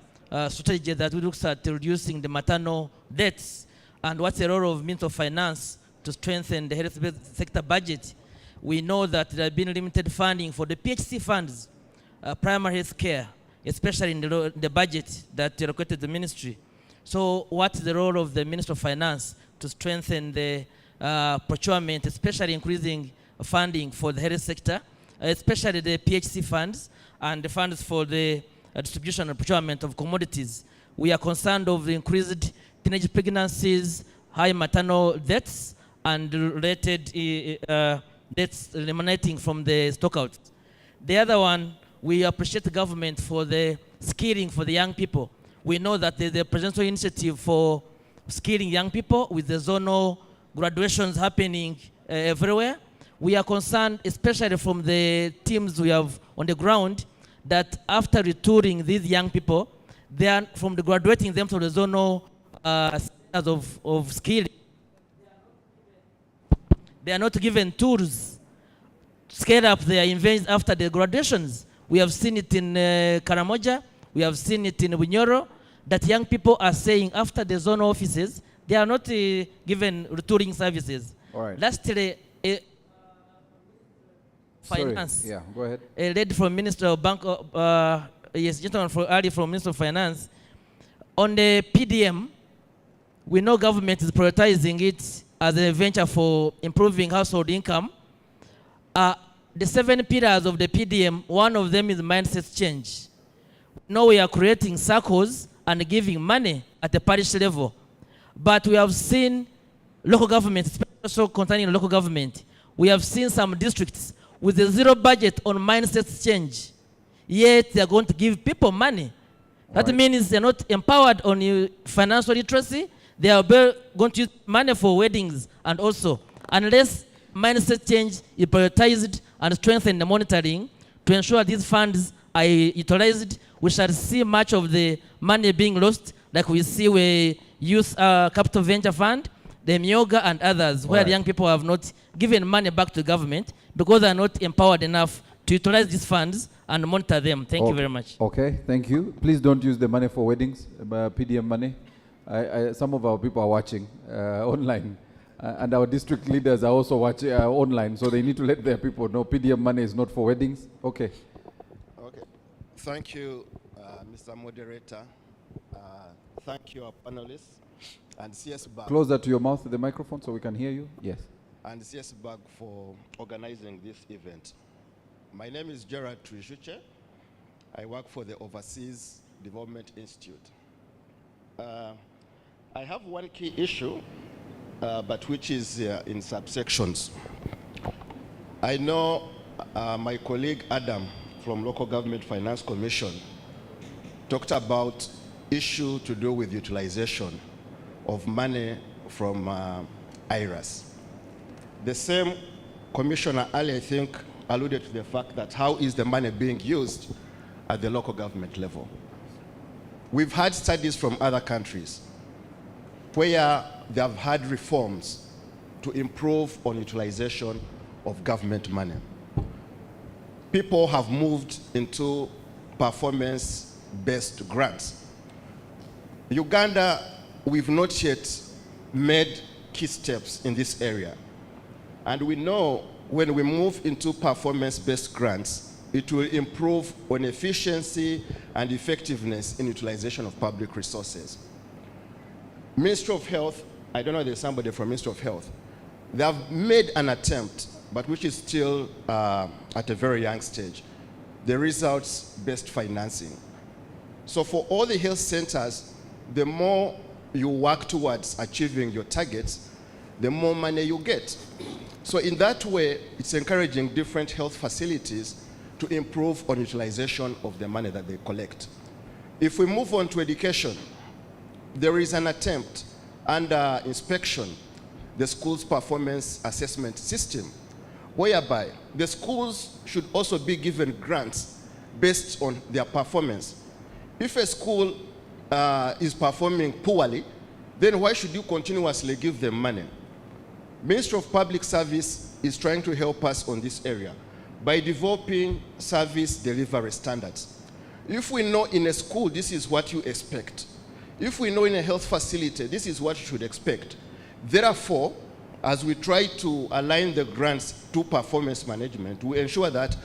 strategy that looks at reducing the maternal deaths and what's the role of Ministry of Finance to strengthen the health sector budget. We know that there has been limited funding for the PHC funds, primary health care, especially in the budget that allocated the ministry. So what's the role of the Ministry of Finance to strengthen the procurement, especially increasing funding for the health sector, especially the PHC funds and the funds for the distribution and procurement of commodities? We are concerned of the increased teenage pregnancies, high maternal deaths, and related deaths emanating from the stockouts. The other one, we appreciate the government for the skilling for the young people. We know that there's a presidential initiative for skilling young people with the zonal graduations happening everywhere. We are concerned, especially from the teams we have on the ground, that after retooling these young people, they are from the graduating them to the zonal centers of skilling. They are not given tools to scale up their investments after the graduations. We have seen it in Karamoja, we have seen it in Bunyoro, that young people are saying after the zonal offices, they are not given retooling services. All right. Lastly, Finance. Sorry. Yeah, go ahead. A lady from Minister of Bank, yes, gentleman from Minister of Finance. On the PDM, we know government is prioritizing it as a venture for improving household income. The 7 pillars of the PDM, one of them is mindset change. Now we are creating circles and giving money at the parish level. But we have seen local government, especially concerning local government, we have seen some districts with a zero budget on mindset change. Yet they are going to give people money. That means they're not empowered on financial literacy. They are going to use money for weddings and also. Unless mindset change is prioritized and strengthen the monitoring to ensure these funds are utilized, we shall see much of the money being lost, like we see with Youth Capital Venture Fund, the Myoga and others, where young people have not given money back to government because they are not empowered enough to utilize these funds and monitor them. Thank you very much. Okay, thank you. Please don't use the money for weddings, PDM money. Some of our people are watching online, and our district leaders are also watching online, so they need to let their people know PDM money is not for weddings. Okay. Okay. Thank you, Mr. Moderator. Thank you, our panelists. And CS Bank. Closer to your mouth, the microphone, so we can hear you. Yes. And CS Bank for organizing this event. My name is Gerard Trishuche. I work for the Overseas Development Institute. I have one key issue, but which is in subsections. I know my colleague Adam from Local Government Finance Commission talked about issue to do with utilization of money from IRAS. The same Commissioner Ali, I think, alluded to the fact that how is the money being used at the local government level. We've had studies from other countries where they have had reforms to improve on utilization of government money. People have moved into performance-based grants. Uganda, we've not yet made key steps in this area. And we know when we move into performance-based grants, it will improve on efficiency and effectiveness in utilization of public resources. Ministry of Health, I don't know if there's somebody from Ministry of Health, they have made an attempt, but which is still at a very young stage, the results-based financing. So for all the health centers, the more you work towards achieving your targets, the more money you get. So in that way, it's encouraging different health facilities to improve on utilization of the money that they collect. If we move on to education, there is an attempt under inspection, the school's performance assessment system, whereby the schools should also be given grants based on their performance. If a school is performing poorly, then why should you continuously give them money? Ministry of Public Service is trying to help us on this area by developing service delivery standards. If we know in a school this is what you expect, if we know in a health facility this is what you should expect, therefore, as we try to align the grants to performance management, we ensure that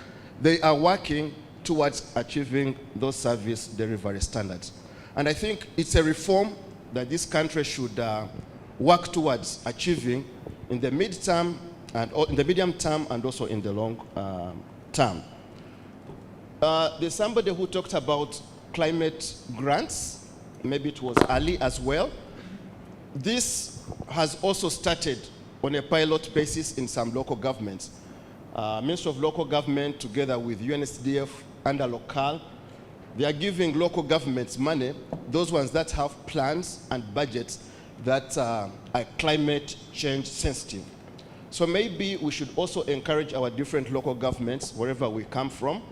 they are working towards achieving those service delivery standards. And I think it's a reform that this country should work towards achieving in the midterm and in the medium term and also in the long term. There's somebody who talked about climate grants. Maybe it was Ali as well. This has also started on a pilot basis in some local governments. Ministry of Local Government together with UNSDF under Local, they are giving local governments money, those ones that have plans and budgets that are climate change sensitive. So maybe we should also encourage our different local governments, wherever we come from,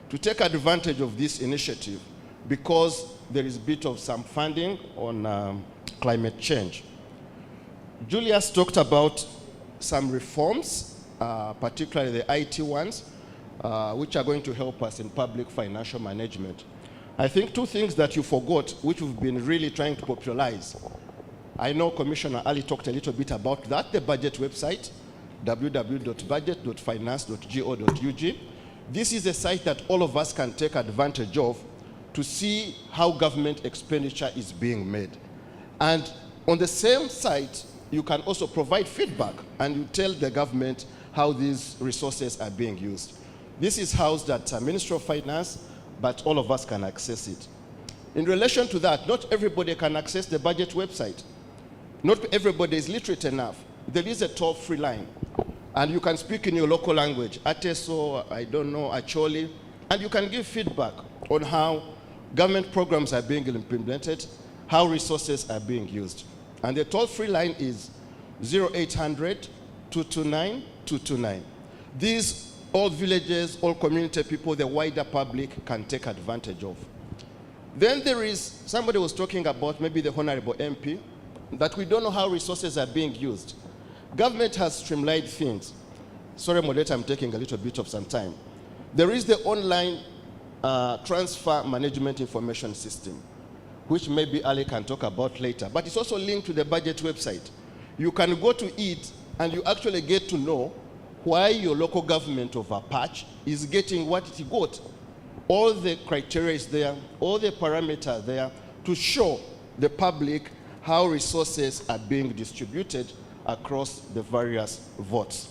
to take advantage of this initiative because there is a bit of some funding on climate change. Julius talked about some reforms, particularly the IT ones, which are going to help us in public financial management. I think two things that you forgot, which we've been really trying to popularize. I know Commissioner Ali talked a little bit about that, the budget website, www.budget.finance.go.ug. This is a site that all of us can take advantage of to see how government expenditure is being made. And on the same site, you can also provide feedback and you tell the government how these resources are being used. This is housed at Ministry of Finance, but all of us can access it. In relation to that, not everybody can access the budget website. Not everybody is literate enough. There is a toll-free line, and you can speak in your local language, Ateso, I don't know, Acholi, and you can give feedback on how government programs are being implemented, how resources are being used. And the toll-free line is 0800-229-229. These all villages, all community people, the wider public can take advantage of. Then there is, somebody was talking about maybe the Honorable MP, that we don't know how resources are being used. Government has streamlined things. Sorry, moderator, I'm taking a little bit of some time. There is the online transfer management information system, which maybe Ali can talk about later, but it's also linked to the budget website. You can go to it and you actually get to know why your local government of a patch is getting what it got. All the criteria is there, all the parameters there to show the public how resources are being distributed across the various votes.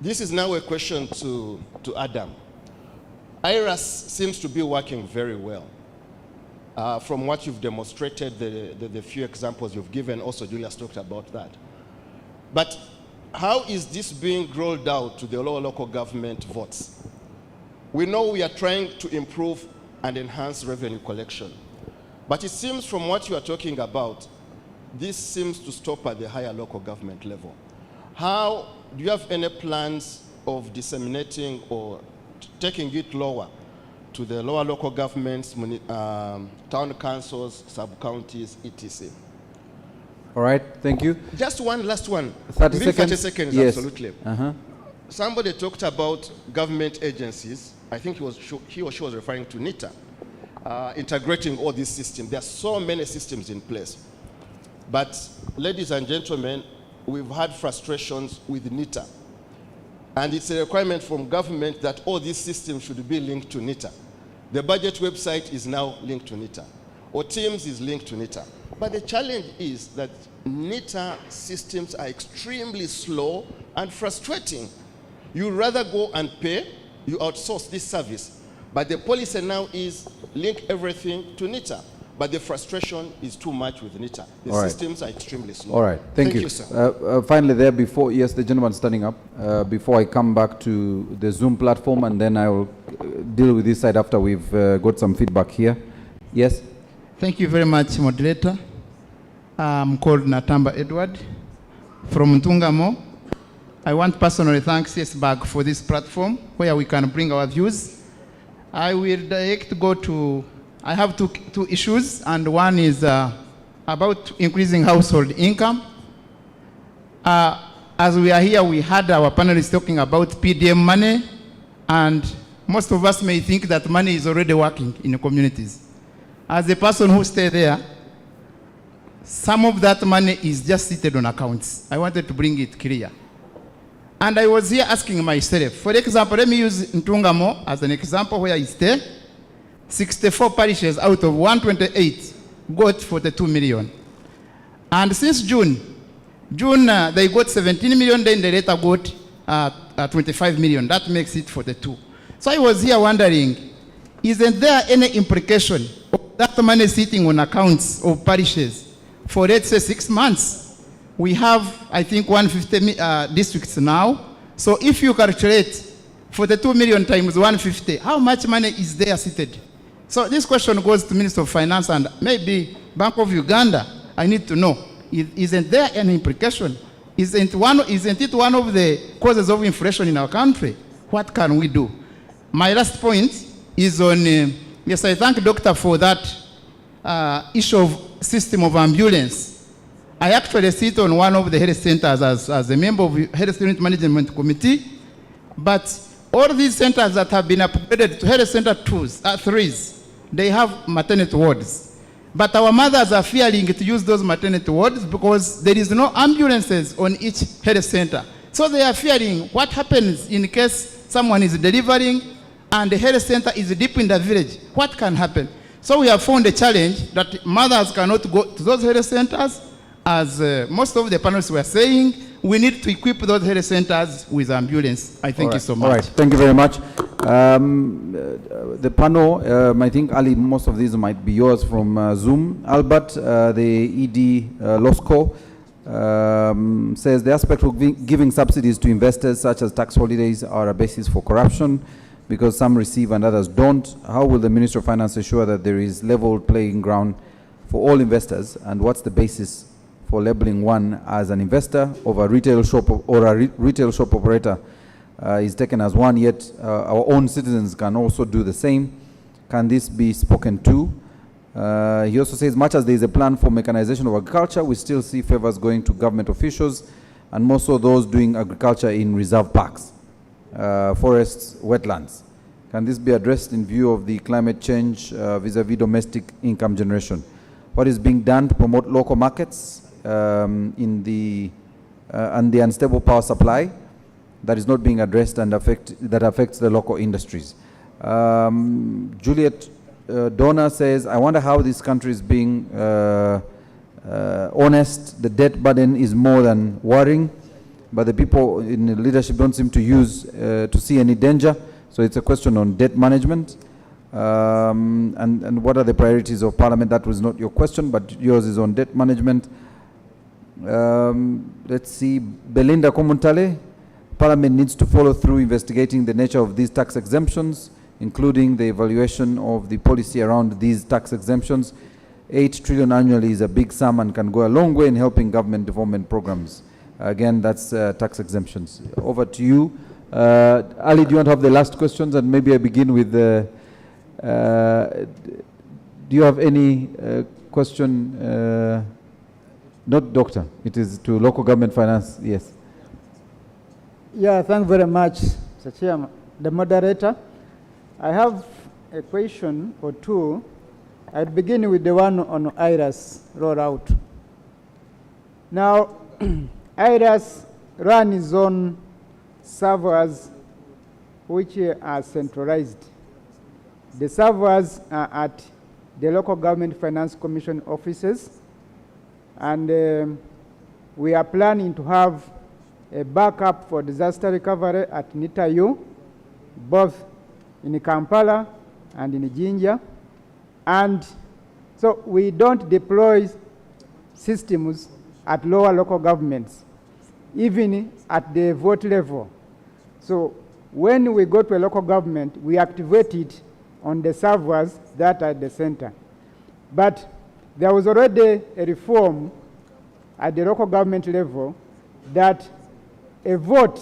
This is now a question to Adam. IRAS seems to be working very well. From what you've demonstrated, the few examples you've given, also Julius talked about that. But how is this being rolled out to the local government votes? We know we are trying to improve and enhance revenue collection. But it seems from what you are talking about, this seems to stop at the higher local government level. How, do you have any plans of disseminating or taking it lower to the lower local governments, town councils, sub-counties, etc.? All right, thank you. Just one last one. 30 seconds? 30 seconds, yes. Absolutely. Somebody talked about government agencies. I think he or she was referring to NITA, integrating all these systems. There are so many systems in place. But ladies and gentlemen, we've had frustrations with NITA. And it's a requirement from government that all these systems should be linked to NITA. The budget website is now linked to NITA, or Teams is linked to NITA. But the challenge is that NITA systems are extremely slow and frustrating. You rather go and pay, you outsource this service. But the policy now is link everything to NITA. But the frustration is too much with NITA. The systems are extremely slow. All right, thank you. Sir. Finally there, before, yes, the gentleman standing up, before I come back to the Zoom platform, and then I will deal with this side after we've got some feedback here. Yes? Thank you very much, moderator. I'm called Natamba Edward from Ntungamo. I want to personally thank CSBAG for this platform where we can bring our views. I will direct go to, I have two issues, and one is about increasing household income. As we are here, we had our panelists talking about PDM money, and most of us may think that money is already working in the communities. As a person who stay there, some of that money is just seated on accounts. I wanted to bring it clear. And I was here asking myself, for example, let me use Ntungamo as an example where I stay. 64 parishes out of 128 got 42 million. And since June, they got 17 million, then they later got 25 million. That makes it 42. So I was here wondering, isn't there any implication of that money sitting on accounts of parishes for, let's say, 6 months? We have, I think, 150 districts now. So if you calculate 42 million times 150, how much money is there seated? So this question goes to Minister of Finance and maybe Bank of Uganda. I need to know, isn't there any implication? Isn't it one of the causes of inflation in our country? What can we do? My last point is on, yes, I thank Doctor for that issue of system of ambulance. I actually sit on one of the health centers as a member of the Health Unit Management Committee, but all these centers that have been upgraded to Health Center 3s, they have maternity wards. But our mothers are fearing to use those maternity wards because there is no ambulances on each health center. So they are fearing what happens in case someone is delivering and the health center is deep in the village. What can happen? So we have found a challenge that mothers cannot go to those health centers. As most of the panelists were saying, we need to equip those health centers with ambulance. I thank you so much. All right, thank you very much. The panel, I think, Ali, most of these might be yours from Zoom. Albert, the ED LOSCO, says the aspect of giving subsidies to investors such as tax holidays are a basis for corruption because some receive and others don't. How will the Minister of Finance ensure that there is level playing ground for all investors, and what's the basis for labeling one as an investor of a retail shop or a retail shop operator is taken as one, yet our own citizens can also do the same? Can this be spoken to? He also says, much as there is a plan for mechanization of agriculture, we still see favors going to government officials and more so those doing agriculture in reserve parks, forests, wetlands. Can this be addressed in view of the climate change vis-a-vis domestic income generation? What is being done to promote local markets and the unstable power supply that is not being addressed and that affects the local industries? Juliet Donna says, I wonder how this country is being honest. The debt burden is more than worrying, but the people in leadership don't seem to see any danger. So it's a question on debt management. And what are the priorities of Parliament? That was not your question, but yours is on debt management. Let's see, Belinda Komuntale, Parliament needs to follow through investigating the nature of these tax exemptions, including the evaluation of the policy around these tax exemptions. 8 trillion annually is a big sum and can go a long way in helping government development programs. Again, that's tax exemptions. Over to you. Ali, do you want to have the last questions? And maybe I begin with the... do you have any question? Not doctor, it is to local government finance, yes. Yeah, thank you very much, Mr. Chairman. The moderator, I have a question or two. I'll begin with the one on IRAS rollout. Now, IRAS run its own servers which are centralized. The servers are at the local government finance commission offices, and we are planning to have a backup for disaster recovery at Nitayu, both in Kampala and in Jinja. And so we don't deploy systems at lower local governments, even at the vote level. So when we go to a local government, we activate it on the servers that are at the center. But there was already a reform at the local government level that at vote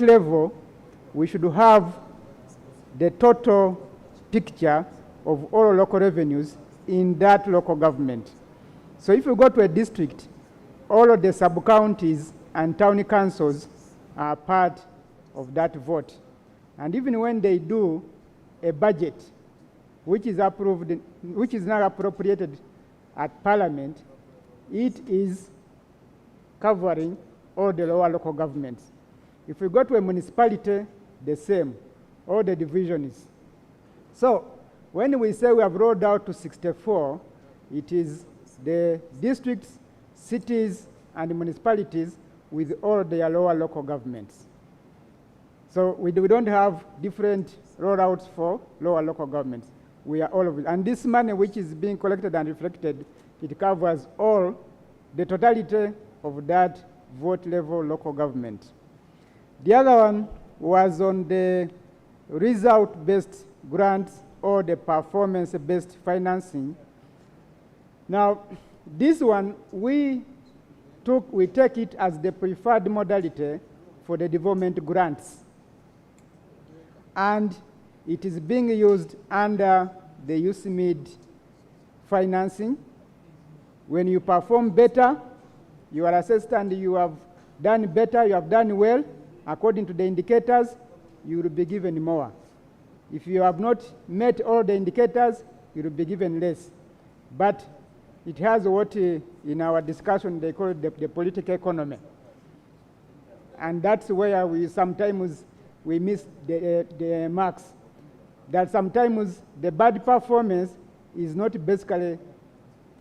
level, we should have the total picture of all local revenues in that local government. So if you go to a district, all of the sub-counties and town councils are part of that vote. And even when they do a budget, which is approved, which is now appropriated at Parliament, it is covering all the lower local governments. If we go to a municipality, the same, all the divisions. So when we say we have rolled out to 64, it is the districts, cities, and municipalities with all their lower local governments. So we don't have different rollouts for lower local governments. We are all of it. And this money which is being collected and reflected, it covers all, the totality of that vote level local government. The other one was on the result-based grants or the performance-based financing. Now, this one, we take it as the preferred modality for the development grants. And it is being used under the USMID financing. When you perform better, you are assessed and you have done better, you have done well, according to the indicators, you will be given more. If you have not met all the indicators, you will be given less. But it has what in our discussion they call it the political economy. And that's where we sometimes we miss the marks. That sometimes the bad performance is not basically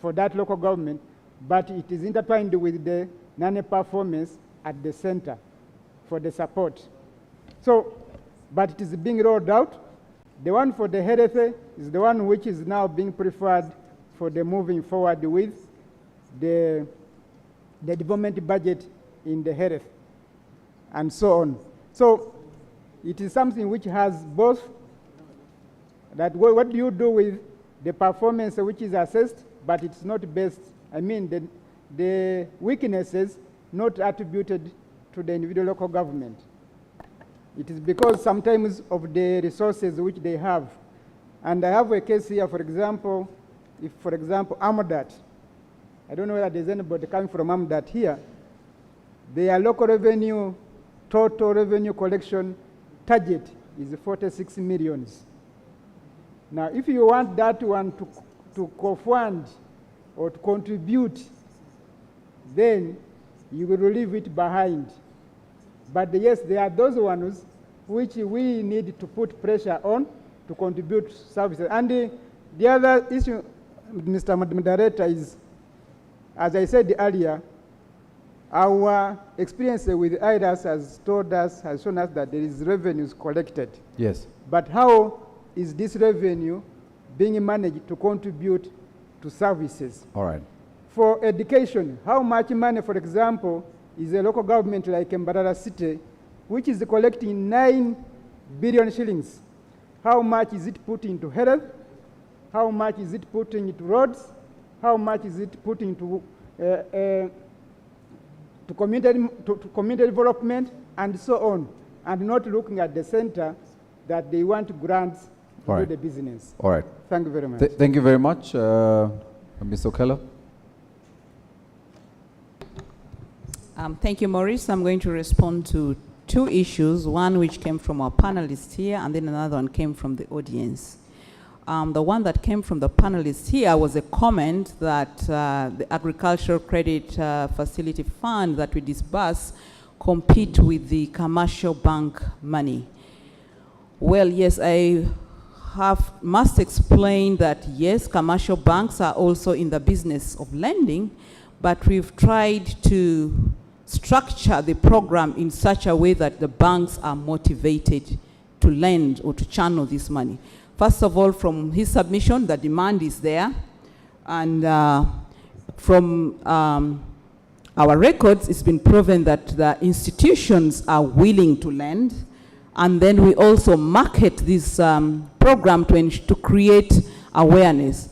for that local government, but it is intertwined with the non-performance at the center for the support. So, but it is being rolled out. The one for the health is the one which is now being preferred for the moving forward with the development budget in the health and so on. So it is something which has both that what do you do with the performance which is assessed, but it's not based, I mean the weaknesses not attributed to the individual local government. It is because sometimes of the resources which they have. And I have a case here, for example, if, for example, Amadat, I don't know whether there's anybody coming from Amadat here, their local revenue, total revenue collection target is 46 millions. Now, if you want that one to co-fund or to contribute, then you will leave it behind. But yes, there are those ones which we need to put pressure on to contribute services. And the other issue, Mr. Moderator, is, as I said earlier, our experience with IRAS has told us, has shown us that there is revenues collected. Yes. But how is this revenue being managed to contribute to services? All right. For education, how much money, for example, is a local government like Mbarara City, which is collecting 9 billion shillings? How much is it put into health? How much is it put into roads? How much is it put into community development, and so on, and not looking at the center that they want grants to do the business. All right. Thank you very much. Thank you very much, Ms. Okello. Thank you, Maurice. I'm going to respond to 2 issues, one which came from our panelists here, and then another one came from the audience. The one that came from the panelists here was a comment that the Agricultural Credit Facility Fund that we disburse compete with the commercial bank money. Well, yes, I must explain that, yes, commercial banks are also in the business of lending, but we've tried to structure the program in such a way that the banks are motivated to lend or to channel this money. First of all, from his submission, the demand is there. And from our records, it's been proven that the institutions are willing to lend. And then we also market this program to create awareness.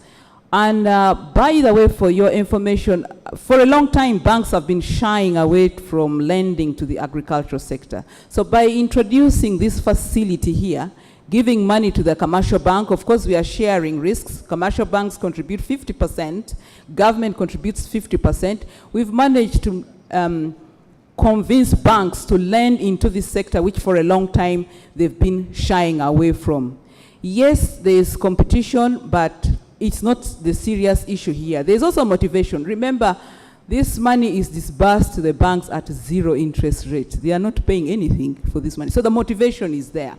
And by the way, for your information, for a long time, banks have been shying away from lending to the agricultural sector. So by introducing this facility here, giving money to the commercial bank, of course, we are sharing risks. Commercial banks contribute 50%, government contributes 50%. We've managed to convince banks to lend into this sector, which for a long time they've been shying away from. Yes, there is competition, but it's not the serious issue here. There's also motivation. Remember, this money is disbursed to the banks at 0 interest rate. They are not paying anything for this money. So the motivation is there.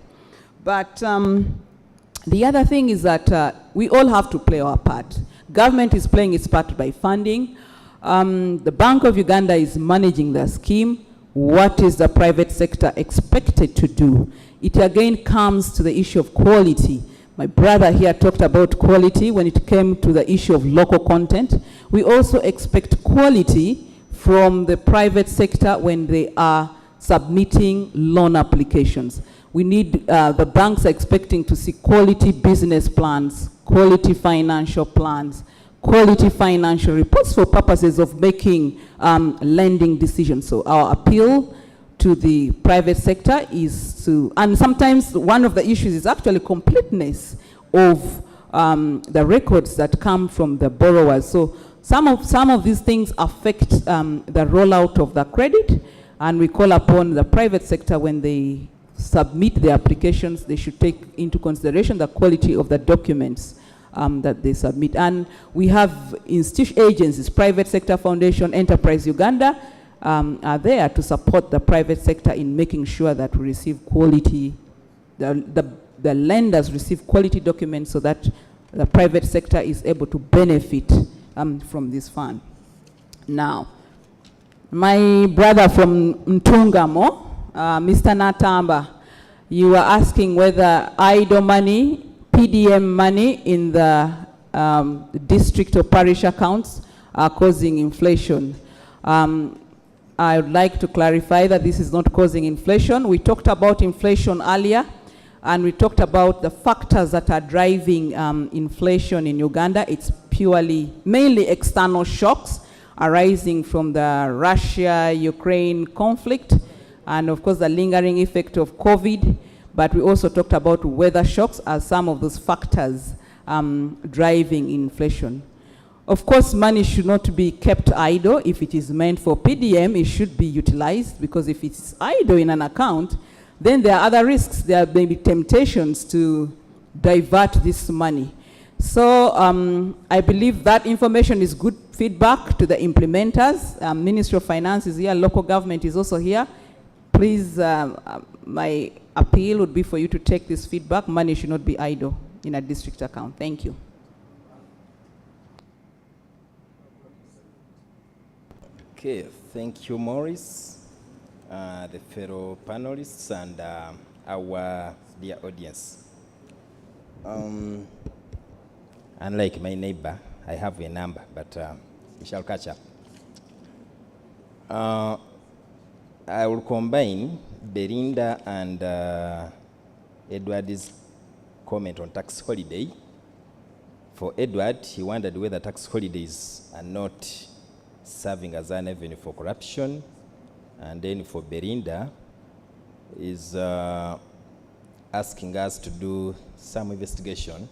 But the other thing is that we all have to play our part. Government is playing its part by funding. The Bank of Uganda is managing the scheme. What is the private sector expected to do? It again comes to the issue of quality. My brother here talked about quality when it came to the issue of local content. We also expect quality from the private sector when they are submitting loan applications. We need, the banks are expecting to see quality business plans, quality financial plans, quality financial reports for purposes of making lending decisions. So our appeal to the private sector is to, and sometimes one of the issues is actually completeness of the records that come from the borrowers. So some of these things affect the rollout of the credit, and we call upon the private sector when they submit their applications, they should take into consideration the quality of the documents that they submit. And we have institutional agencies, Private Sector Foundation, Enterprise Uganda, are there to support the private sector in making sure that we receive quality, the lenders receive quality documents so that the private sector is able to benefit from this fund. Now, my brother from Ntungamo, Mr. Natamba, you were asking whether idle money, PDM money in the district or parish accounts are causing inflation. I would like to clarify that this is not causing inflation. We talked about inflation earlier, and we talked about the factors that are driving inflation in Uganda. It's mainly external shocks arising from the Russia-Ukraine conflict, and of course the lingering effect of COVID. But we also talked about weather shocks as some of those factors driving inflation. Of course, money should not be kept idle. If it is meant for PDM, it should be utilized, because if it's idle in an account, then there are other risks. There may be temptations to divert this money. So I believe that information is good feedback to the implementers. Ministry of Finance is here, local government is also here. Please, my appeal would be for you to take this feedback. Money should not be idle in a district account. Thank you. Okay, thank you, Maurice, the fellow panelists, and our dear audience. Unlike my neighbor, I have a number, but we shall catch up. I will combine Belinda and Edward's comment on tax holiday. For Edward, he wondered whether tax holidays are not serving as an avenue for corruption. And then for Belinda, is asking us to do some investigation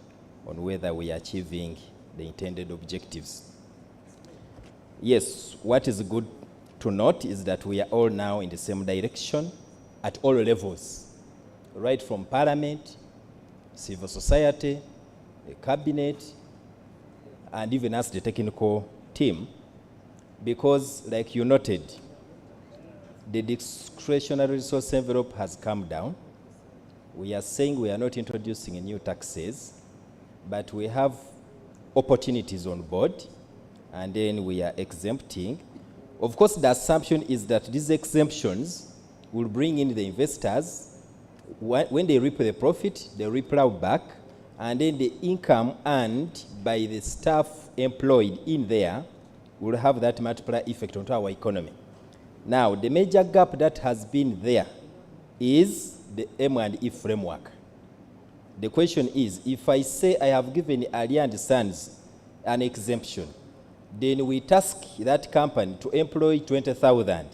on whether we are achieving the intended objectives. Yes, what is good to note is that we are all now in the same direction at all levels, right from Parliament, civil society, the cabinet, and even as the technical team, because like you noted, the discretionary resource envelope has come down. We are saying we are not introducing new taxes, but we have opportunities on board, and then we are exempting. Of course, the assumption is that these exemptions will bring in the investors. When they reap the profit, they replow back, and then the income earned by the staff employed in there will have that multiplier effect onto our economy. Now, the major gap that has been there is the M&E framework. The question is, if I say I have given Ali and Sons an exemption, then we task that company to employ 20,000.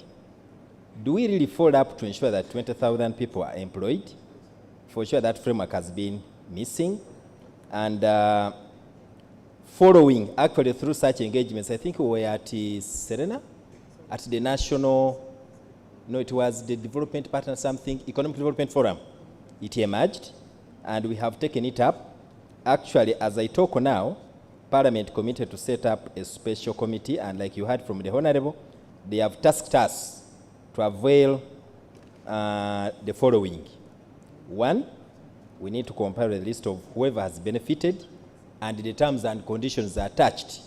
Do we really follow up to ensure that 20,000 people are employed? For sure that framework has been missing. And following actually through such engagements, I think we were at Serena, at the National No, it was the development partner something, Economic Development Forum. It emerged, and we have taken it up. Actually, as I talk now, Parliament committed to set up a special committee, and like you heard from the Honorable, they have tasked us to avail the following. One, we need to compile a list of whoever has benefited and the terms and conditions attached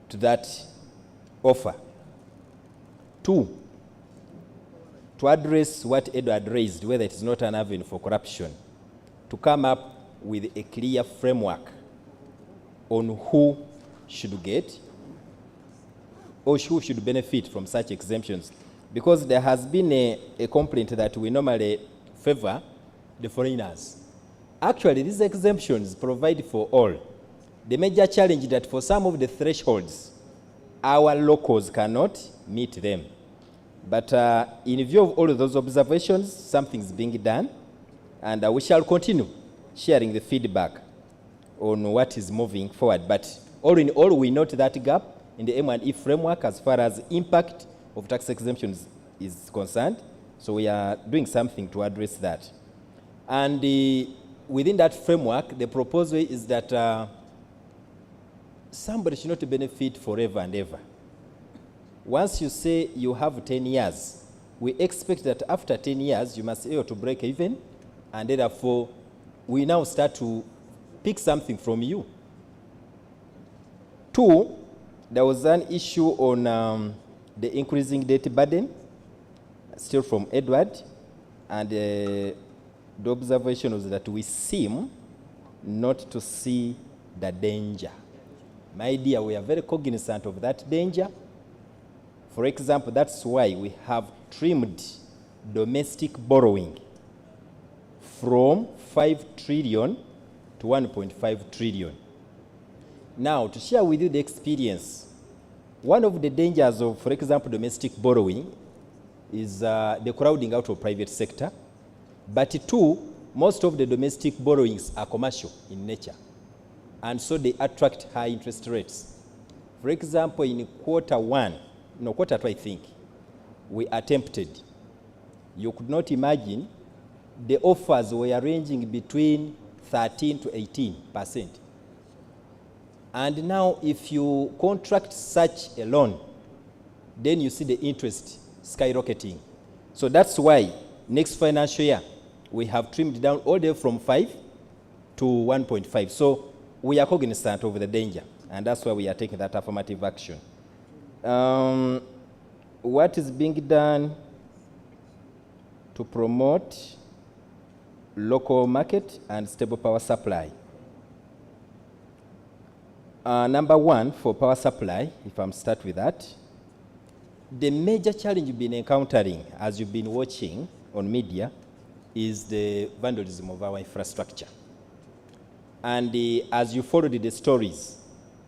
to that offer. Two, to address what Edward raised, whether it is not an avenue for corruption, to come up with a clear framework on who should get or who should benefit from such exemptions. Because there has been a complaint that we normally favor the foreigners. Actually, these exemptions provide for all. The major challenge that for some of the thresholds, our locals cannot meet them. But in view of all of those observations, something's being done, and we shall continue sharing the feedback on what is moving forward. But all in all, we note that gap in the M&E framework as far as impact of tax exemptions is concerned. So we are doing something to address that. And within that framework, the proposal is that somebody should not benefit forever and ever. Once you say you have 10 years, we expect that after 10 years, you must be able to break even, and therefore, we now start to pick something from you. Two, there was an issue on the increasing debt burden, still from Edward, and the observation was that we seem not to see the danger. My dear, we are very cognizant of that danger. For example, that's why we have trimmed domestic borrowing from 5 trillion to 1.5 trillion. Now, to share with you the experience, one of the dangers of, for example, domestic borrowing is the crowding out of private sector. But two, most of the domestic borrowings are commercial in nature, and so they attract high interest rates. For example, in quarter two, I think, we attempted. You could not imagine the offers were ranging between 13 to 18%. And now if you contract such a loan, then you see the interest skyrocketing. So that's why next financial year, we have trimmed down all the way from 5 to 1.5. So we are cognizant of the danger, and that's why we are taking that affirmative action. What is being done to promote local market and stable power supply? Number one, for power supply, if I'm start with that, the major challenge you've been encountering as you've been watching on media is the vandalism of our infrastructure. And as you followed the stories,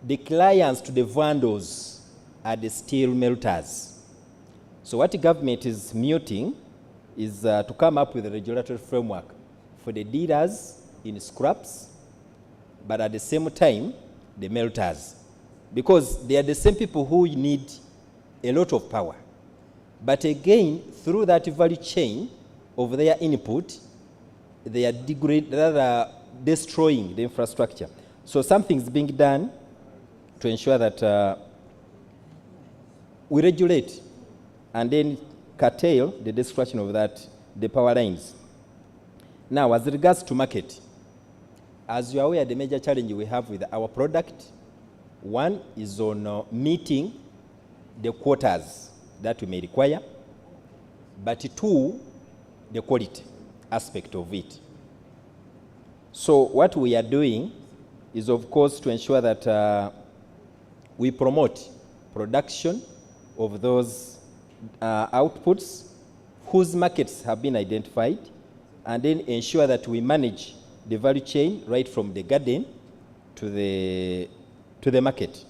the clients to the vandals are the steel melters. So what the government is muting is to come up with a regulatory framework for the dealers in scraps, but at the same time, the melters. Because they are the same people who need a lot of power. But again, through that value chain of their input, they are destroying the infrastructure. So something's being done to ensure that we regulate and then curtail the destruction of the power lines. Now, as regards to market, as you are aware, the major challenge we have with our product, one is on meeting the quotas that we may require, but two, the quality aspect of it. So what we are doing is, of course, to ensure that we promote production of those outputs whose markets have been identified, and then ensure that we manage the value chain right from the garden to the market.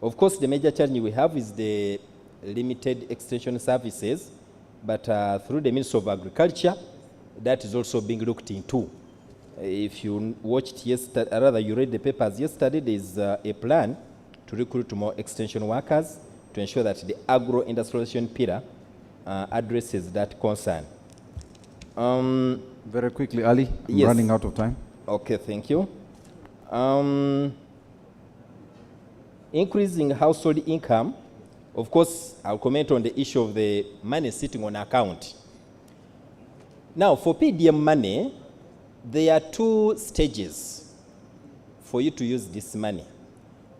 Of course, the major challenge we have is the limited extension services, but through the Ministry of Agriculture, that is also being looked into. If you watched yesterday, rather you read the papers yesterday, there is a plan to recruit more extension workers to ensure that the agro-industrialization pillar addresses that concern. Very quickly, Ali, I'm Yes. running out of time. Okay, thank you. Increasing household income, of course, I'll comment on the issue of the money sitting on account. Now, for PDM money, there are 2 stages for you to use this money.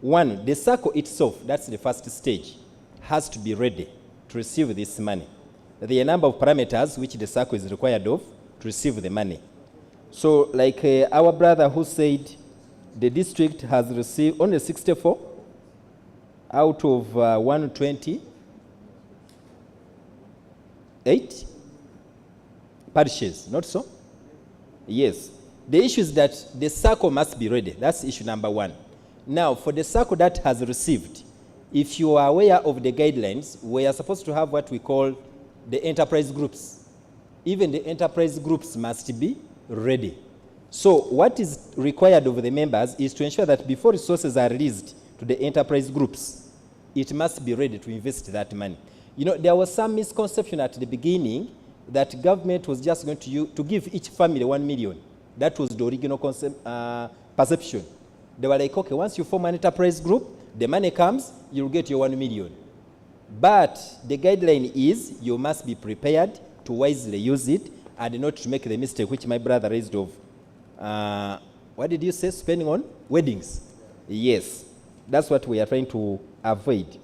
One, the circle itself, that's the first stage, has to be ready to receive this money. There are a number of parameters which the circle is required of to receive the money. So, like our brother who said the district has received only 64 out of 128 parishes, not so? Yes. The issue is that the circle must be ready. That's issue number 1. Now, for the circle that has received, if you are aware of the guidelines, we are supposed to have what we call the enterprise groups. Even the enterprise groups must be ready. So what is required of the members is to ensure that before resources are released to the enterprise groups, it must be ready to invest that money. You know, there was some misconception at the beginning that government was just going to give each family 1 million. That was the original perception. They were like, okay, once you form an enterprise group, the money comes, you'll get your 1 million. But the guideline is you must be prepared to wisely use it and not to make the mistake which my brother raised of, what did you say, spending on weddings? Yes, that's what we are trying to avoid.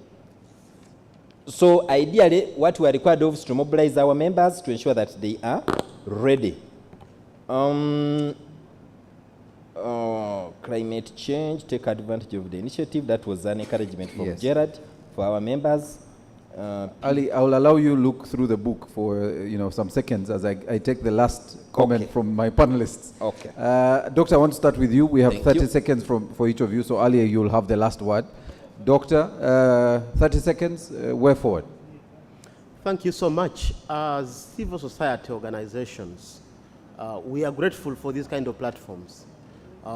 So ideally, what we are required of is to mobilize our members to ensure that they are ready. Climate change, take advantage of the initiative. That was an encouragement from Gerard for our members. Ali, I will allow you look through the book for some seconds as I take the last comment from my panelists. Okay. Doctor, I want to start with you. We have Thank 30 you. seconds for each of you, so Ali, you will have the last word. Doctor, 30 seconds, way forward. Thank you so much. As civil society organizations, we are grateful for these kind of platforms.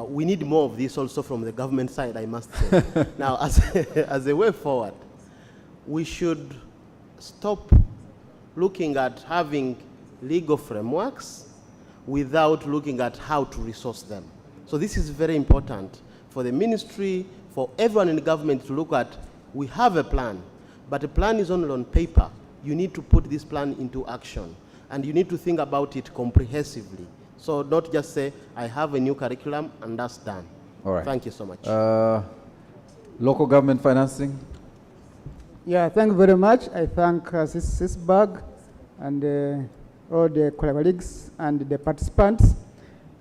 We need more of this also from the government side, I must say. Now, as a way forward, we should stop looking at having legal frameworks without looking at how to resource them. So this is very important for the ministry, for everyone in the government to look at, we have a plan, but a plan is only on paper. You need to put this plan into action, and you need to think about it comprehensively. So not just say, I have a new curriculum and that's done. All right. Thank you so much. Local government financing. Yeah, thank you very much. I thank CISBAG and all the colleagues and the participants.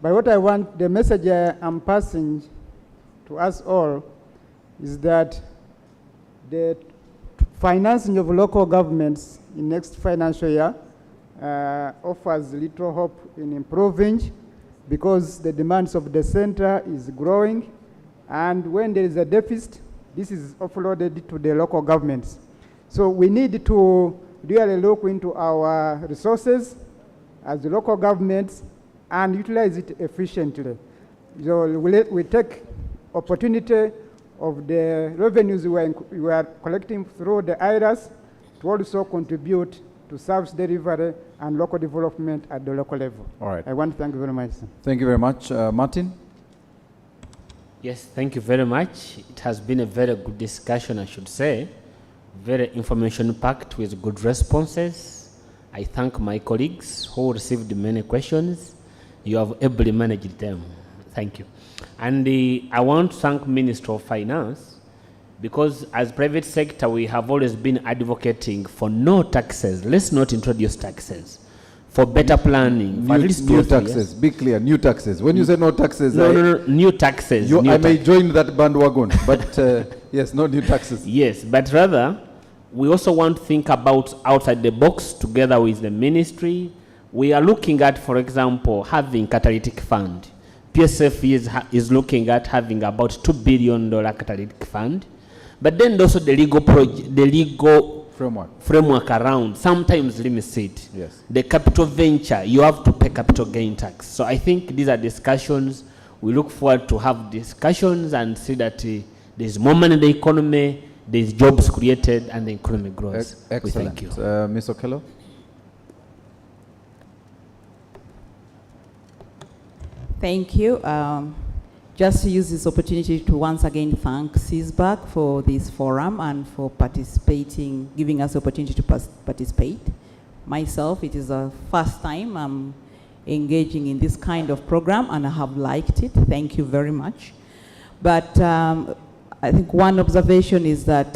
But what I want, the message I'm passing to us all is that the financing of local governments in next financial year offers little hope in improving because the demands of the center is growing, and when there is a deficit, this is offloaded to the local governments. So we need to really look into our resources as the local governments and utilize it efficiently. So we take opportunity of the revenues we are collecting through the IRAS to also contribute to service delivery and local development at the local level. All right. I want to thank you very much. Thank you very much. Martin? Yes, thank you very much. It has been a very good discussion, I should say. Very information-packed with good responses. I thank my colleagues who received many questions. You have ably managed them. Thank you. And I want to thank Minister of Finance, because as private sector, we have always been advocating for no taxes. Let's not introduce taxes. For better planning. For at least new taxes. Be clear, new taxes. When you say no taxes, no, new taxes. I may join that bandwagon, but yes, no new taxes. Yes, but rather, we also want to think about outside the box together with the ministry. We are looking at, for example, having catalytic fund. PSF is looking at having about $2 billion catalytic fund. But then also the legal framework around sometimes limits it. Yes. The capital venture, you have to pay capital gain tax. So I think these are discussions. We look forward to have discussions and see that there's more money in the economy. there's jobs created and the economy grows. We Excellent. thank you. Ms. Okello? Thank you. Just to use this opportunity to once again thank CISBAC for this forum and for participating, giving us the opportunity to participate. Myself, it is the first time I'm engaging in this kind of program, and I have liked it. Thank you very much. But I think one observation is that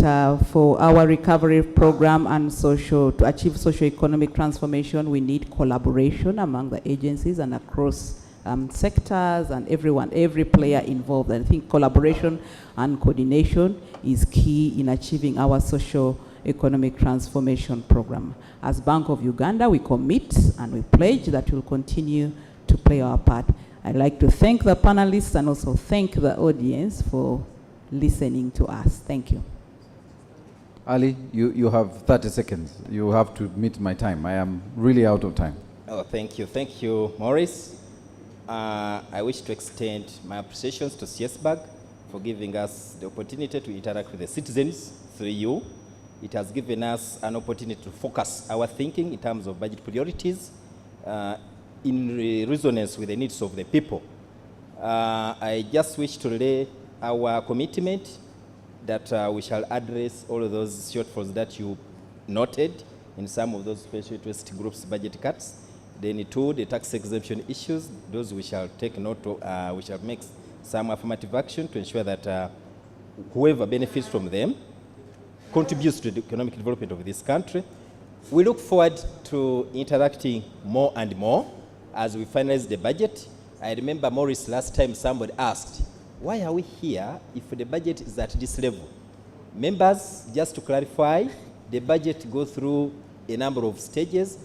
for our recovery program and to achieve socio-economic transformation, we need collaboration among the agencies and across sectors and every player involved. And I think collaboration and coordination is key in achieving our socio-economic transformation program. As Bank of Uganda, we commit and we pledge that we'll continue to play our part. I'd like to thank the panelists and also thank the audience for listening to us. Thank you. Ali, you have 30 seconds. You have to meet my time. I am really out of time. Oh, thank you. Thank you, Maurice. I wish to extend my appreciations to CSBAG for giving us the opportunity to interact with the citizens through you. It has given us an opportunity to focus our thinking in terms of budget priorities in resonance with the needs of the people. I just wish to lay our commitment that we shall address all of those shortfalls that you noted in some of those special interest groups' budget cuts. Then too, the tax exemption issues, those we shall take note of, we shall make some affirmative action to ensure that whoever benefits from them contributes to the economic development of this country. We look forward to interacting more and more as we finalize the budget. I remember, Maurice, last time somebody asked, why are we here if the budget is at this level? Members, just to clarify, the budget goes through a number of stages.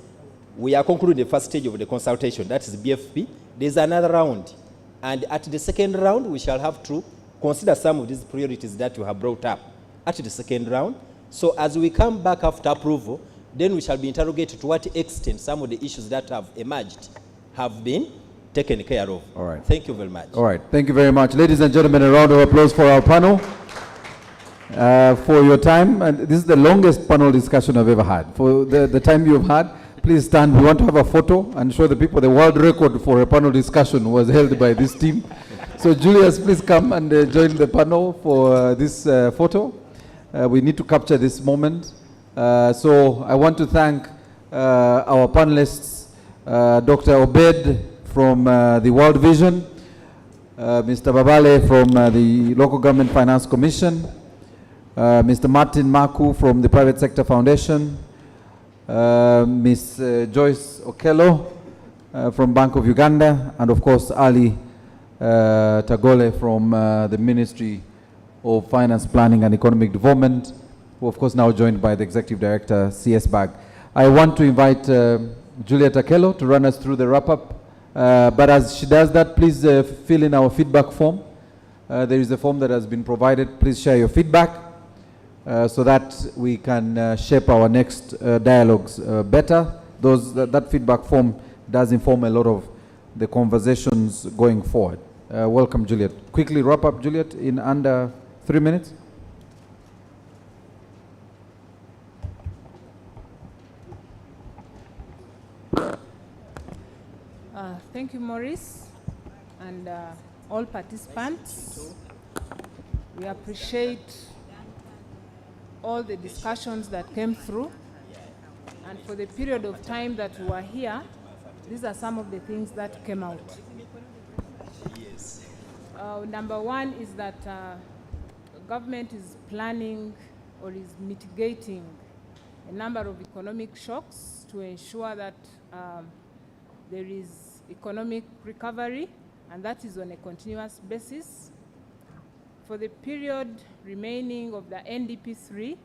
We are concluding the first stage of the consultation, that is BFP. There's another round. And at the second round, we shall have to consider some of these priorities that you have brought up at the second round. So as we come back after approval, then we shall be interrogated to what extent some of the issues that have emerged have been taken care of. All right. Thank you very much. All right. Thank you very much. Ladies and gentlemen, a round of applause for our panel for your time. And this is the longest panel discussion I've ever had. For the time you've had, please stand. We want to have a photo and show the people the world record for a panel discussion was held by this team. So Julius, please come and join the panel for this photo. We need to capture this moment. So I want to thank our panelists, Dr. Obed from the World Vision, Mr. Babale from the Local Government Finance Commission, Mr. Martin Maku from the Private Sector Foundation, Ms. Joyce Okello from Bank of Uganda, and of course Ali Tagole from the Ministry of Finance, Planning and Economic Development, who of course now joined by the Executive Director, CSBAG. I want to invite Juliet Okello to run us through the wrap-up, but as she does that, please fill in our feedback form. There is a form that has been provided. Please share your feedback so that we can shape our next dialogues better. That feedback form does inform a lot of the conversations going forward. Welcome, Juliet. Quickly wrap up, Juliet, in under 3 minutes. Thank you, Maurice, and all participants. We appreciate all the discussions that came through, and for the period of time that we were here, these are some of the things that came out. Number one is that the government is planning or is mitigating a number of economic shocks to ensure that there is economic recovery, and that is on a continuous basis. For the period remaining of the NDP3,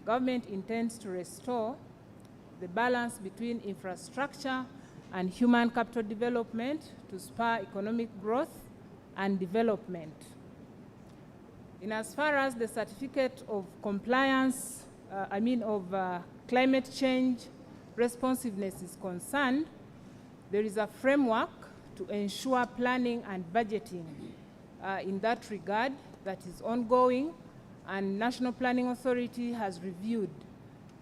government intends to restore the balance between infrastructure and human capital development to spur economic growth and development. In as far as the certificate of compliance, climate change responsiveness is concerned, there is a framework to ensure planning and budgeting in that regard that is ongoing, and National Planning Authority has reviewed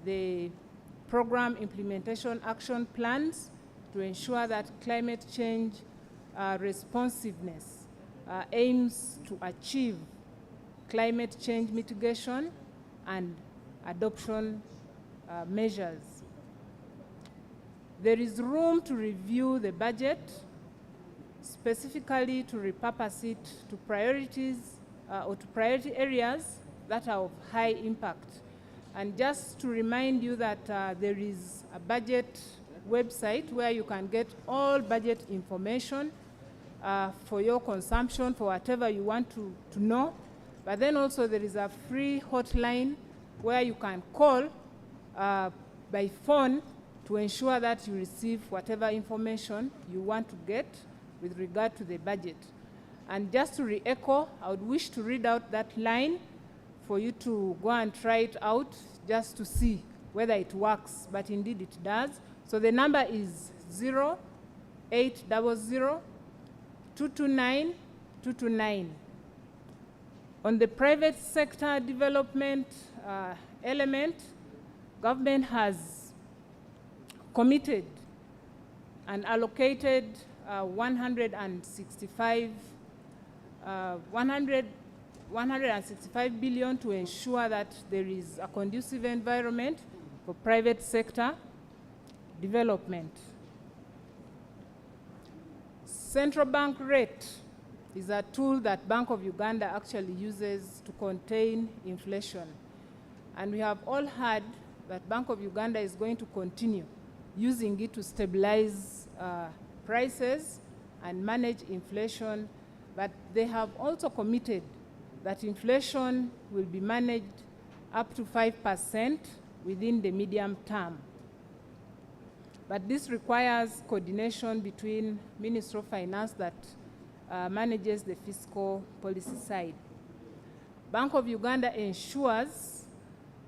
the program implementation action plans to ensure that climate change responsiveness aims to achieve climate change mitigation and adoption measures. There is room to review the budget, specifically to repurpose it to priorities or to priority areas that are of high impact. And just to remind you that there is a budget website where you can get all budget information for your consumption, for whatever you want to know. But then also there is a free hotline where you can call by phone to ensure that you receive whatever information you want to get with regard to the budget. And just to re-echo, I would wish to read out that line for you to go and try it out just to see whether it works, but indeed it does. So the number is 0800-229-229. On the private sector development element, government has committed and allocated 165 billion to ensure that there is a conducive environment for private sector development. Central bank rate is a tool that Bank of Uganda actually uses to contain inflation. And we have all heard that Bank of Uganda is going to continue using it to stabilize prices and manage inflation, but they have also committed that inflation will be managed up to 5% within the medium term. But this requires coordination between Ministry of Finance that manages the fiscal policy side. Bank of Uganda ensures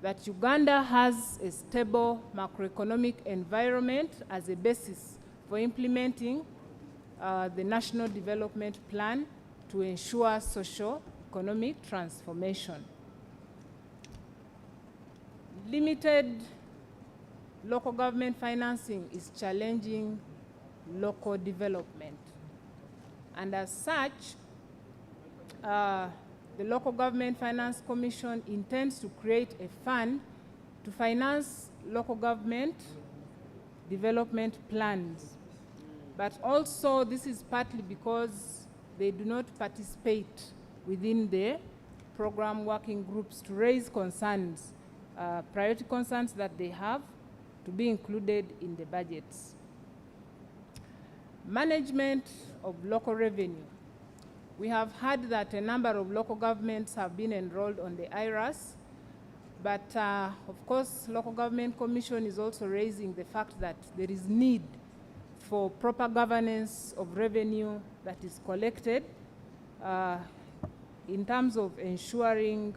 that Uganda has a stable macroeconomic environment as a basis for implementing the National Development Plan to ensure socio-economic transformation. Limited local government financing is challenging local development. And as such, the Local Government Finance Commission intends to create a fund to finance local government development plans. But also this is partly because they do not participate within the program working groups to raise concerns, priority concerns that they have to be included in the budgets. Management of local revenue. We have heard that a number of local governments have been enrolled on the IRAS, but of course, Local Government Commission is also raising the fact that there is need for proper governance of revenue that is collected in terms of ensuring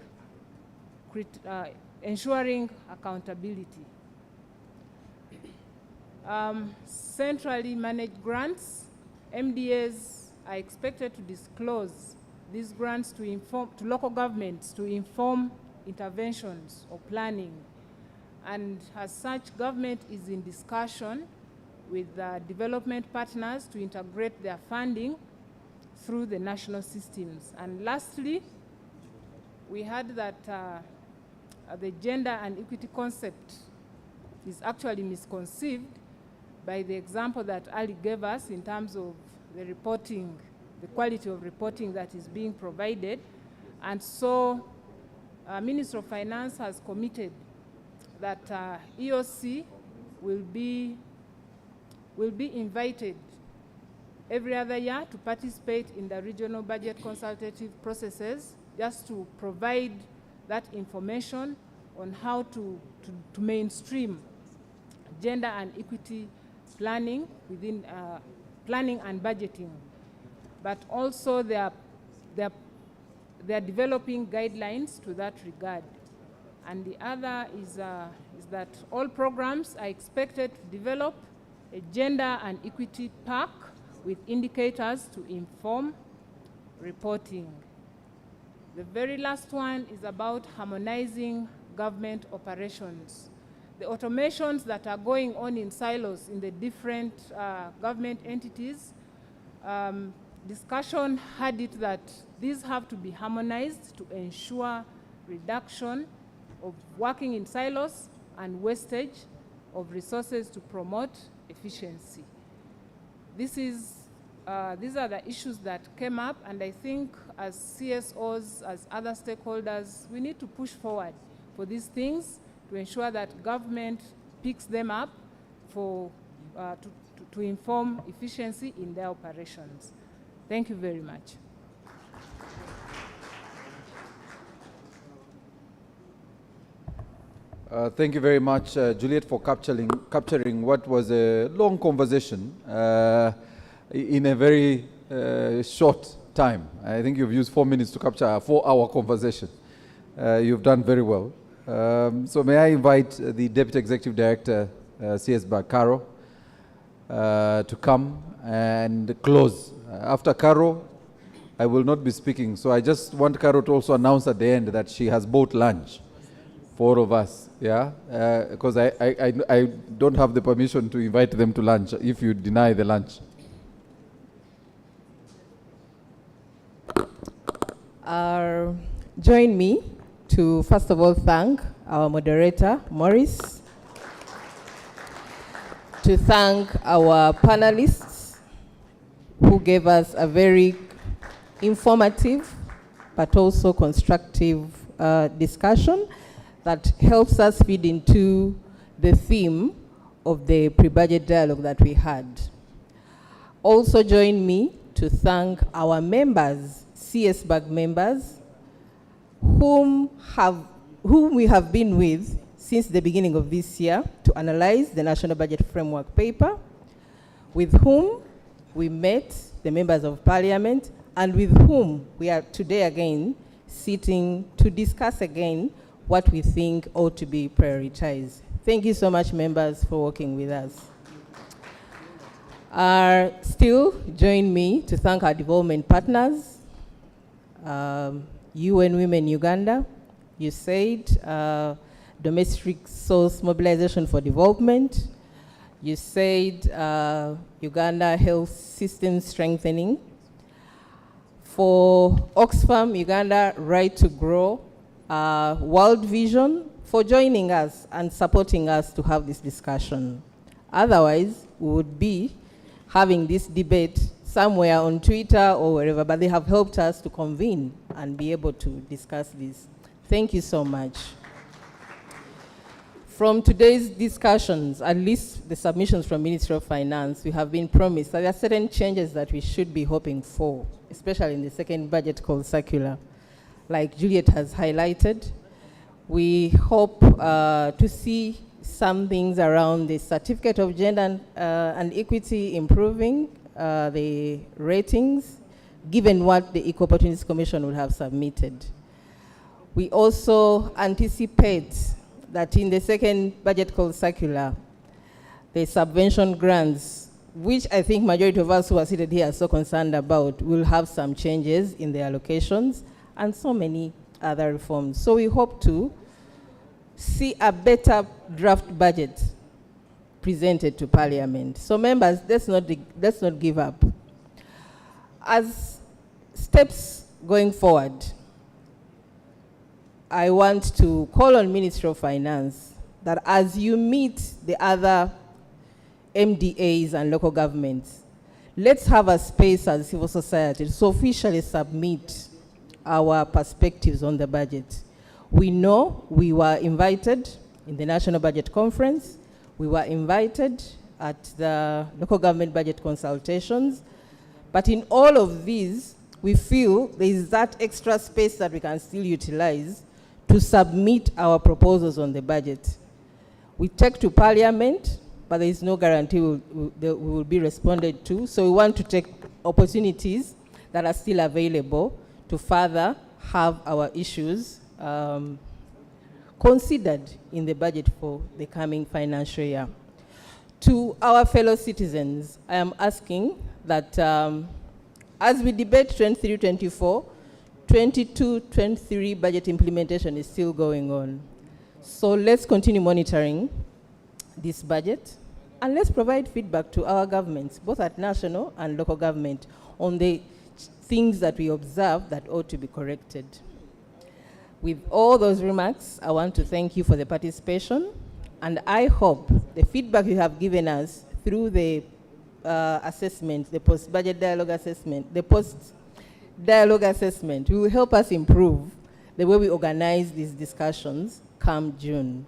accountability. Centrally managed grants, MDAs are expected to disclose these grants to local governments to inform interventions or planning. And as such, government is in discussion with development partners to integrate their funding through the national systems. And lastly, we heard that the gender and equity concept is actually misconceived by the example that Ali gave us in terms of the reporting, the quality of reporting that is being provided. And so Ministry of Finance has committed that EOC will be invited every other year to participate in the regional budget consultative processes, just to provide that information on how to mainstream gender and equity planning within planning and budgeting. But also they are developing guidelines to that regard. And the other is that all programs are expected to develop a gender and equity pack with indicators to inform reporting. The very last one is about harmonizing government operations. The automations that are going on in silos in the different government entities, discussion had it that these have to be harmonized to ensure reduction of working in silos and wastage of resources to promote efficiency. These are the issues that came up, and I think as CSOs, as other stakeholders, we need to push forward for these things to ensure that government picks them up to inform efficiency in their operations. Thank you very much. Thank you very much, Juliet, for capturing what was a long conversation in a very short time. I think you've used 4 minutes to capture a 4-hour conversation. You've done very well. So may I invite the Deputy Executive Director, CS BAG, Caro, to come and close. After Caro, I will not be speaking. So I just want Caro to also announce at the end that she has bought lunch for all of us, yeah? Because I don't have the permission to invite them to lunch if you deny the lunch. Join me to first of all thank our moderator, Maurice, to thank our panelists who gave us a very informative but also constructive discussion that helps us feed into the theme of the pre-budget dialogue that we had. Also join me to thank our members, CS BAG members, whom we have been with since the beginning of this year to analyze the National Budget Framework paper, with whom we met the members of Parliament, and with whom we are today again sitting to discuss again what we think ought to be prioritized. Thank you so much, members, for working with us. Still, join me to thank our development partners, UN Women Uganda, USAID, Domestic Source Mobilization for Development, USAID, Uganda Health System Strengthening, for Oxfam Uganda Right to Grow, World Vision, for joining us and supporting us to have this discussion. Otherwise, we would be having this debate somewhere on Twitter or wherever, but they have helped us to convene and be able to discuss this. Thank you so much. From today's discussions, at least the submissions from Ministry of Finance, we have been promised that there are certain changes that we should be hoping for, especially in the second budget call circular. Like Juliet has highlighted, we hope to see some things around the certificate of gender and equity, improving the ratings, given what the Equal Opportunities Commission would have submitted. We also anticipate that in the second budget call circular, the subvention grants, which I think majority of us who are seated here are so concerned about, will have some changes in the allocations and so many other reforms. So we hope to see a better draft budget presented to Parliament. So members, let's not give up. As steps going forward, I want to call on Ministry of Finance that as you meet the other MDAs and local governments, let's have a space as civil society to officially submit our perspectives on the budget. We know we were invited in the National Budget Conference, we were invited at the local government budget consultations, but in all of these, we feel there is that extra space that we can still utilize to submit our proposals on the budget. We take to Parliament, but there is no guarantee we will be responded to, so we want to take opportunities that are still available to further have our issues considered in the budget for the coming financial year. To our fellow citizens, I am asking that as we debate 23-24, FY2022-23 budget implementation is still going on. So let's continue monitoring this budget, and let's provide feedback to our governments, both at national and local government, on the things that we observe that ought to be corrected. With all those remarks, I want to thank you for the participation, and I hope the feedback you have given us through the assessment, the post-budget dialogue assessment, the post-dialogue assessment will help us improve the way we organize these discussions come June.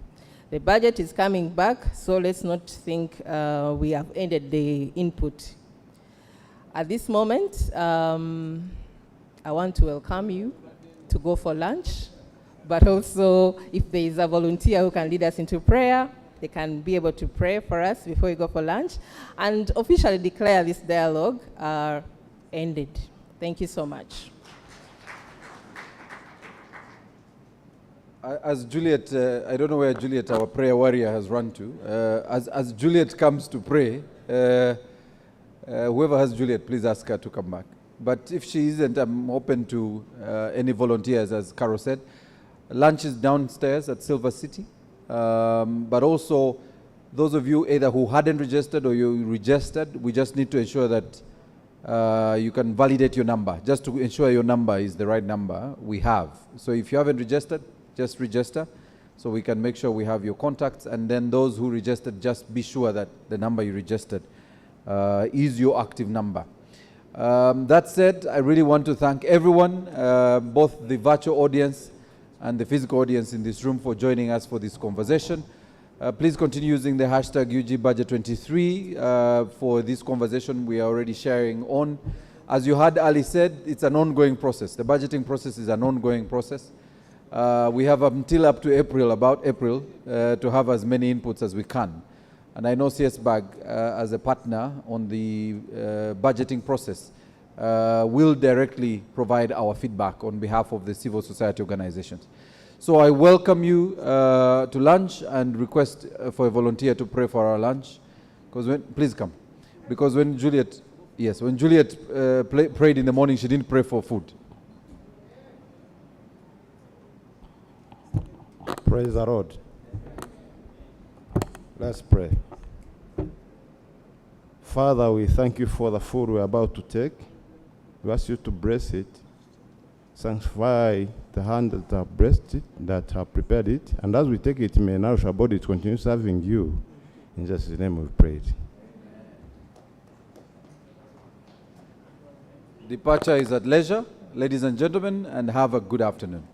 The budget is coming back, so let's not think we have ended the input. At this moment, I want to welcome you to go for lunch, but also if there is a volunteer who can lead us into prayer, they can be able to pray for us before we go for lunch, and officially declare this dialogue ended. Thank you so much. As Juliet, I don't know where Juliet, our prayer warrior, has run to. As Juliet comes to pray, whoever has Juliet, please ask her to come back. But if she isn't, I'm open to any volunteers, as Caro said. Lunch is downstairs at Silver City. But also, those of you either who hadn't registered or you registered, we just need to ensure that you can validate your number, just to ensure your number is the right number we have. So if you haven't registered, just register so we can make sure we have your contacts, and then those who registered, just be sure that the number you registered is your active number. That said, I really want to thank everyone, both the virtual audience and the physical audience in this room, for joining us for this conversation. Please continue using the hashtag UGBudget23 for this conversation we are already sharing on. As you heard Ali said, it's an ongoing process. The budgeting process is an ongoing process. We have until up to April, about April, to have as many inputs as we can. And I know CSBAG, as a partner on the budgeting process, will directly provide our feedback on behalf of the civil society organizations. So I welcome you to lunch and request for a volunteer to pray for our lunch. Please come. Because when Juliet, when Juliet prayed in the morning, she didn't pray for food. Praise the Lord. Let's pray. Father, we thank you for the food we're about to take. We ask you to bless it, sanctify the hand that have blessed it, that have prepared it, and as we take it, may nourish our body to continue serving you. In Jesus' name we prayed. Departure is at leisure, ladies and gentlemen, and have a good afternoon.